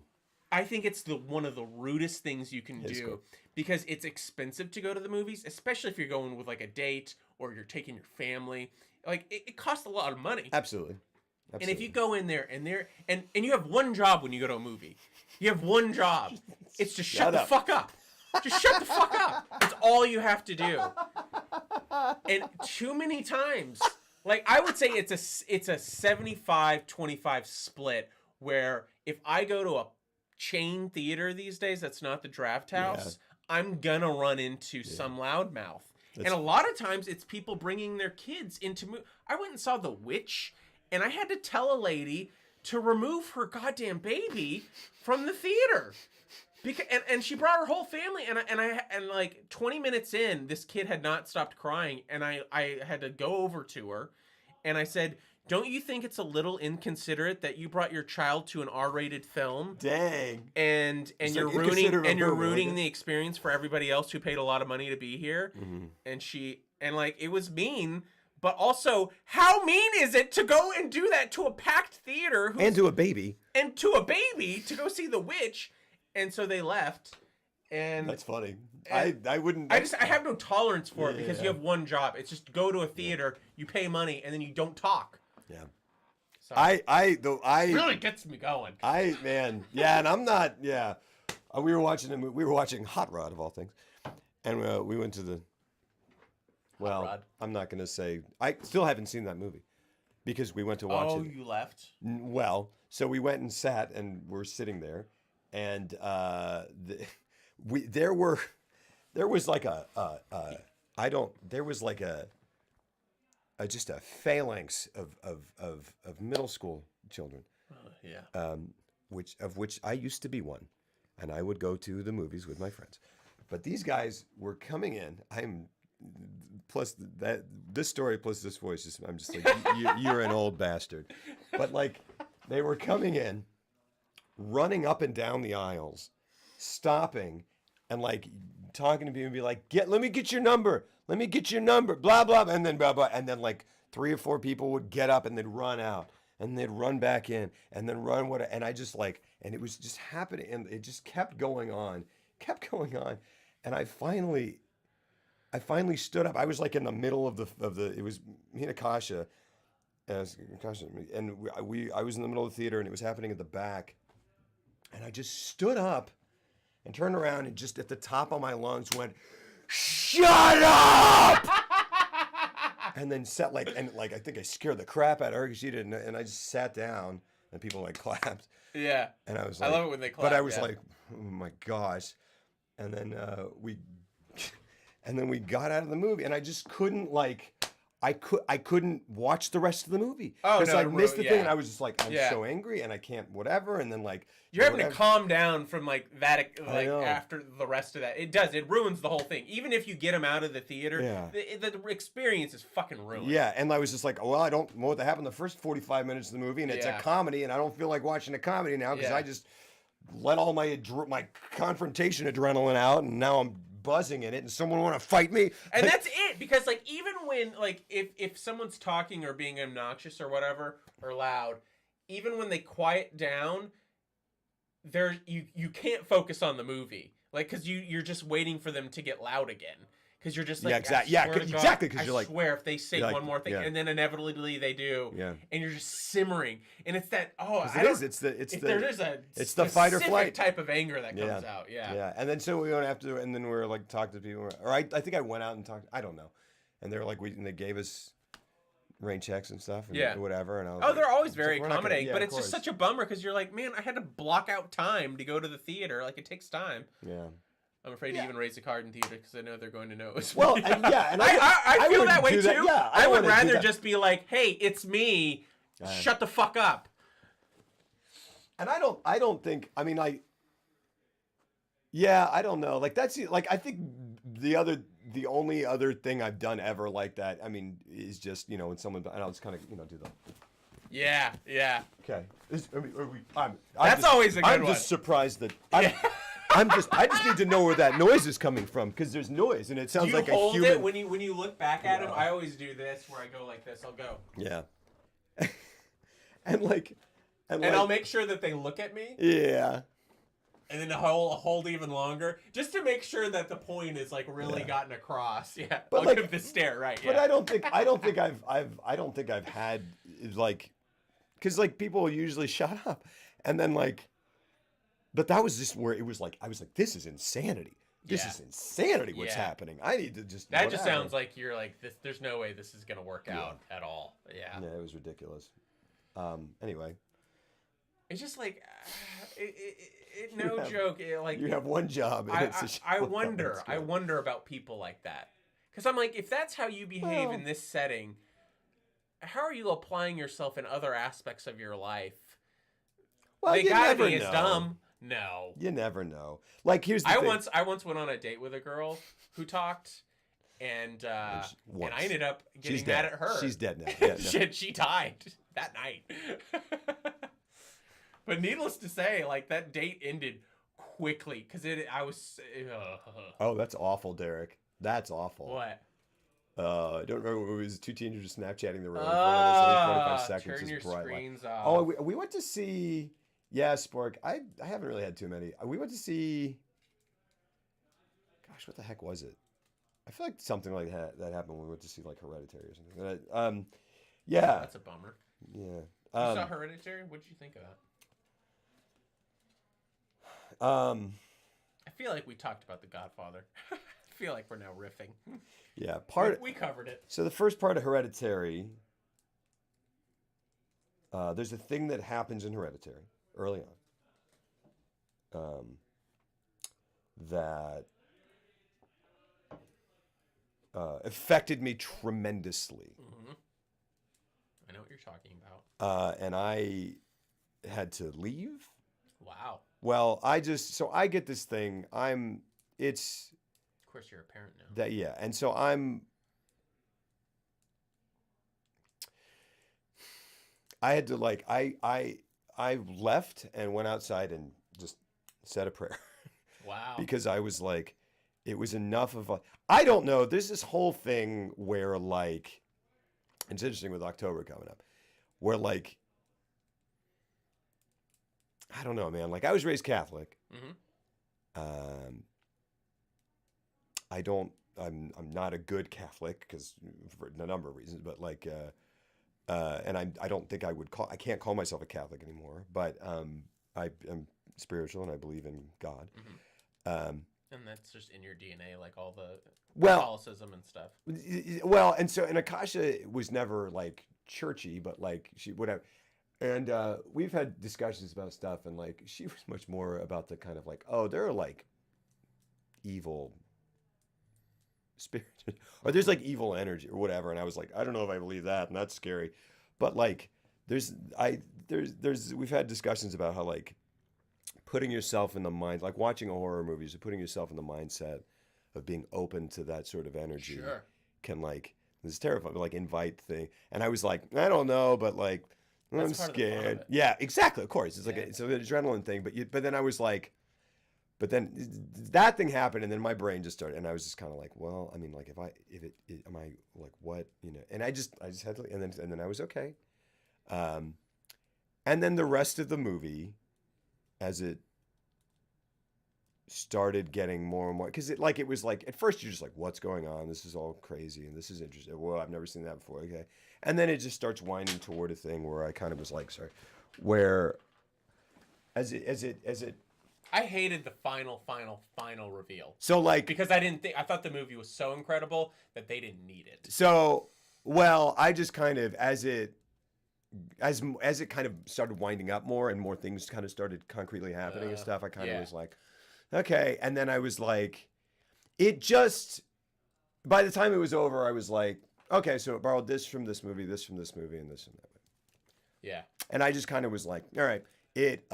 I think it's one of the rudest things you can do cool. because it's expensive to go to the movies, especially if you're going with like a date or you're taking your family. Like it costs a lot of money. Absolutely. And if you go in there and you have one job when you go to a movie, you have one job. It's to shut the fuck up. Just shut the fuck up. That's all you have to do. And too many times, like I would say it's a 75-25 split where if I go to a chain theater these days that's not the Draft House, I'm gonna run into some loudmouth. And a lot of times it's people bringing their kids into I went and saw The Witch, and I had to tell a lady to remove her goddamn baby from the theater. Because and she brought her whole family, and like 20 minutes in, this kid had not stopped crying, and I had to go over to her, and I said, "Don't you think it's a little inconsiderate that you brought your child to an R-rated film? Dang. And you're ruining the experience for everybody else who paid a lot of money to be here." Mm-hmm. And like it was mean, but also how mean is it to go and do that to a packed theater and to a baby to go see The Witch? And so they left. And that's funny. I wouldn't. I have no tolerance for it because you have one job. It's just go to a theater, you pay money, and then you don't talk. Yeah. So It really gets me going. And I'm not. Yeah. We were watching Hot Rod of all things, and we went to the. Well, Rod. I'm not going to say. I still haven't seen that movie because we went to watch it. Oh, you left? Well, so we went and sat, and we're sitting there, and there was like just a phalanx of middle school children, which I used to be one, and I would go to the movies with my friends, but these guys were coming in. Plus this story plus this voice, I'm just like you're an old bastard, but like they were coming in, running up and down the aisles, stopping, and like talking to people and be like, let me get your number, blah blah, and then blah blah, and then like 3 or 4 people would get up and they'd run out and they'd run back in and then and I just like, and it was just happening, and it just kept going on, and I finally stood up. I was like in the middle of the it was me and Akasha, and I was in the middle of the theater, and it was happening at the back. And I just stood up and turned around and just at the top of my lungs went, "Shut up!" And then sat I think I scared the crap out of her because she didn't. And I just sat down and people like clapped. Yeah. And I was like, I love it when they clap. But I was like, oh my gosh. And then we got out of the movie, and I just couldn't I couldn't watch the rest of the movie because I missed the thing, and I was just like, I'm so angry, and I can't whatever, and then like you're having to calm down from like that after the rest of that. It ruins the whole thing. Even if you get them out of the theater, the experience is fucking ruined. Yeah, and I was just like, well, I don't know what happened the first 45 minutes of the movie, and it's a comedy, and I don't feel like watching a comedy now because I just let all my confrontation adrenaline out, and now I'm buzzing in it, and someone want to fight me, and that's it. Because like even when like if someone's talking or being obnoxious or whatever or loud, even when they quiet down, you can't focus on the movie, like because you're just waiting for them to get loud again. Because you're just like, exactly. Because you're like, I swear if they say one more thing, and then inevitably they do, and you're just simmering, and it's that it's the fight or flight type of anger that comes out, and then so we don't have to, and then we're like talking to people, or I think I went out and talked, I don't know, and they're like, and they gave us rain checks and stuff and Yeah. whatever. And I was Oh, like, they're always it's very like, we're not gonna- accommodating, yeah, but of it's just course. such a bummer because you're like, man, I had to block out time to go to the theater. Like, it takes time. Yeah. I'm afraid to even raise a card in theater because I know they're going to notice. Well, me. and I I feel wouldn't that way do too. that. Yeah, I would wouldn't do rather that. just be like, hey, it's me. Shut the fuck up. And I don't think, I mean, I don't know. Like that's like, I think the only other thing I've done ever like that, I mean, is just, you know, when someone, and I'll just kind of, you know, do the. Yeah. Okay. That's always a good I'm one. just surprised that I just need to know where that noise is coming from because there's noise and it sounds Do you like a hold human. it when you look back at him? I always do this where I go like this. I'll go. Yeah. and I'll make sure that they look at me. Yeah. And then I'll hold even longer, just to make sure that the point is like really gotten across. Yeah, But I'll like- give the stare right. But Yeah. I don't think I've had like, because like people usually shut up, and then like, but that was just where it was like I was like, this is insanity. This Yeah. is insanity. What's Yeah. happening? I need to just. That just whatever. sounds like you're like this. There's no way this is gonna work out at all. Yeah. Yeah, it was ridiculous. Anyway, It's just like, no joke. Like you have one job. And it's a show. I That's wonder. I good. wonder about people like that. Because I'm like, if that's how you behave in this setting, how are you applying yourself in other aspects of your life? Well, They you gotta never be as know. dumb. No. You never know. Like here's the thing. I once went on a date with a girl who talked, and I ended up getting She's mad dead. at her. She's dead now. Yeah, no. Shit, she died that night. But needless to say, like that date ended quickly because I was. Oh, that's awful, Derek. That's awful. What? I don't remember. It was two teenagers Snapchatting the road for another 45 seconds. Turn your just bright light. screens off. Oh, we went to see. Yeah, Spork. I haven't really had too many. We went to see. Gosh, what the heck was it? I feel like something like that happened when we went to see like Hereditary or something. Yeah. That's a bummer. Yeah. You saw Hereditary? What did you think of that? I feel like we talked about The Godfather. I feel like we're now riffing. Yeah. We covered it. So the first part of Hereditary. There's a thing that happens in Hereditary early on. That affected me tremendously. Mm-hmm. I know what you're talking about. And I had to leave. Wow. Well, I get this thing. Of course, you're a parent now. And so I had to like, I left and went outside and just said a prayer. Wow. Because I was like, it was enough of I don't know. There's this whole thing where like, it's interesting with October coming up, where like, I don't know, man. Like I was raised Catholic. Mm-hmm. I'm not a good Catholic because for a number of reasons, but like, and I don't think I can't call myself a Catholic anymore, but I am spiritual and I believe in God. Mm-hmm. And that's just in your DNA, like all the Well- Catholicism and stuff. Well, and Akasha was never like churchy, but like she would have, and we've had discussions about stuff, and like she was much more about the kind of like, oh, there are like evil spirits, or there's like evil energy or whatever, and I was like, I don't know if I believe that, and that's scary, but like there's we've had discussions about how like putting yourself in the mind, like watching a horror movie, is putting yourself in the mindset of being open to that sort of energy. Sure. Can like, this is terrifying, but like invite thing. And I was like, I don't know, but like, I'm That's part of the fun of scared. it. Yeah, exactly. Of course. It's like, Yeah. it's an adrenaline thing. But then I was like, but then that thing happened, and then my brain just started, and I was just kind of like, well, I mean, like am I like, what, you know, and I just had to, and then I was okay. And then the rest of the movie, as it started getting more and more, because it was like at first you're just like, what's going on, this is all crazy and this is interesting, well, I've never seen that before, okay, and then it just starts winding toward a thing where I kind of was like, sorry, where as it I hated the final reveal so like because I thought the movie was so incredible that they didn't need it. so Well, I just kind of as it kind of started winding up more and more things kind of started concretely happening and stuff, I kind of was like, okay. And then I was like, it just by the time it was over, I was like, okay, so it borrowed this from this movie, this from this movie, and this from that movie. Yeah. And I just kind of was like, all right, it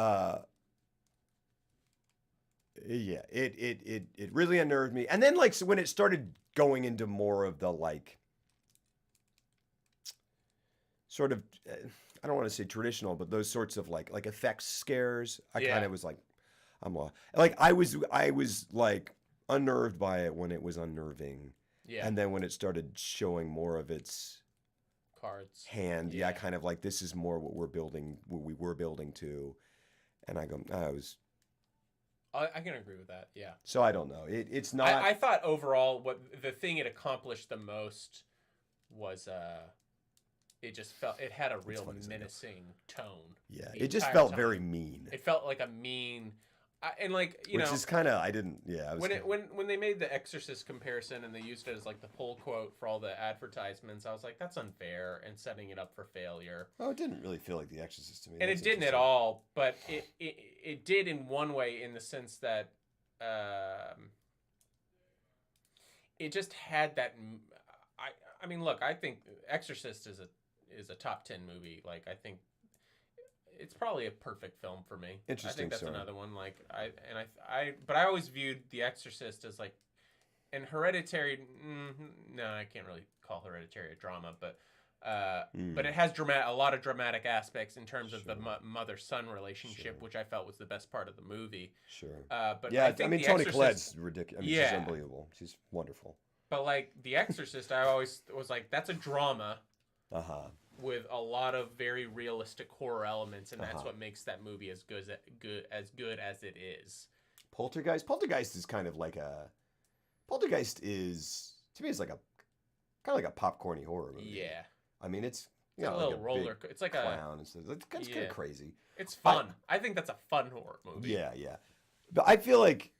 really unnerved me. And then like so when it started going into more of the like sort of I don't want to say traditional, but those sorts of like effects scares, I kind of was like I was like unnerved by it when it was unnerving. Yeah. And then when it started showing more of its cards hand, kind of like this is more what we were building to. And I go, I can agree with that. Yeah. So I don't know. It's not. I thought overall, what the thing it accomplished the most was it just felt it had a real menacing tone. Yeah, it just felt very mean. It felt like a mean, and like you know, which is kind of I didn't. Yeah, I was when they made the Exorcist comparison and they used it as like the pull quote for all the advertisements, I was like, that's unfair and setting it up for failure. Oh, it didn't really feel like The Exorcist to me. And it didn't at all, but it did in one way, in the sense that it just had that. I mean, look, I think Exorcist is a top 10 movie. Like, I think it's probably a perfect film for me. Interesting. I think that's another one. Like, but I always viewed The Exorcist as like, and Hereditary. No, I can't really call Hereditary a drama, but it has a lot of dramatic aspects in terms of the mother-son relationship, which I felt was the best part of the movie. Sure. But yeah, I think Toni Collette's ridiculous. I mean, she's unbelievable. She's wonderful. But like The Exorcist, I always was like, that's a drama. With a lot of very realistic horror elements, and that's what makes that movie as good as it is. Poltergeist is kind of like Poltergeist is to me is like a kind of like a popcorny horror movie. Yeah. I mean, it's a little roller. It's like clown. It's kind of crazy. It's fun. I think that's a fun horror movie. Yeah, yeah. But I feel like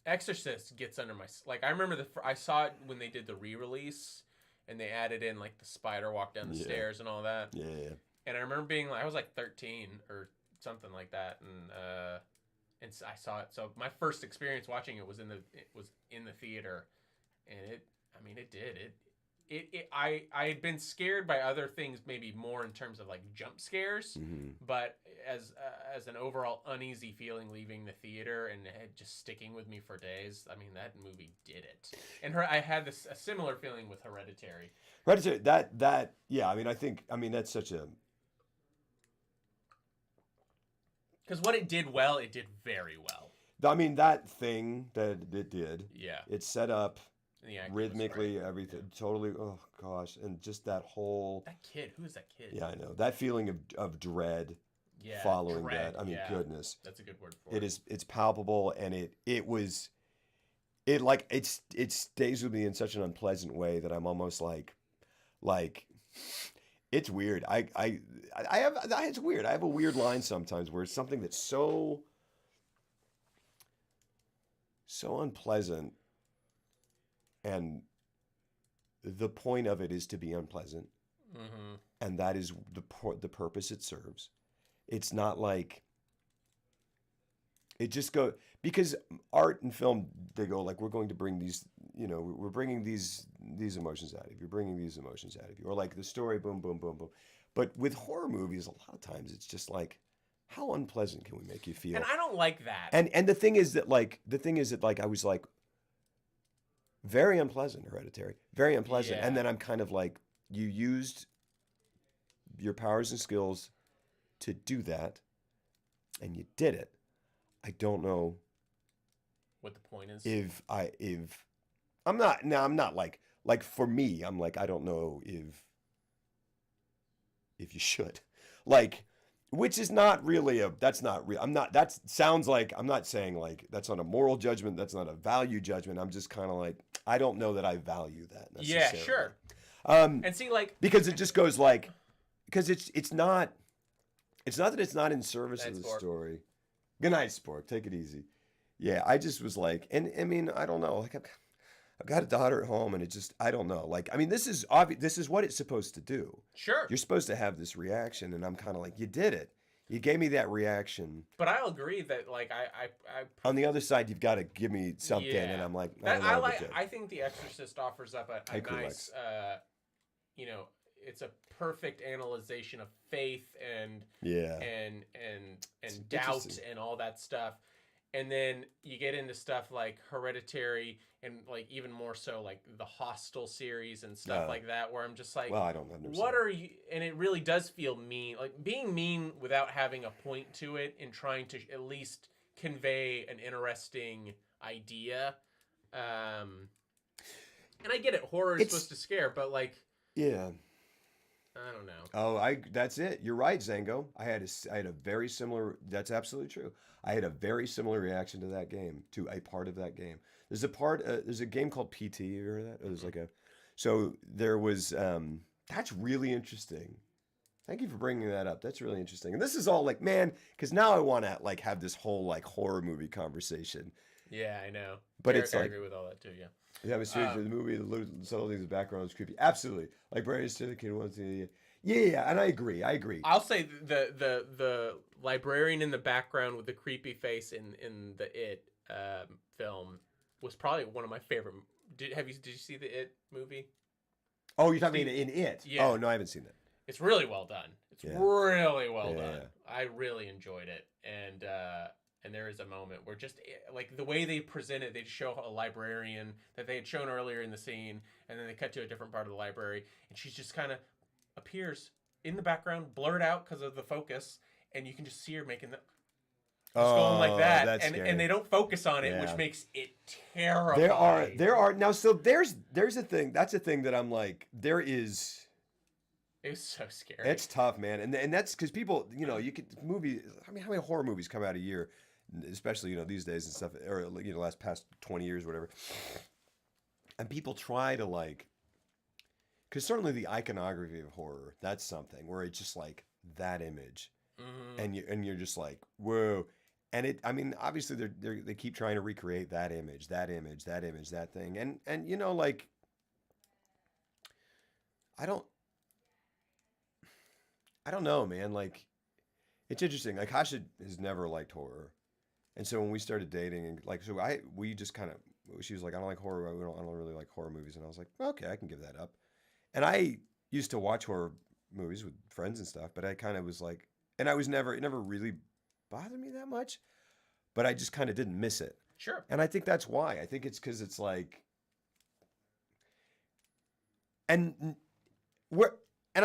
Exorcist gets under my I remember I saw it when they did the re-release. And they added in like the spider walk down the stairs and all that. Yeah. And I remember being like, I was like 13 or something like that, and I saw it. So my first experience watching it was in the theater, and I had been scared by other things, maybe more in terms of like jump scares, but as an overall uneasy feeling leaving the theater and it just sticking with me for days. I mean, that movie did it. And I had a similar feeling with Hereditary. Yeah. I mean that's such a. Because what it did well, it did very well. I mean, that thing that it did. Yeah. It set up. Rhythmically, right. everything totally. Oh gosh, and just that whole. That kid, who is that kid? Yeah, I know that feeling of dread. Yeah, following that. I mean, goodness. That's a good word for it. It's palpable, and it stays with me in such an unpleasant way that I'm almost like, it's weird. It's weird. I have a weird line sometimes where it's something that's so unpleasant. And the point of it is to be unpleasant, and that is the purpose it serves. It's not like it just because art and film, they go like, we're going to bring these, we're bringing these emotions out of you. You're bringing these emotions out of you, or like the story, boom, boom, boom, boom. But with horror movies, a lot of times it's just like, how unpleasant can we make you feel? And I don't like that. And the thing is that I was like. Very unpleasant, Hereditary. Very unpleasant. Yeah. And then I'm kind of like, you used your powers and skills to do that, and you did it. I don't know what the point is. If I'm not like for me, I'm like, I don't know if you should. Like, which is not really that's not real. That sounds like, I'm not saying like that's not a moral judgment. That's not a value judgment. I'm just kind of like, I don't know that I value that necessarily. Yeah, sure. And see, like, because it just goes like, because it's not that it's not in service of the story. Good night, Spork. Take it easy. Yeah, I just was like, and I mean, I don't know. Like, I've got a daughter at home, and it just I don't know. Like, I mean, this is obvious. This is what it's supposed to do. Sure. You're supposed to have this reaction, and I'm kind of like, you did it. You gave me that reaction. But I'll agree that like I On the other side, you've got to give me something, yeah. and I'm like, I That, don't know. I but like. yeah. I think The Exorcist offers up a Hey, cool, nice, Lex. you know, it's a perfect analyzation of faith and Yeah. and doubt interesting. and all that stuff. And then you get into stuff like Hereditary and like even more so like the Hostel series and stuff like that, where I'm just like, Well, I don't know. what are you? And it really does feel mean, like being mean without having a point to it and trying to at least convey an interesting idea. And I get it, horror is supposed to scare, but like, Yeah. I don't know. Oh, that's it. You're right, Zango. I had a very similar. That's absolutely true. I had a very similar reaction to that game, to a part of that game. There's a part. There's a game called PT. You heard of that? There's like a. So there was. That's really interesting. Thank you for bringing that up. That's really interesting. And this is all like, man, because now I want to like have this whole like horror movie conversation. Yeah, I know. But Eric, it's I like, agree with all that too. Yeah. the atmosphere of the movie, the little subtle things in the background is creepy. Absolutely. Like Brandon said, the kid wants to. Yeah, and I agree. I'll say the librarian in the background with the creepy face in the It film was probably one of my favorite. Did you see the It movie? Oh, you're talking in It? Yeah. Oh, no, I haven't seen it. It's really well done. It's really well done. Yeah. I really enjoyed it, and there is a moment where just like the way they present it, they just show a librarian that they had shown earlier in the scene, and then they cut to a different part of the library, and she's just kind of appears in the background, blurred out because of the focus, and you can just see her making the going like that, and they don't focus on it, which makes it terrifying. There are now. So there's a thing. That's a thing that I'm like. There is. It was so scary. It's tough, man, and that's because people, you could movies. I mean, how many horror movies come out a year, especially these days and stuff, or past 20 years, whatever. And people try to like, because certainly the iconography of horror, that's something where it's just like that image, and you're just like, whoa. And it, I mean, obviously they keep trying to recreate that image, that thing, and like, I don't know, man. Like, it's interesting. Like, Hasha has never liked horror, and so when we started dating, and like, we just kind of, she was like, I don't like horror. I don't really like horror movies, and I was like, okay, I can give that up. And I used to watch horror movies with friends and stuff, but I kind of was like, and it never really bothered me that much, but I just kind of didn't miss it. Sure. And I think that's why. I think it's because it's like, and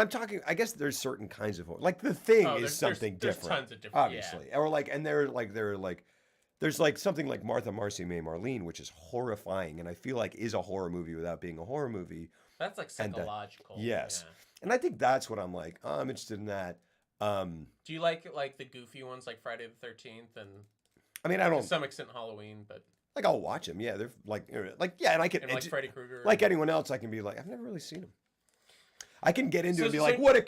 I'm talking, I guess there's certain kinds of horror. Like The Thing is something different. There's tons of different, obviously. Or like, and they're like, there's like something like Martha, Marcy, May, Marlene, which is horrifying, and I feel like is a horror movie without being a horror movie. That's like psychological. Yes. Yeah. And I think that's what I'm like, I'm interested in that. Do you like the goofy ones like Friday the 13th and I mean, I don't, to some extent Halloween, but like, I'll watch them. Yeah, they're like, yeah, and I can, and like Freddy Krueger. like anyone else, I can be like, I've never really seen them. I can get into it and be like, so, what a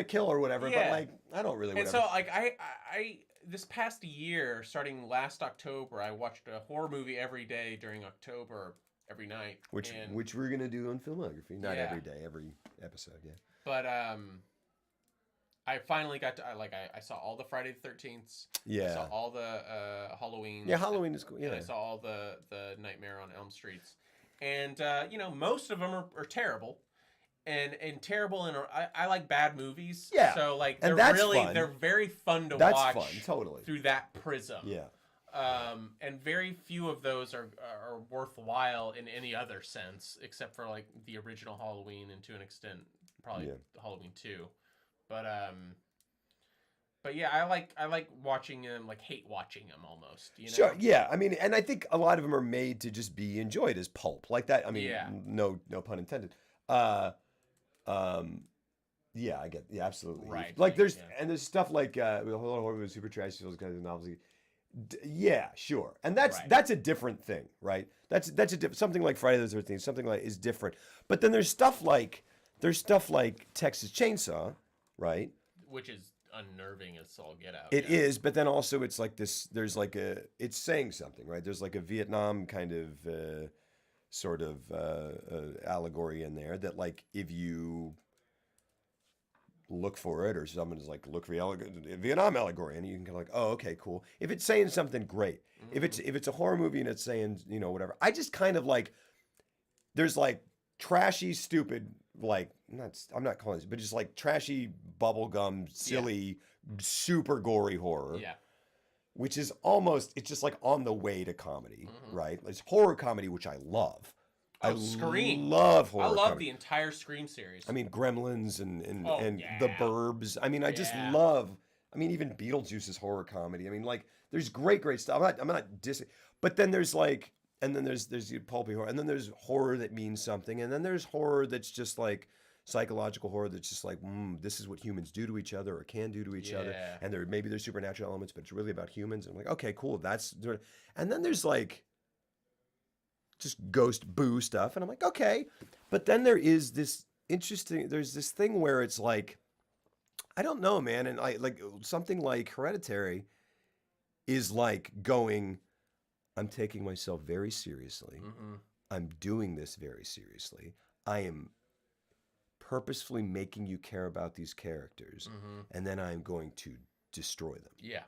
kill, or whatever. Yeah. But like, I don't really. And whatever. so like I this past year, starting last October, I watched a horror movie every day during October, every night. Which we're gonna do on Filmography, not every day, every episode. Yeah. But I finally got to I saw all the Friday the 13th. Yeah. I saw all the Halloween. Yeah, Halloween is cool. Yeah. And I saw all the Nightmare on Elm Streets, and most of them are terrible. And terrible, and I like bad movies. Yeah, so like and that's they're fun. very fun to That's watch. fun, totally. Through that prism. Yeah. And very few of those are worthwhile in any other sense, except for like the original Halloween and to an extent probably Halloween 2. But yeah, I like watching them, like hate watching them almost. Sure. Yeah. I mean, and I think a lot of them are made to just be enjoyed as pulp, like that. I mean, no pun intended. Yeah, I get. Yeah, absolutely. Right. Like there's stuff like horror with super trash those kinds of novels. Yeah, sure, and that's a different thing, right? That's something like Friday the 13th, something like is different. But then there's stuff like Texas Chainsaw, right? Which is unnerving as all get out. It is, but then also it's like this. There's like it's saying something, right? There's like a Vietnam kind of sort of allegory in there that like if you look for it or someone's like look for the Vietnam allegory and you can kind of like, oh, okay, cool. If it's saying something great, if it's a horror movie and it's saying, you know, whatever, I just kind of like, there's like trashy, stupid, like I'm not calling it, but just like trashy bubblegum, silly, super gory horror. Yeah. Which is almost, it's just like on the way to comedy, right? It's horror comedy, which I love. Oh, Scream. Love horror I love comedy. the entire Scream series. I mean, Gremlins and yeah. The Burbs. I mean, I just love. I mean, even Beetlejuice is horror comedy. I mean, like, there's great stuff. I'm not dissing, but then there's like, and then there's pulpy horror, and then there's horror that means something, and then there's horror that's just like psychological horror that's just like, this is what humans do to each other or can do to each other, and maybe there's supernatural elements, but it's really about humans. And I'm like, okay, cool, and then there's like just ghost boo stuff, and I'm like, okay, but then there is this there's this thing where it's like, I don't know, man, and I like something like Hereditary is like going, I'm taking myself very seriously. I'm doing this very seriously. I am purposefully making you care about these characters, and then I'm going to destroy them. Yeah.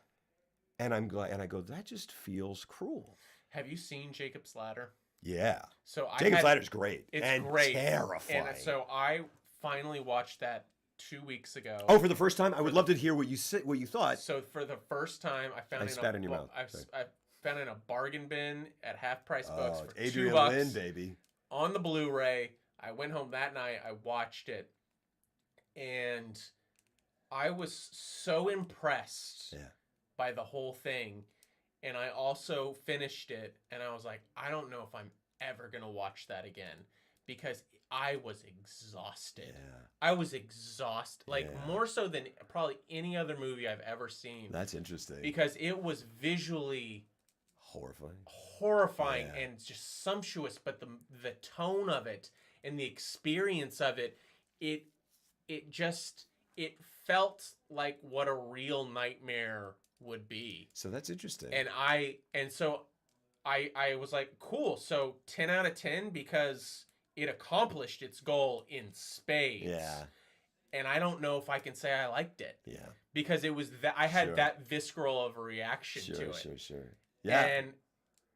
And I'm glad, and I go, that just feels cruel. Have you seen Jacob's Ladder? Yeah. So Jacob's Ladder's great. It's and great. Terrifying. And so I finally watched that 2 weeks ago. Oh, for the first time? I would love to hear what you thought. So for the first time, I found spat in your mouth. I found in a bargain bin at Half Price Books for Adrian $2 Lynn, baby. On the Blu-ray. I went home that night. I watched it, and I was so impressed by the whole thing. And I also finished it, and I was like, I don't know if I'm ever gonna watch that again, because I was exhausted. I was exhausted, like more so than probably any other movie I've ever seen. That's interesting. Because it was visually horrifying and just sumptuous, but the tone of it and the experience of it, it felt like what a real nightmare would be. So that's interesting. And so I was like, cool. So 10 out of 10 because it accomplished its goal in spades. Yeah. And I don't know if I can say I liked it. Yeah. Because it was that I had that visceral of a reaction to it. Sure. Yeah.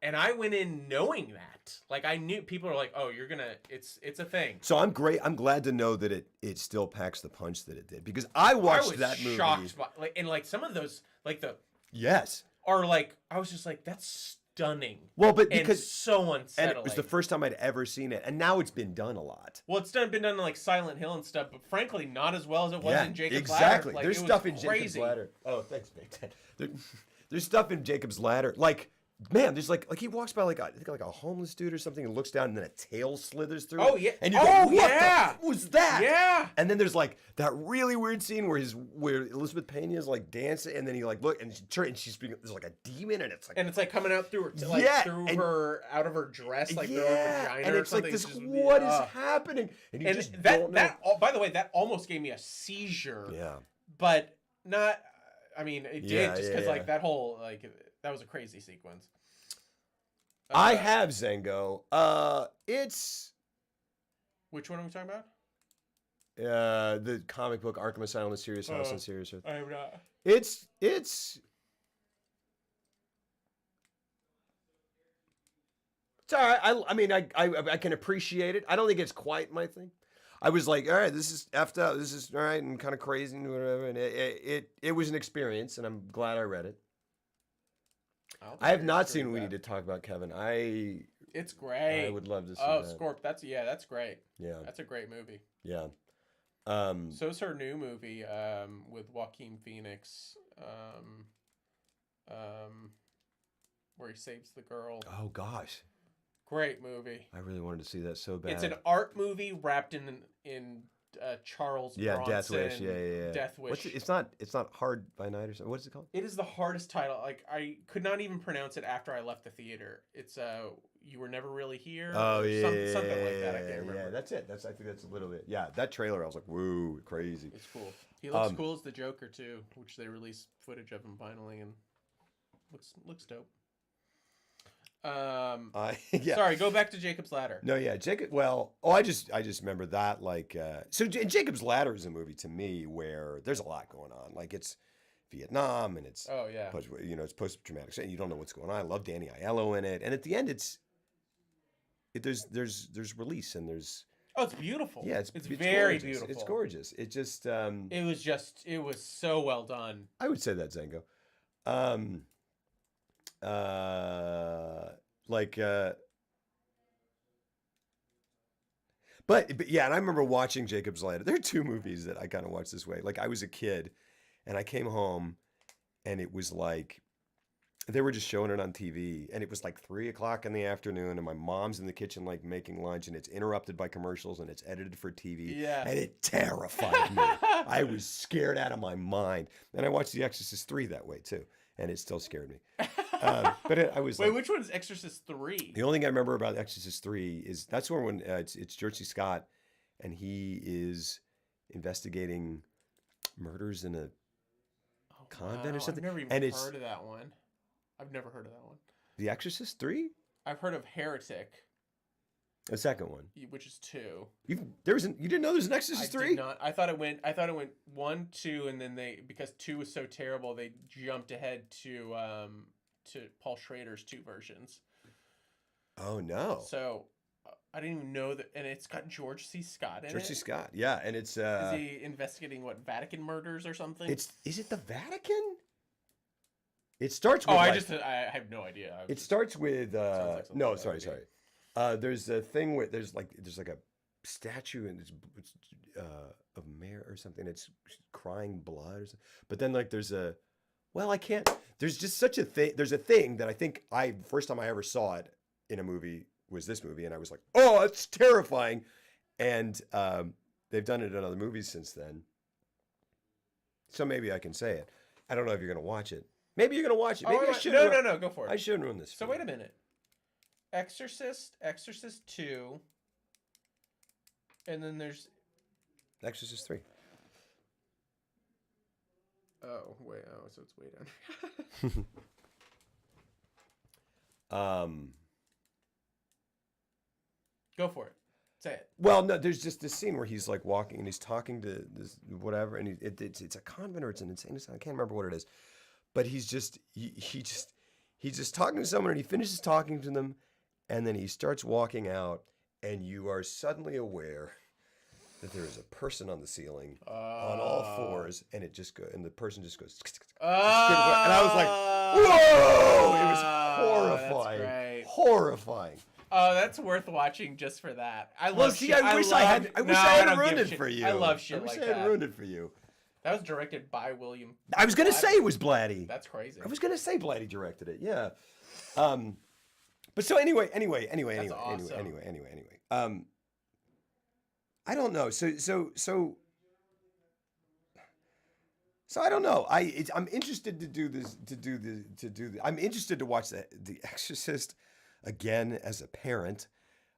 And I went in knowing that. Like I knew people are like, "Oh, you're going to it's a thing." So I'm glad to know that it still packs the punch that it did, because I watched that movie. I was shocked by like some of those like the Yes. Are like I was just like, that's stunning. Well, but because so unsettling. And it was the first time I'd ever seen it, and now it's been done a lot. Well, it's been done in like Silent Hill and stuff, but frankly, not as well as it was in Jacob's Ladder. Exactly. Like, There's stuff in Jacob's Ladder. Oh, thanks, Big Ted. There's stuff in Jacob's Ladder, like. Man, there's like he walks by like a homeless dude or something and looks down, and then a tail slithers through. Oh yeah, and you go, what the was that? Yeah. And then there's like that really weird scene where Elizabeth Pena is like dancing, and then he like look and she's being, there's like a demon, and it's like coming out through her her out of her dress like through her vagina, and it's or something. like this. What is happening? And you just don't know. By the way, that almost gave me a seizure. Yeah. but not. I mean, it did just because like that whole like. That was a crazy sequence. I have Zengo. It's... Which one are we talking about? The comic book Arkham Asylum, Mysterious House, and Serious Earth. I have not. It's all right. I mean, I can appreciate it. I don't think it's quite my thing. I was like, all right, this is effed up. This is all right and kind of crazy and whatever. And it was an experience, and I'm glad I read it. I have not seen We Need to Talk About, Kevin. It's great. I would love to see that. that. Scorp, that's great. Yeah. That's a great movie. Yeah. So is her new movie with Joaquin Phoenix, where he saves the girl. Oh gosh. Great movie. I really wanted to see that so bad. It's an art movie wrapped in Charles Bronson. Death Wish. Yeah. Death Wish. It's not Hard by Night or something. What is it called? It is the hardest title. Like I could not even pronounce it after I left the theater. It's You Were Never Really Here. Oh yeah, something like that. I can't remember. Yeah, that's it. I think that's a little bit. Yeah, that trailer I was like, woo, crazy. It's cool. He looks cool as the Joker too, which they released footage of him finally, and looks dope. Yeah. Sorry, go back to Jacob's Ladder. No, yeah, Jacob. Well, oh, I just remember that. Like, so Jacob's Ladder is a movie to me where there's a lot going on. Like, it's Vietnam and it's Oh yeah. it's post traumatic. You don't know what's going on. I love Danny Aiello in it, and at the end, there's release and there's Oh, it's beautiful. yeah, it's very gorgeous. beautiful. It's gorgeous. It just It was so well done. I would say that Zango. Like but yeah, and I remember watching Jacob's Ladder. There are two movies that I kind of watched this way. Like I was a kid and I came home and it was like they were just showing it on TV and it was like 3 o'clock in the afternoon and my mom's in the kitchen like making lunch and it's interrupted by commercials and it's edited for TV. Yeah. And it terrified me. I was scared out of my mind. And I watched The Exorcist 3 that way too. And it still scared me. I was Wait, like, which one's Exorcist 3? the only thing I remember about Exorcist 3 is that's when it's George C. Scott and he is investigating murders in a convent or something. I've never even And it's heard of that one. I've never heard of that one. The Exorcist 3? I've heard of Heretic, The second one. which is 2. You didn't know there's an Exorcist 3? Did not. I thought it went 1, 2, and then because 2 was so terrible, they jumped ahead to Paul Schrader's 2 versions. Oh no. So I didn't even know that, and it's got George C. Scott in it. George C. Scott. Yeah, and it's Is he investigating what, Vatican murders or something? is it the Vatican? It starts with I have no idea. It starts with Sounds like something no, like that sorry. would be. There's a thing where there's like a statue and it's of Mary or something. It's crying blood or something. But then like there's I can't. There's just such a thing. There's a thing that I think first time I ever saw it in a movie was this movie, and I was like, oh, it's terrifying. And they've done it in other movies since then. So maybe I can say it. I don't know if you're gonna watch it. Maybe you're gonna watch it. Maybe I should. No, go for it. I shouldn't ruin this. So wait a minute. Exorcist 2, and then there's Exorcist 3. oh so it's way down. Go for it. Say it. Well, no, there's just this scene where he's like walking and he's talking to this whatever, and it's a convent or it's an insane asylum. I can't remember what it is, but he's just talking to someone and he finishes talking to them, and then he starts walking out, and you are suddenly aware that there is a person on the ceiling on all fours, and the person just goes, and I was like, whoa! It was horrifying, that's great. horrifying. Oh, that's worth watching just for that. I Well, love see, shit. I wish I had ruined it shit. for you. I love shit I wish like I had that. ruined it for you. That was directed by William. I was gonna Blatty. say it was Blatty. That's crazy. I was gonna say Blatty directed it. Yeah. But so anyway. That's awesome. Anyway. I don't know. So I don't know. I'm interested to do this. I'm interested to watch the Exorcist again as a parent.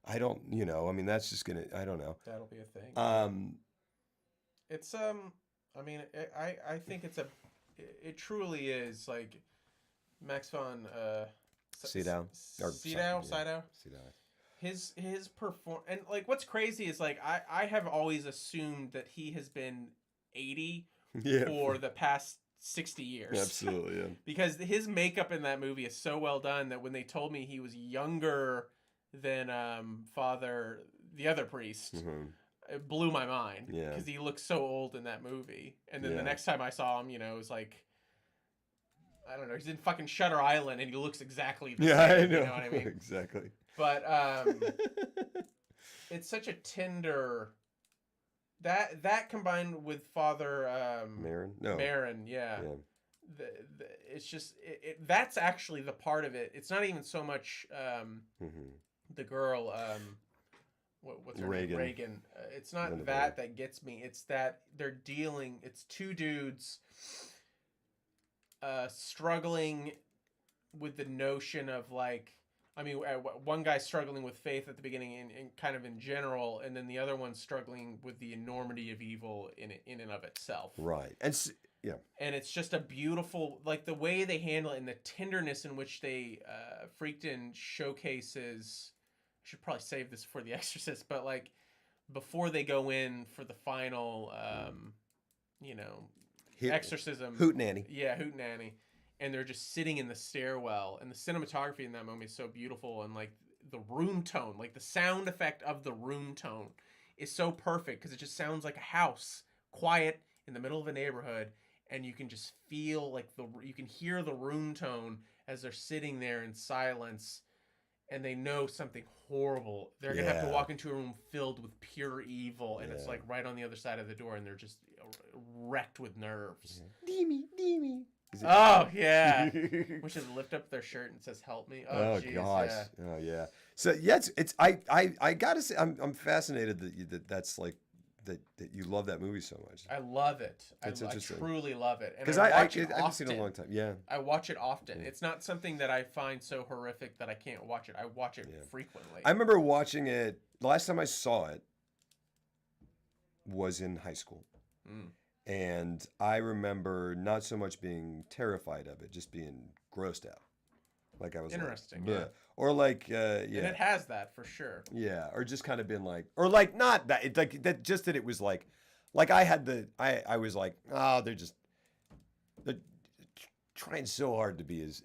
I don't. I mean, that's just gonna. I don't know. That'll be a thing. It's I mean, I think it truly is like Max von Sydow. His perform, and like what's crazy is like I have always assumed that he has been 80 for the past 60 years. Absolutely, yeah. Because his makeup in that movie is so well done that when they told me he was younger than Father, the other priest, it blew my mind. Yeah. Because he looks so old in that movie. And then the next time I saw him, it was like, I don't know, he's in fucking Shutter Island and he looks exactly the same. I know. You know what I mean? Exactly. But it's such a tender... That combined with Father Marin, yeah. It's just that's actually the part of it. It's not even so much the girl what's her name? Reagan. It's not that gets me. It's that they're dealing. It's two dudes struggling with the notion of like. I mean, one guy's struggling with faith at the beginning and kind of in general, and then the other one's struggling with the enormity of evil in and of itself. Right. And Yeah. And it's just a beautiful, like the way they handle it and the tenderness in which they Freakton showcases. I should probably save this for The Exorcist, but like before they go in for the final, you know, exorcism. Hootenanny. Yeah, hootenanny. And they're just sitting in the stairwell, and the cinematography in that moment is so beautiful, and like the room tone, like the sound effect of the room tone is so perfect because it just sounds like a house, quiet in the middle of a neighborhood, and you can just feel like you can hear the room tone as they're sitting there in silence, and they know something horrible. They're gonna have to walk into a room filled with pure evil, and it's like right on the other side of the door, and they're just wrecked with nerves. Deemy. Oh yeah, which is lift up their shirt and says "Help me." Oh geez, gosh. yeah. Oh yeah. So yeah, it's I gotta say I'm fascinated that's like that you love that movie so much. I love it. I truly love it. Because I haven't seen it in a long time. Yeah. I watch it often. It's not something that I find so horrific that I can't watch it. I watch it frequently. I remember watching it. The last time I saw it was in high school. And I remember not so much being terrified of it, just being grossed out. Like I was interesting, like, yeah. Or like, And it has that for sure. Yeah, or just kind of been like, or like not that, it, like that, just that it was like I had I was like, oh, they're trying so hard to be as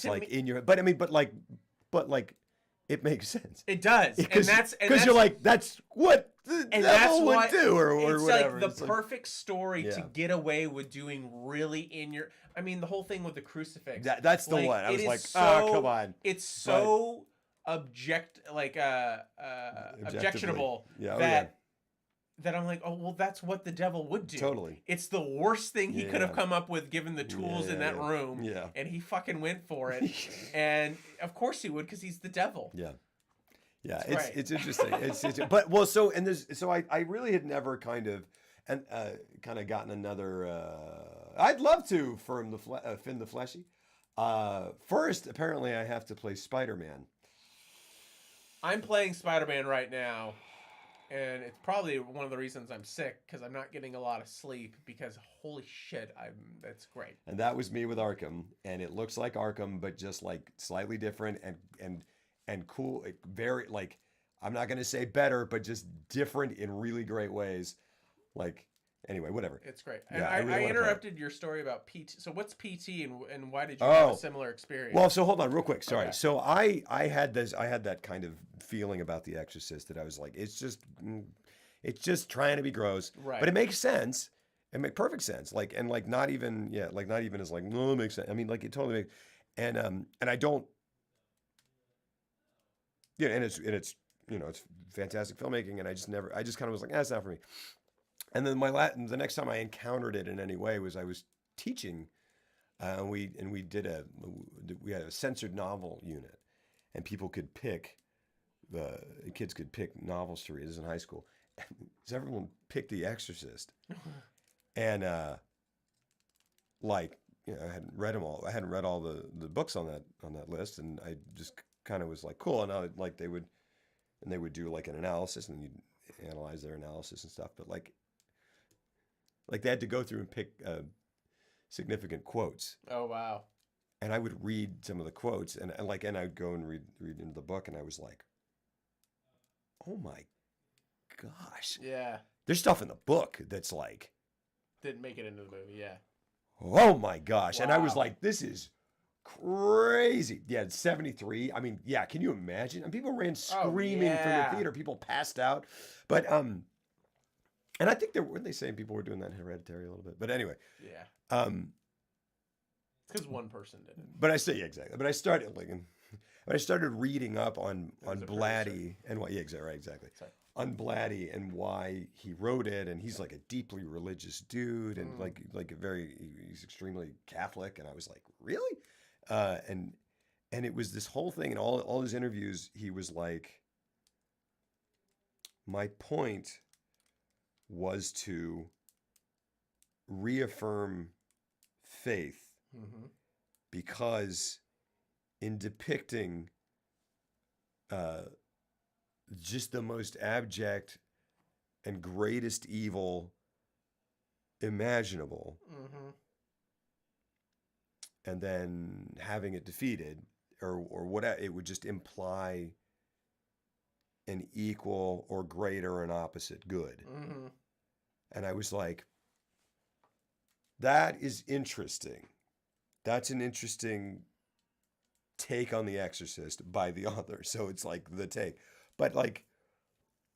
like in your, but I mean, but like, it makes sense. It does, because you're like, that's what the devil would do, or it's whatever. Like the perfect story to get away with doing really in your. I mean, the whole thing with the crucifix. That's the one. I was like, oh, come on. It's so objectionable that I'm like, oh well, that's what the devil would do. Totally. It's the worst thing he could have come up with, given the tools in that room. Yeah. And he fucking went for it, and of course he would, because he's the devil. Yeah. Yeah, it's interesting. But well, so I really had never kind of gotten another. I'd love to Finn the Fleshy. First, apparently, I have to play Spider-Man. I'm playing Spider-Man right now, and it's probably one of the reasons I'm sick, because I'm not getting a lot of sleep. Because holy shit, that's great. And that was me with Arkham, and it looks like Arkham, but just like slightly different and cool, very like, I'm not gonna say better, but just different in really great ways. Like, anyway, whatever. It's great. Yeah, and I interrupted your story about PT. So what's PT, and why did you have a similar experience? Well, so hold on real quick. Sorry. Okay. So I had that kind of feeling about The Exorcist, that I was like, it's just trying to be gross, right? But it makes sense. It makes perfect sense. Like, and like not even as like, no, it makes sense. I mean, like, it totally makes. And I don't. Yeah, and it's it's fantastic filmmaking, and I just kind of was like, it's not for me. And then the next time I encountered it in any way was I was teaching, we had a censored novel unit, and kids could pick novels to read. This is in high school, so everyone picked The Exorcist, and I hadn't read them all. I hadn't read all the books on that list, and I just kind of was like, cool. And they would do like an analysis, and you'd analyze their analysis and stuff. But like they had to go through and pick significant quotes. Oh wow! And I would read some of the quotes, and I'd go and read into the book, and I was like, oh my gosh! Yeah. There's stuff in the book that's like didn't make it into the movie. Yeah. Oh my gosh! Wow. And I was like, this is crazy. Yeah, it's 73. I mean, yeah, can you imagine? And people ran screaming from the theater. People passed out. But and I think weren't they saying people were doing that in Hereditary a little bit? But anyway. Yeah. Because one person did it. But I say exactly. But I started reading up on Blatty and what. Yeah, exactly. Sorry. On Blatty and why he wrote it, and he's like a deeply religious dude, and he's extremely Catholic, and I was like, really? And it was this whole thing, and all his interviews, he was like, my point was to reaffirm faith, because in depicting just the most abject and greatest evil imaginable, Mm-hmm. and then having it defeated, or whatever, it would just imply an equal or greater or an opposite good. Mm-hmm. And I was like, that is interesting. That's an interesting take on The Exorcist by the author. So it's like the take. But like,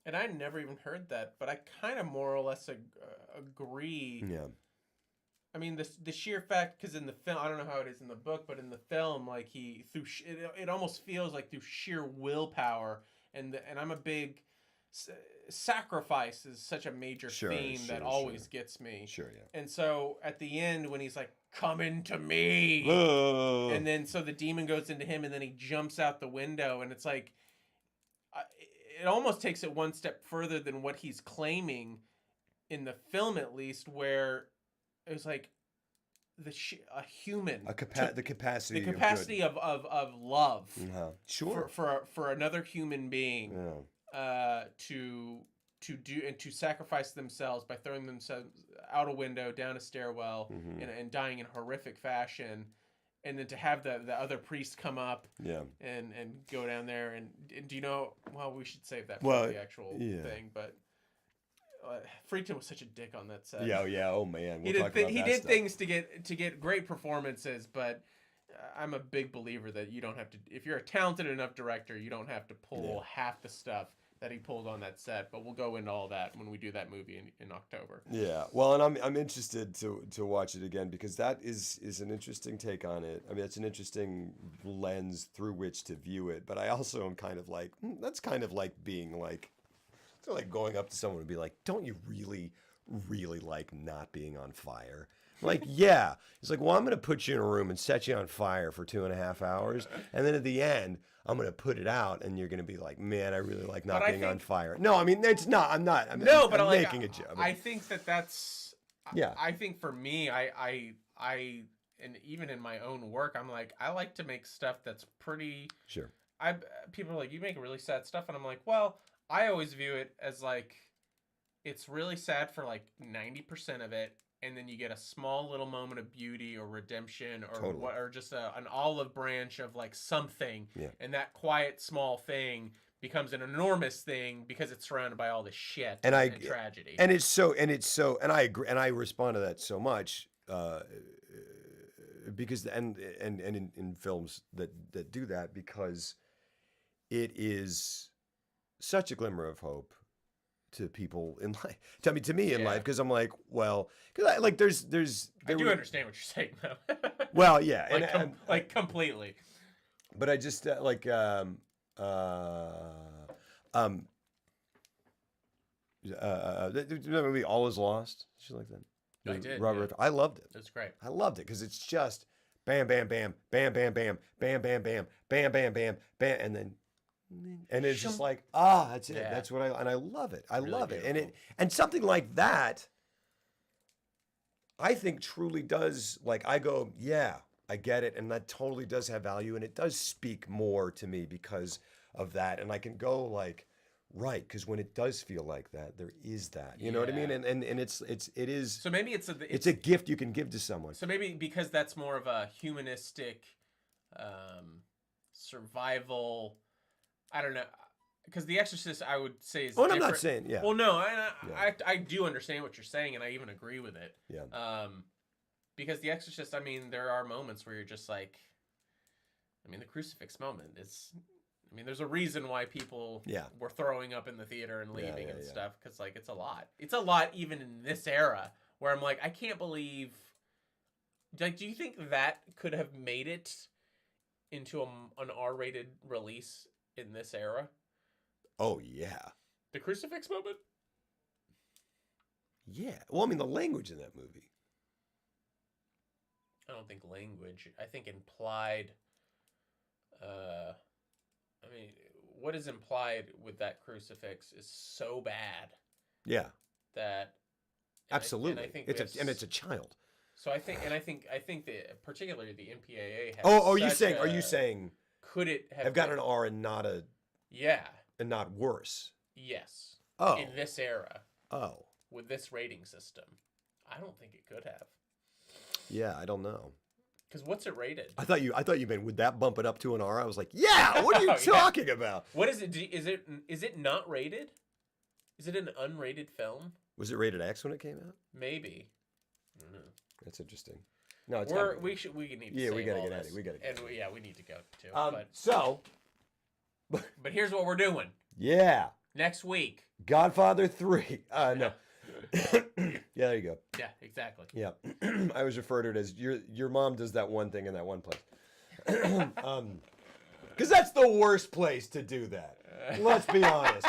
And I never even heard that, but I kind of more or less agree. yeah, I mean, the sheer fact, because in the film, I don't know how it is in the book, but in the film, like it almost feels like through sheer willpower, and I'm a big sacrifice is such a major theme that always gets me. Sure, yeah. And so at the end, when he's like, "Come into me," and then so the demon goes into him, and then he jumps out the window, and it's like, it almost takes it one step further than what he's claiming in the film, at least, where it was like a human, the capacity of love, sure, for another human being, to do and to sacrifice themselves by throwing themselves out a window, down a stairwell, and dying in horrific fashion. And then to have the other priest come up, and go down there, and do you know? Well, we should save that for the actual thing. But Friedkin was such a dick on that set. Yeah. Oh man, he did things to get great performances, but I'm a big believer that you don't have to. If you're a talented enough director, you don't have to pull half the stuff that he pulled on that set. But we'll go into all that when we do that movie in October. Yeah, well, and I'm interested to watch it again, because that is an interesting take on it. I mean, it's an interesting lens through which to view it. But I also am kind of like, that's kind of like being like, it's like going up to someone and be like, don't you really, really like not being on fire? Like, yeah. It's like, well, I'm going to put you in a room and set you on fire for 2.5 hours. And then at the end, I'm going to put it out, and you're going to be like, man, I really like not being on fire. No, I mean, it's not. I'm not. I'm making a joke. I think that's... Yeah. I think for me, I and even in my own work, I'm like, I like to make stuff that's pretty... Sure. People are like, you make really sad stuff. And I'm like, well, I always view it as like, it's really sad for like 90% of it. And then you get a small little moment of beauty or redemption, or or just an olive branch of like something, and that quiet small thing becomes an enormous thing because it's surrounded by all this shit and tragedy. And I agree, and I respond to that so much because and in films that do that, because it is such a glimmer of hope to people in life. To me in life, because I'm like, well, because I like there's I do understand what you're saying though. Well, yeah, like completely. But I just movie All Is Lost. Did you like that? I did. Robert, I loved it. It's great. I loved it because it's just bam, bam, bam, bam, bam, bam, bam, bam, bam, bam, bam, bam, bam, and it's just like, that's it. That's what I love it. I really love beautiful. It. And something like that, I think truly does, like, I go, yeah, I get it, and that totally does have value, and it does speak more to me because of that, and I can go like, right, because when it does feel like that, there is that, you know what I mean, and it is. So maybe it's a gift you can give to someone. So maybe because that's more of a humanistic, survival. I don't know, because The Exorcist, I would say, is different. I'm not saying, Well, no, I do understand what you're saying, and I even agree with it. Yeah. Because The Exorcist, I mean, there are moments where you're just like, I mean, the crucifix moment is, I mean, there's a reason why people were throwing up in the theater and leaving and stuff, because, like, it's a lot. It's a lot even in this era, where I'm like, I can't believe, like, do you think that could have made it into an R-rated release in this era? Oh, yeah. The crucifix moment? Yeah. Well, I mean, the language in that movie. I don't think language. I think implied. I mean, what is implied with that crucifix is so bad. Yeah. That. Absolutely. It's a child. So I think that particularly the MPAA has. Are you saying? Could it have got an R and not a... Yeah. And not worse? Yes. Oh. In this era. Oh. With this rating system. I don't think it could have. Yeah, I don't know. Because what's it rated? I thought you meant, would that bump it up to an R? I was like, yeah, what are you Yeah. talking about? What is it? Is it not rated? Is it an unrated film? Was it rated X when it came out? Maybe. I don't know. That's interesting. No, it's We need to Yeah, we save gotta all get out of this. here. We gotta get And out of yeah, we need to go too. So, But here's what we're doing yeah, next week. Godfather 3. No. Yeah, there you go. Yeah, exactly. Yeah. I always refer to it as your mom does that one thing in that one place. Because that's the worst place to do that. Let's be honest.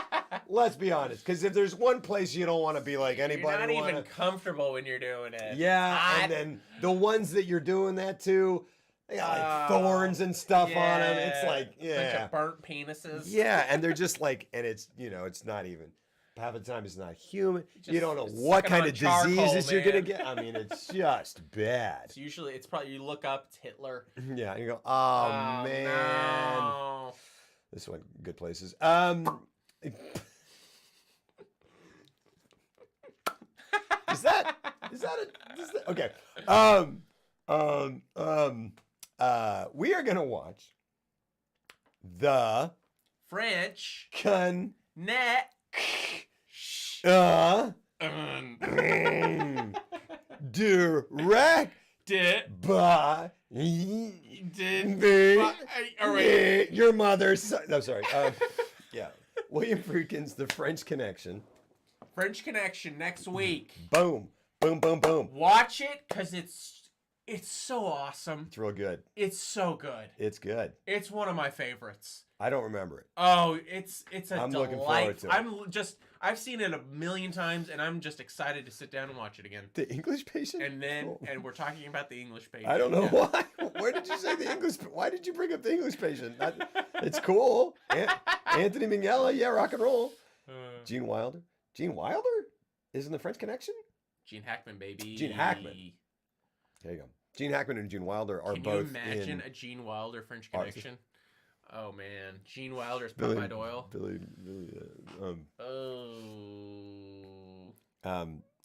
Let's be honest. Because if there's one place you don't want to be like anybody. You're not even comfortable when you're doing it. Yeah, and then the ones that you're doing that to, they got like thorns and stuff on them. It's like, bunch of burnt penises. Yeah, and they're just like, and it's, it's not even, half the time it's not human. You don't know Just what sucking kind on of charcoal, diseases you're going to man. get. I mean, it's just bad. It's probably, you look up, it's Hitler. Yeah, and you go, oh man. No. This went good places. Okay. We are gonna watch the French. Net. Direct by your mother's. No, sorry. Yeah, William Friedkin's The French Connection. French Connection next week. Boom, boom, boom, boom. Watch it because it's so awesome. It's real good. It's so good. It's good. It's one of my favorites. I don't remember it. Oh, it's a I'm delight. looking forward to it. I've seen it a million times, and I'm just excited to sit down and watch it again. The English Patient? And then, Cool. and we're talking about the English Patient. I don't know why. Where did you say the English? Why did you bring up the English Patient? It's cool. Anthony Minghella, yeah, rock and roll. Gene Wilder. Gene Wilder is in The French Connection? Gene Hackman, baby. Gene Hackman. There you go. Gene Hackman and Gene Wilder are both. Can you imagine a Gene Wilder French Connection? Oh man, Gene Wilder's Popeye Doyle.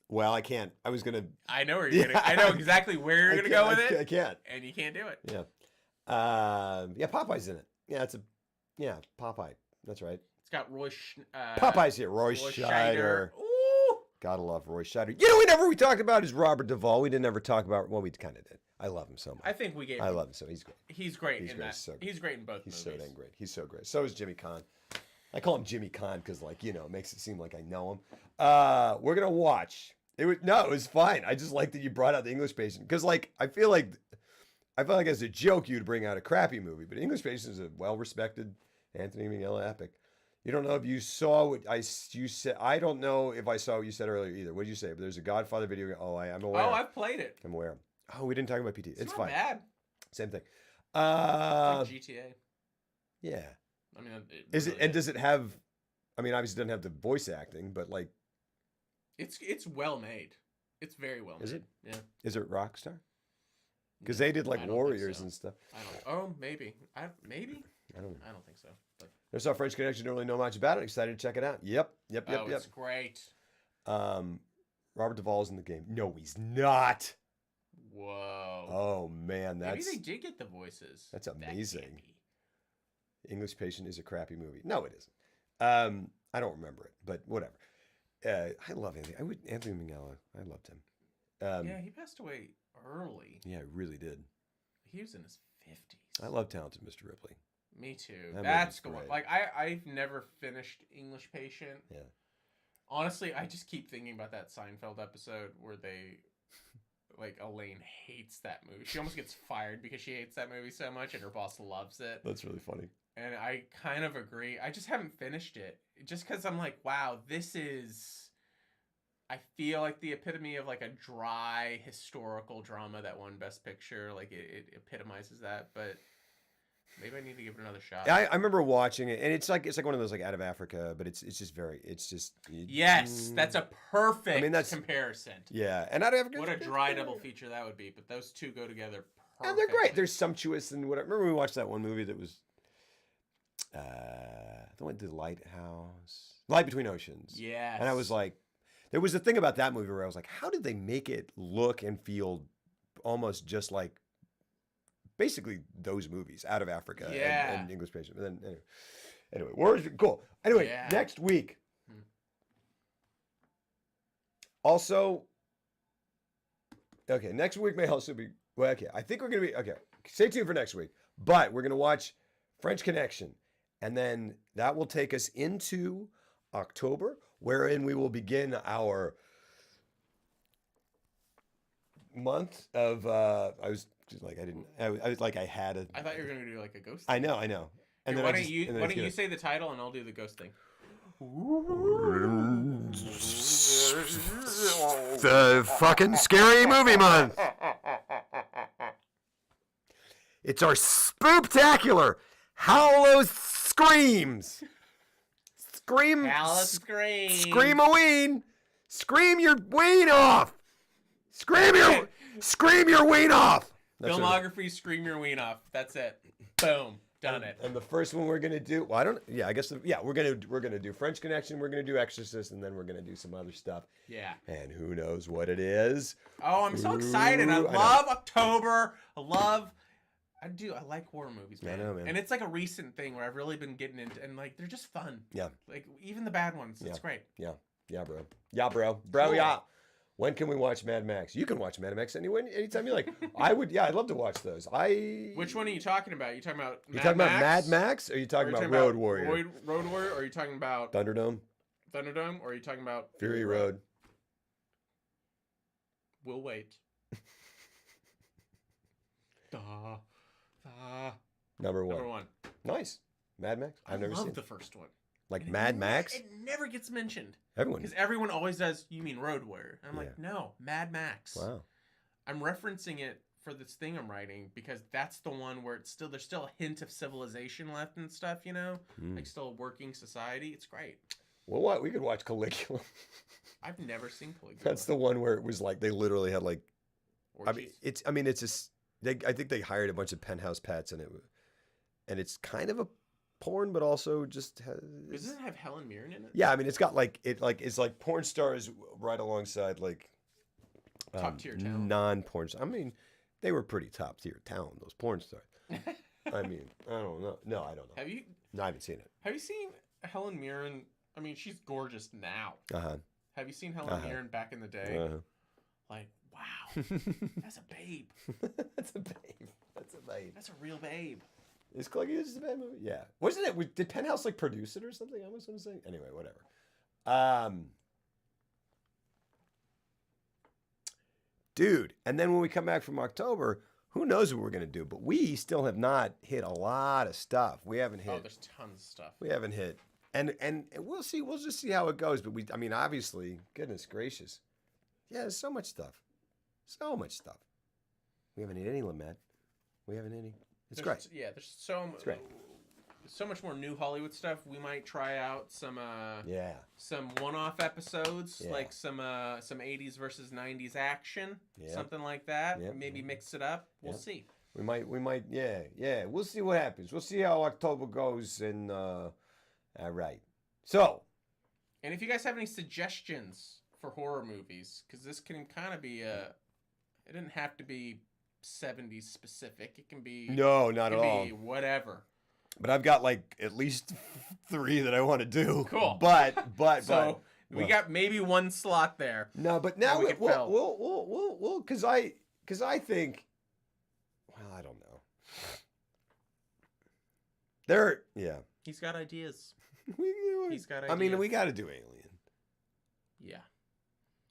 Well, I can't. I was gonna. I know where you're gonna. I know exactly where you're gonna go with it. I can't. And you can't do it. Yeah. Yeah, Popeye's in it. Yeah, Popeye. That's right. It's got Roy. Popeye's here. Roy Scheider. Ooh. Gotta love Roy Scheider. We talked about is Robert Duvall. We didn't ever talk about. Well, we kind of did. I love him so much. I think we gave. I love him so. He's great. He's great in great. that. So he's great in both He's movies. so dang great. He's so great. So is Jimmy Caan. I call him Jimmy Caan because, it makes it seem like I know him. We're gonna watch. It was fine. I just like that you brought out the English Patient because, I feel like as a joke you'd bring out a crappy movie, but English Patient is a well-respected Anthony Minghella epic. You don't know if you saw what you said. I don't know if I saw what you said earlier either. What did you say? But there's a Godfather video game. Oh, I'm aware. Oh, I've played it. I'm aware. Oh, we didn't talk about PT. It's not fine. bad. Same thing. It's like GTA. Yeah. I mean, Does it have? I mean, obviously, it doesn't have the voice acting, but it's well made. It's very well made. Is it? Yeah. Is it Rockstar? Because they did I don't think Warriors so. and stuff. I don't. Oh, maybe. Maybe. I don't know. I don't think so. But There's our French Connection. Don't really know much about it. Excited to check it out. Yep. it's great. Robert Duvall's in the game. No, he's not. Whoa. Oh man, Maybe they did get the voices. that's That amazing. can't be. English Patient is a crappy movie. No, it isn't. I don't remember it, but whatever. I love Anthony. Anthony Minghella. I loved him. Yeah, he passed away early. Yeah, I really did. He was in his 50s. I love Talented Mr. Ripley. Me too. That That's movie's cool. great. I've never finished English Patient. Yeah. Honestly, I just keep thinking about that Seinfeld episode where Elaine hates that movie. She almost gets fired because she hates that movie so much and her boss loves it. That's really funny. And I kind of agree. I just haven't finished it. Just because I'm like, wow, this is... I feel like the epitome of a dry historical drama that won Best Picture. It epitomizes that, but maybe I need to give it another shot. I remember watching it, and it's like one of those Out of Africa, but it's just Yes, that's a perfect that's comparison. Yeah, and Out of Africa. What a dry double feature that would be, but those two go together perfectly. And they're great. They're sumptuous and whatever. Remember we watched that one movie that was the one, The Lighthouse, Light Between Oceans. Yes. And I was like, There was a thing about that movie where I was like, how did they make it look and feel almost just like basically those movies out of Africa and English Patient? But then anyway, Warriors, cool. Anyway, next week. Also, okay, next week may also be, well, okay, I think we're going to be, okay, stay tuned for next week, but we're going to watch French Connection, and then that will take us into October, wherein we will begin our month of, I was just like, I was like, I had a. I thought you were going to do like a ghost I thing. know. And here, then why don't you say the title and I'll do the ghost thing. The fucking scary movie month. It's our spooktacular Hallows Screams. Scream-a-ween. Scream your ween off. Scream your ween off. Filmography, scream your ween off. That's it. Boom. Done it. And the first one we're gonna do, well, we're gonna do French Connection, we're gonna do Exorcist, and then we're gonna do some other stuff. Yeah. And who knows what it is? Oh, I'm so excited! I love October. I like horror movies, man. I know, man. And it's like a recent thing where I've really been getting into, and like they're just fun. Yeah. Like even the bad ones, it's great. Yeah, bro. Cool. Yeah. When can we watch Mad Max? You can watch Mad Max anytime you like. I'd love to watch those. Which one are you talking about? You talking about Mad Max? Or are you talking about Road Warrior? Road Warrior, or are you talking about Thunderdome? Or are you talking about Fury Road? We'll wait. Number one. Nice. Mad Max? I've never seen. I love the first one. Like Mad Max? It never gets mentioned. Because everyone always does, you mean Road Warrior. And I'm like, no, Mad Max. Wow. I'm referencing it for this thing I'm writing because that's the one where there's still a hint of civilization left and stuff, you know? Like still a working society. It's great. Well, what? We could watch Caligula. I've never seen Caligula. That's the one where it was like they literally had like orgies. I think they hired a bunch of penthouse pets and it's kind of a porn, but also just does it have Helen Mirren in it? Yeah, I mean, it's got it's like porn stars right alongside like top tier talent. Non-porn. I mean, they were pretty top tier talent, those porn stars. I mean, I don't know. No, I don't know. Have you? No, I haven't seen it. Have you seen Helen Mirren? I mean, she's gorgeous now. Have you seen Helen Mirren back in the day? Like, wow, that's a babe. That's a babe. That's a real babe. Is Caligula just a bad movie? Yeah. Wasn't it? Did Penthouse like produce it or something? I was going to say. Anyway, whatever. Dude, and then when we come back from October, who knows what we're going to do? But we still have not hit a lot of stuff. We haven't hit. Oh, there's tons of stuff. We haven't hit. And we'll see. We'll just see how it goes. But I mean, obviously, goodness gracious. Yeah, there's so much stuff. So much stuff. We haven't hit any, Lamed. We haven't hit any. It's great. Yeah, there's so much more new Hollywood stuff. We might try out some one-off episodes, like some 80s versus 90s action, something like that. Maybe mix it up. We'll see. We might. Yeah. We'll see what happens. We'll see how October goes. And all right. So. And if you guys have any suggestions for horror movies, because this can kind of be it didn't have to be 70s specific. It can be not at all. Whatever. But I've got like at least 3 that I want to do. Cool. But we got maybe one slot there. No, but now we'll because I think, well, I don't know. He's got ideas. He's got ideas. I mean, we got to do Alien. Yeah.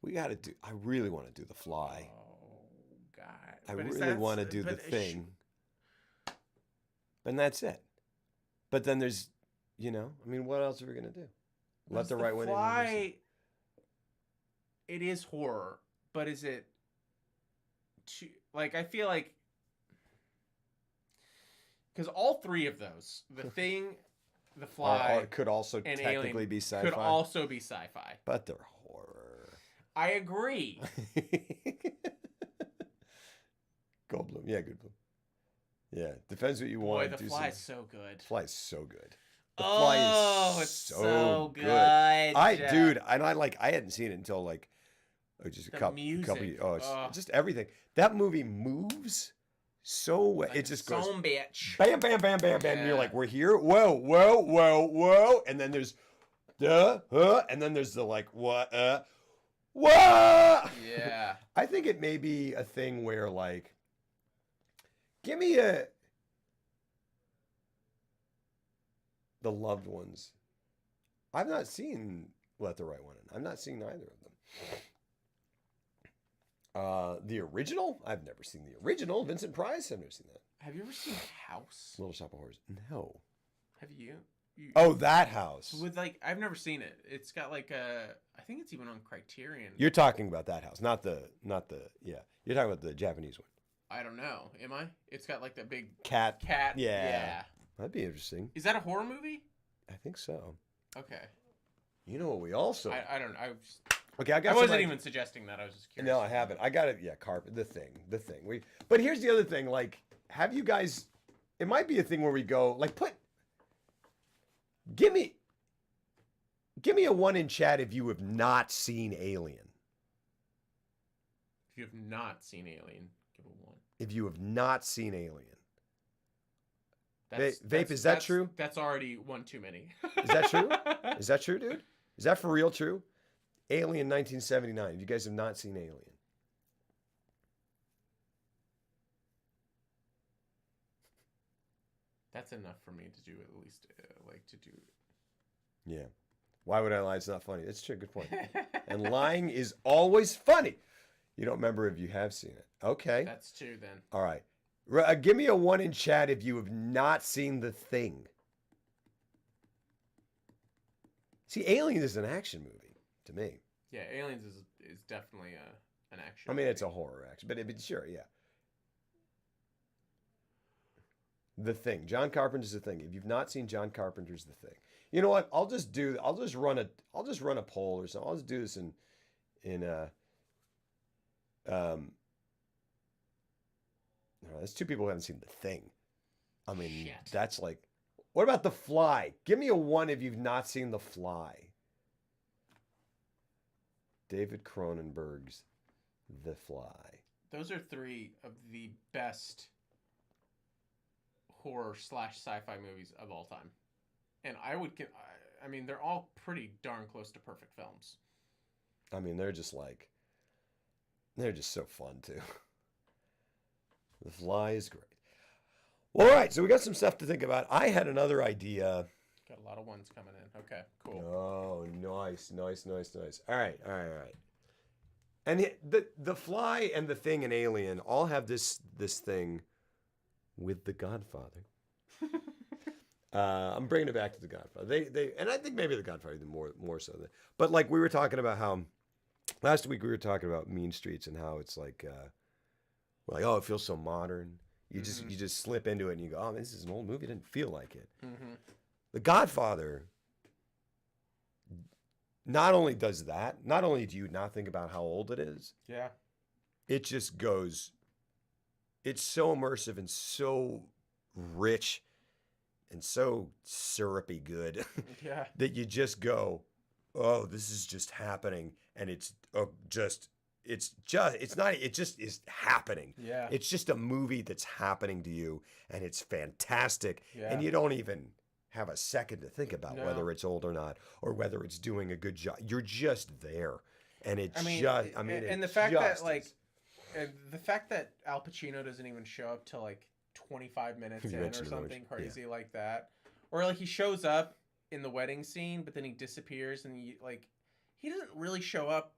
We got to do. I really want to do The Fly. Oh God. I really want to do The Thing. And that's it. But then there's, I mean, what else are we gonna do? Let the right one in. Fly. It is horror, but is it? I feel like because all 3 of those, The Thing, The Fly, could also and technically Alien, be sci-fi. Could also be sci-fi. But they're horror. I agree. Goldblum, yeah, Goldblum. Yeah, depends what you want. Boy, The Fly is so good. Fly is so good. The Fly Oh, is it's so so good. good. Dude, and I hadn't seen it until like just a The couple music. oh, it's Oh. just everything. That movie moves so well. Like It a just goes son bitch. bam, bam, bam, bam, bam. And you're Yeah. like, we're here. Whoa, whoa, whoa, whoa. And then there's and then there's the like, what, what? Yeah. I think it may be a thing where like, give me the Loved Ones. I've not seen Let the Right One In. I've not seen either of them. The original? I've never seen the original. Vincent Price? I've never seen that. Have you ever seen House? Little Shop of Horrors. No. Have you? Oh, that house. With like, I've never seen it. It's got like I think it's even on Criterion. You're talking about that house, not the, yeah. You're talking about the Japanese one. I don't know. Am I? It's got like that big Cat. cat. Yeah. That'd be interesting. Is that a horror movie? I think so. Okay. You know what we also... I don't know. Okay, I wasn't even suggesting that. I was just curious. No, I haven't. I got it. Yeah, Carpet. The thing. But here's the other thing. Like, have you guys... It might be a thing where we go, like, give me a one in chat if you have not seen Alien. If you have not seen Alien, give it one. If you have not seen Alien. That's, Vape, is that true? That's already one too many. Is that true? Is that true, dude? Is that for real true? Alien 1979. If you guys have not seen Alien. That's enough for me to do at least, to do. Yeah. Why would I lie? It's not funny. That's true. Good point. And lying is always funny. You don't remember if you have seen it. Okay. That's two then. All right. Give me a one in chat if you have not seen The Thing. See, Alien is an action movie to me. Yeah, Aliens is definitely an action. I mean, movie. it's a horror action, but sure, yeah. The Thing. John Carpenter's The Thing. If you've not seen John Carpenter's The Thing, you know what? I'll just run a poll or something. I'll just do this in there's two people who haven't seen The Thing. I mean, Shit. That's like, what about The Fly? Give me a one if you've not seen The Fly. David Cronenberg's The Fly. Those are three of the best horror / sci-fi movies of all time. And I mean, they're all pretty darn close to perfect films. I mean, they're just so fun too. The Fly is great. Well, all right, so we got some stuff to think about. I had another idea. Got a lot of ones coming in. Okay, cool. Oh, nice. All right. And the Fly and The Thing and Alien all have this thing with The Godfather. I'm bringing it back to The Godfather. They and I think maybe The Godfather even more so. But like we were talking about how last week we were talking about Mean Streets and how it's like oh, it feels so modern. You just slip into it and you go, oh, this is an old movie. It didn't feel like it. Mm-hmm. The Godfather not only does that, not only do you not think about how old it is. Yeah. It just goes, it's so immersive and so rich and so syrupy good Yeah. that you just go, oh, this is just happening. And it just is happening. Yeah. It's just a movie that's happening to you and it's fantastic. Yeah. And you don't even have a second to think about No. whether it's old or not, or whether it's doing a good job. You're just there. And And the fact that Al Pacino doesn't even show up till like 25 minutes in or something crazy like that, or like he shows up in the wedding scene, but then he disappears, and he doesn't really show up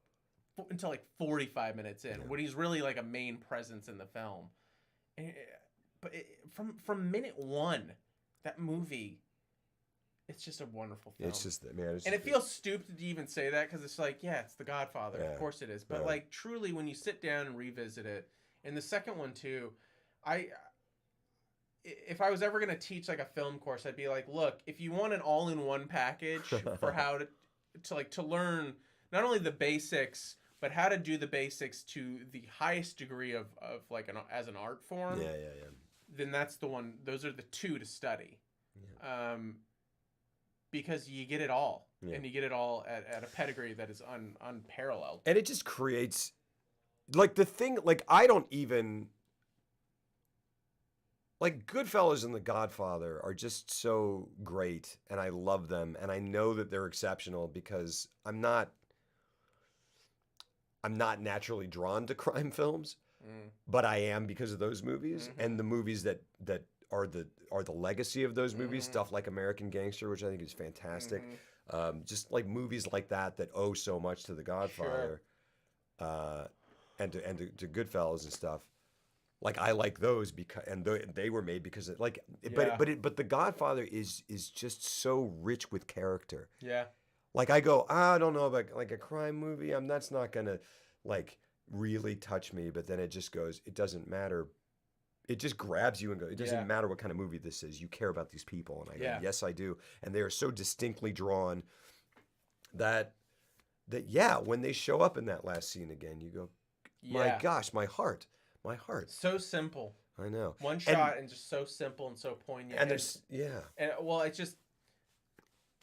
until like 45 minutes in, when he's really like a main presence in the film. From minute one, that movie, it's just a wonderful film. It's just, man. And it feels stupid to even say that because it's like, yeah, it's The Godfather. Yeah. Of course it is. But like, truly, when you sit down and revisit it, and the second one too, if I was ever going to teach like a film course, I'd be like, look, if you want an all-in-one package for how to learn not only the basics, but how to do the basics to the highest degree of like as an art form. Yeah. Then that's the one. Those are the two to study. Yeah. because you get it all, Yeah. and you get it all at a pedigree that is unparalleled. And it just creates, like, the thing, like, I don't even, like, Goodfellas and The Godfather are just so great, and I love them, and I know that they're exceptional because I'm not naturally drawn to crime films, but I am because of those movies and the movies that are the legacy of those movies. Stuff like American Gangster, which I think is fantastic. Just like movies like that owe so much to The Godfather, and to Goodfellas and stuff. Like, I like those because they were made because it, like, but The Godfather is just so rich with character. Yeah. Like, I go, I don't know about, like, a crime movie. That's not gonna, like, really touch me. But then it just goes, it doesn't matter. It just grabs you and goes, it doesn't matter what kind of movie this is. You care about these people. And I go, yes, I do. And they are so distinctly drawn that when they show up in that last scene again, you go, my gosh, my heart. So simple. I know. One shot and just so simple and so poignant. And there's, And well, it's just,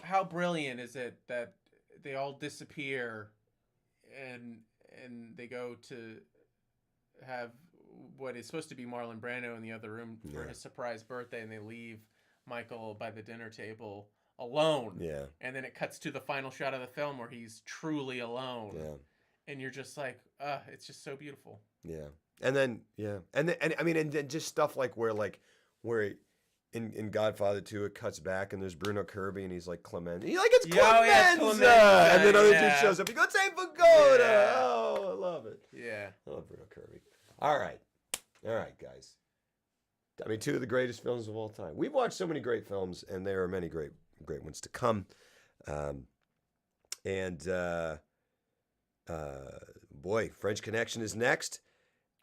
how brilliant is it that they all disappear and they go to have what is supposed to be Marlon Brando in the other room for his surprise birthday, and they leave Michael by the dinner table alone. Yeah. And then it cuts to the final shot of the film where he's truly alone. Yeah. And you're just like, it's just so beautiful. Yeah. And then, and I mean, and then just stuff like where in Godfather 2, it cuts back and there's Bruno Kirby and he's like Clemenza. He's like, it's Clemenza! And then other dude shows up. He goes, Saint Pagoda! Yeah. Oh, I love it. Yeah. I love Bruno Kirby. All right, guys. I mean, 2 of the greatest films of all time. We've watched so many great films, and there are many great ones to come. Boy, French Connection is next.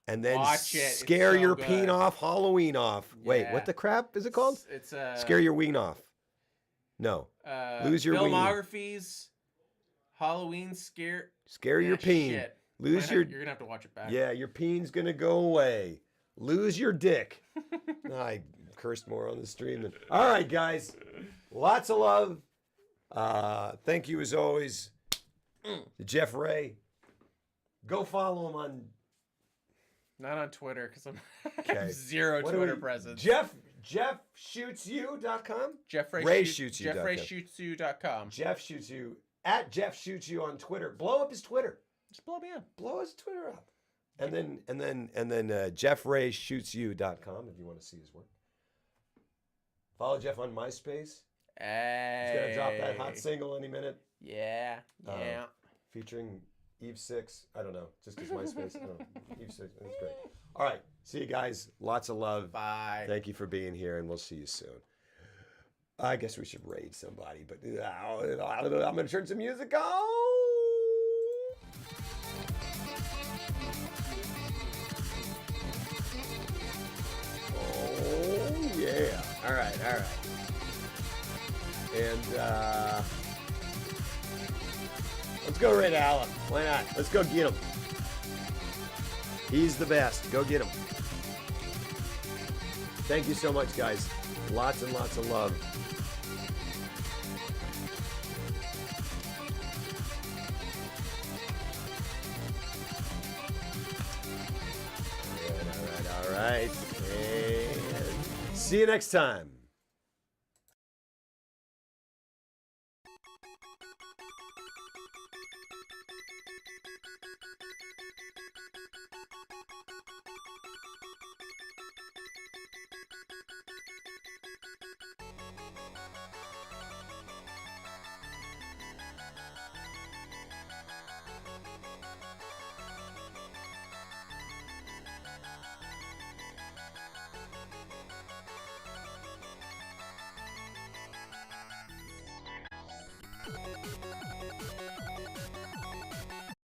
And then Watch it. Scare so Your good. Peen Off, Halloween Off. Yeah. Wait, what the crap is it called? It's Scare Your Ween Off. No. Lose Your Ween. Filmographies, Halloween Scare Your Peen. Shit. Lose You're your... gonna have to watch it back. Yeah, your peen's gonna go away. Lose your dick. I cursed more on the stream than... All right, guys. Lots of love. Thank you, as always, to Jeff Ray. Go follow him on... Not on Twitter, because I'm Okay. I have zero Twitter presence. JeffShootsYou.com? JeffRayShootsYou.com. JeffRayShootsYou.com. Jeff Shoots You. At Jeff Shoots You on Twitter. Blow up his Twitter. Just blow me up. Blow his Twitter up. And then JeffRayShootsYou.com if you want to see his work. Follow Jeff on MySpace. Hey. He's gonna drop that hot single any minute. Yeah. Featuring Eve 6. I don't know. Just his MySpace. I don't know. Eve 6. That's great. All right. See you guys. Lots of love. Bye. Thank you for being here, and we'll see you soon. I guess we should raid somebody, but I'm going to turn some music on. Oh, yeah. All right. And let's go Red Allen. Why not? Let's go get him. He's the best. Go get him. Thank you so much, guys. Lots and lots of love. All right. And see you next time.